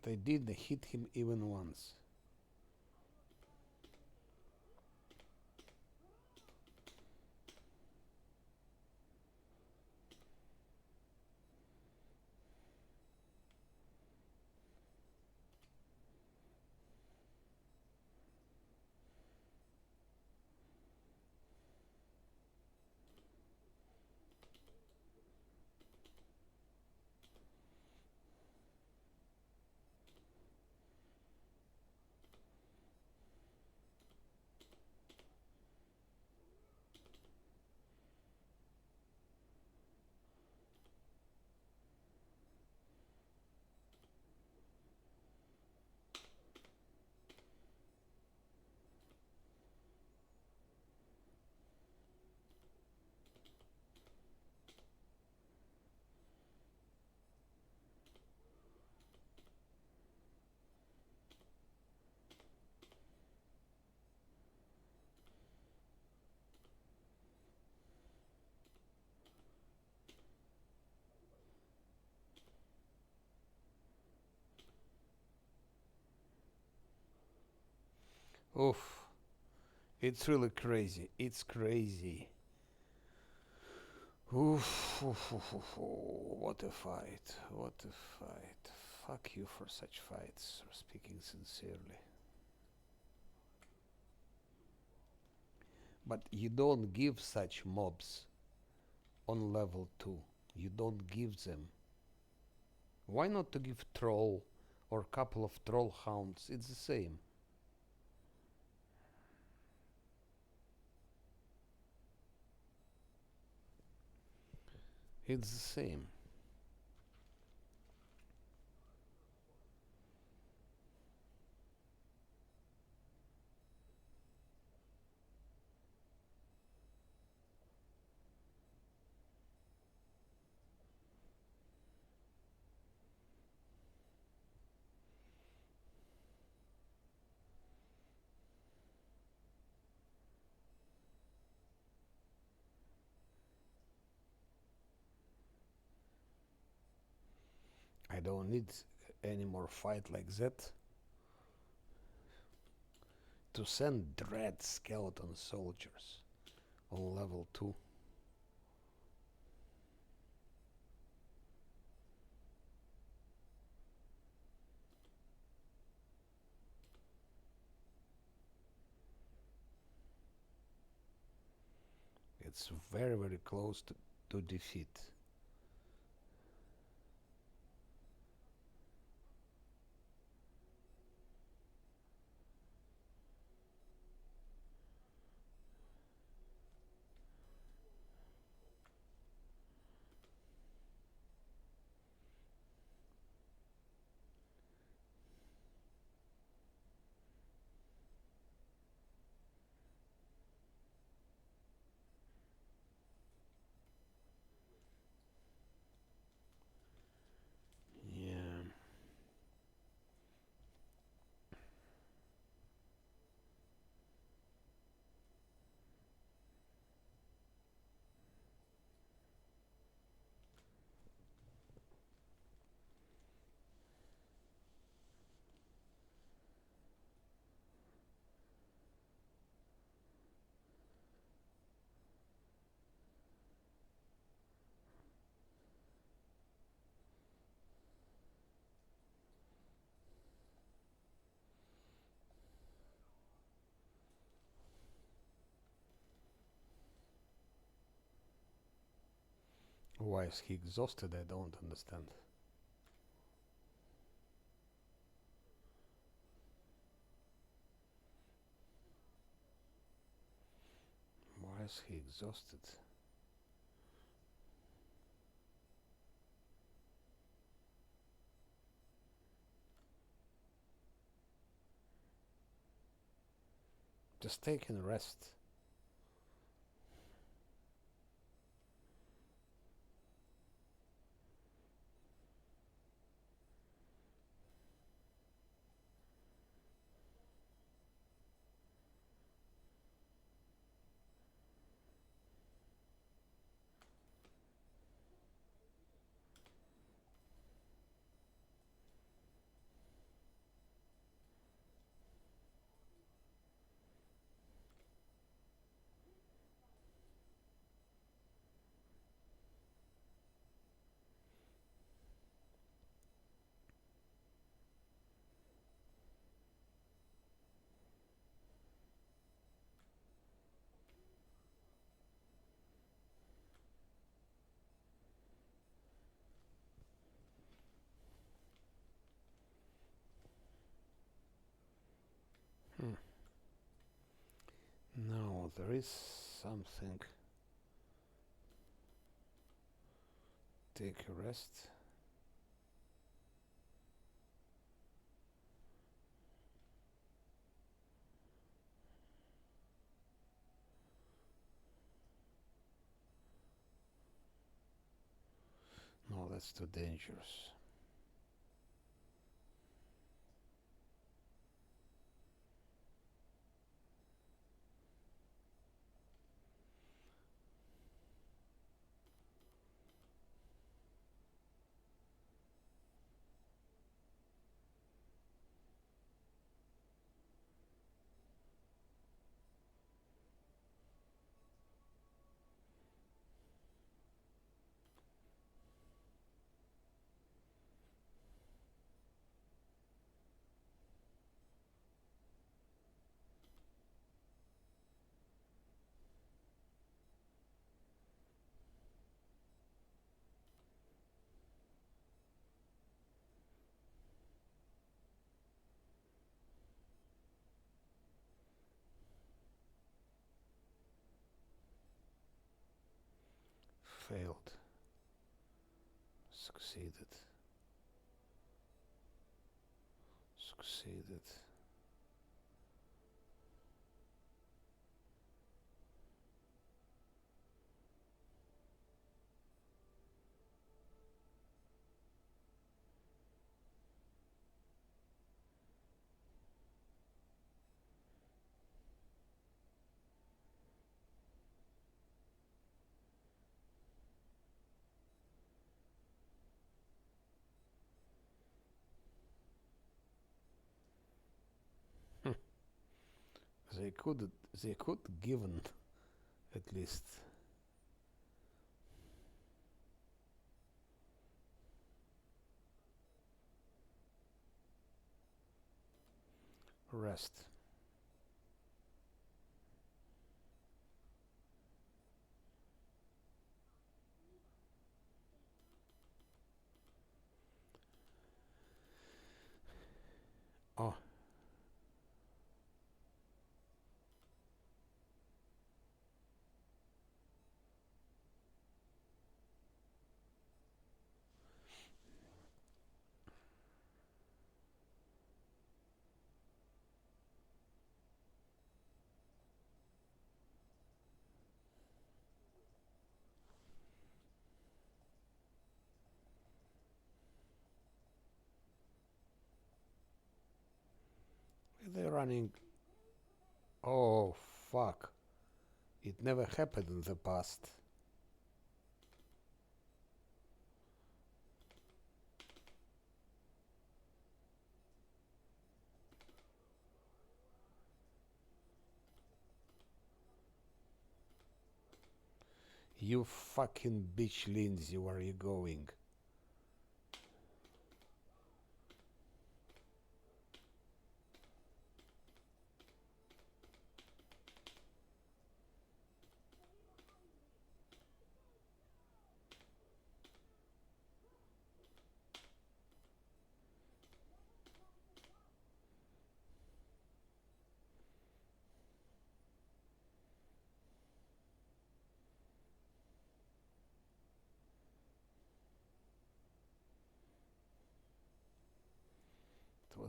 Speaker 1: They didn't hit him even once. Oof. It's really crazy. It's crazy. Oof, oof, oof, oof, oof. What a fight. What a fight. Fuck you for such fights, speaking sincerely. But you don't give such mobs on level 2. You don't give them. Why not to give troll or couple of troll hounds? It's the same. It's the same. I don't need any more fight like that to send dread skeleton soldiers on level 2. It's very, very close to defeat. Why is he exhausted? I don't understand. Why is he exhausted? Just taking a rest. Hmm. No, there is something. Take a rest. No, that's too dangerous. Failed. Succeeded. Succeeded. Hmm. They could given at least rest. Oh, they're running. Oh, fuck. It never happened in the past. You fucking bitch, Lindsay, where are you going?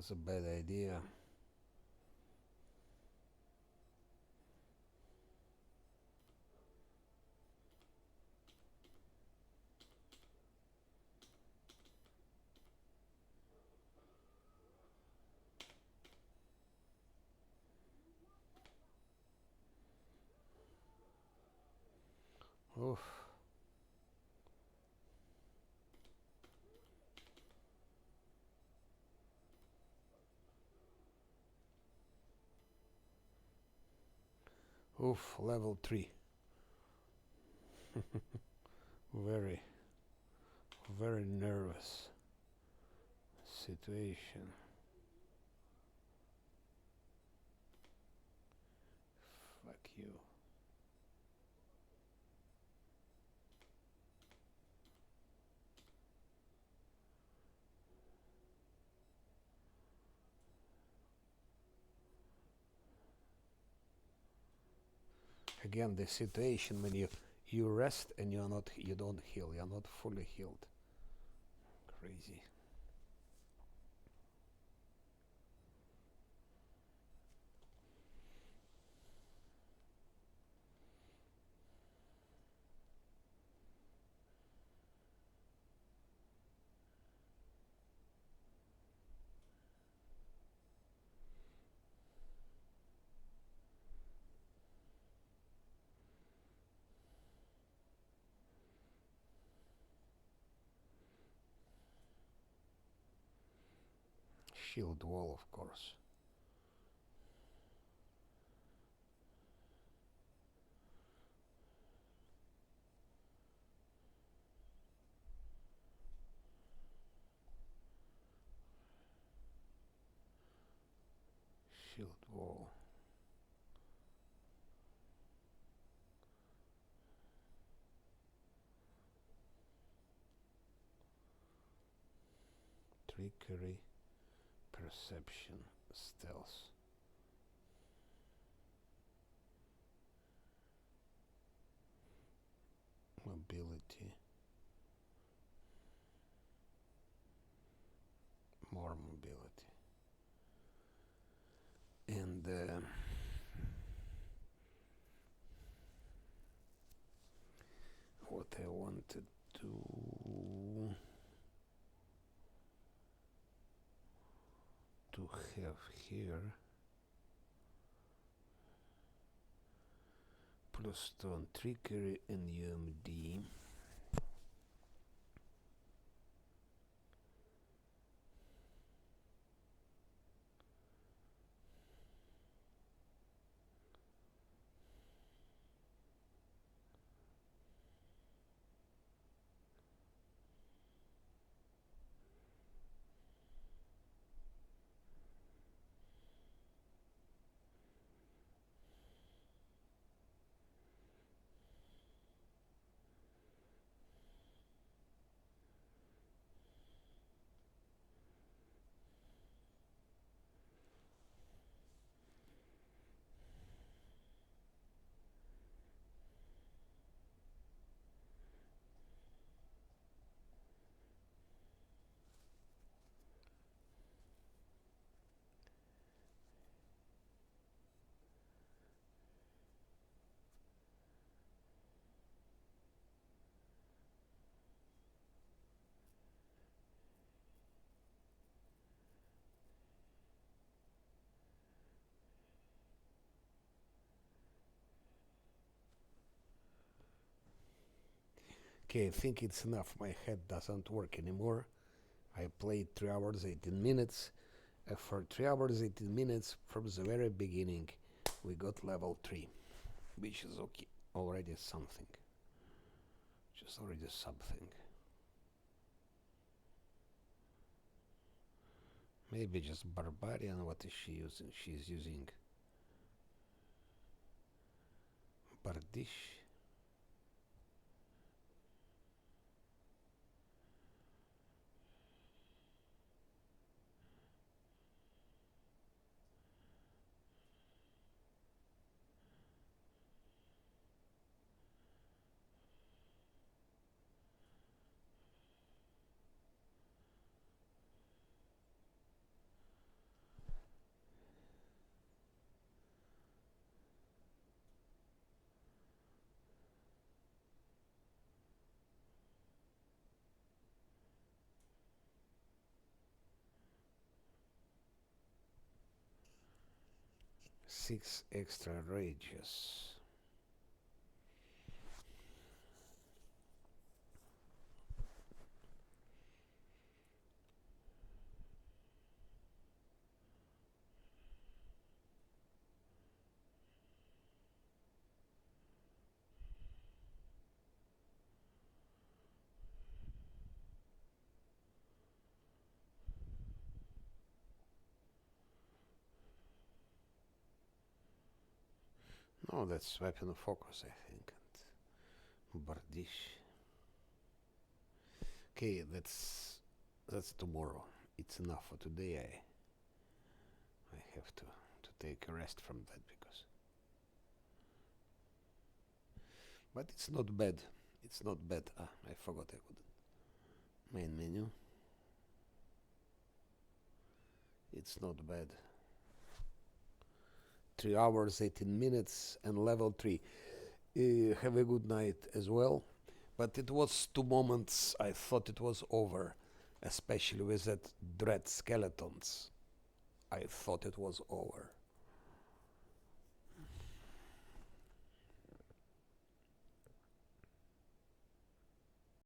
Speaker 1: was a bad idea. Oof. Oof, level 3. Very, very nervous situation. Fuck you. Again, the situation when you rest and you don't heal, you're not fully healed. Crazy. Shield wall, of course. Shield wall. Trickery, perception, stealth. Mobility. More mobility. And what I wanted to have here, plus 2 on trickery and UMD. Okay, I think it's enough. My head doesn't work anymore. I played 3 hours 18 minutes. For 3 hours 18 minutes from the very beginning, we got level 3, which is okay, already something. Just already something. Maybe just barbarian. What is she using? She's using bardish. 6 extra rages. No, that's weapon of focus, I think. And Bardish. Okay, that's tomorrow. It's enough for today. I have to take a rest from that because. But it's not bad. It's not bad. Ah, I forgot I could. Main menu. It's not bad. 3 hours, 18 minutes, and level 3. Have a good night as well. But it was 2 moments I thought it was over, especially with that dread skeletons. I thought it was over.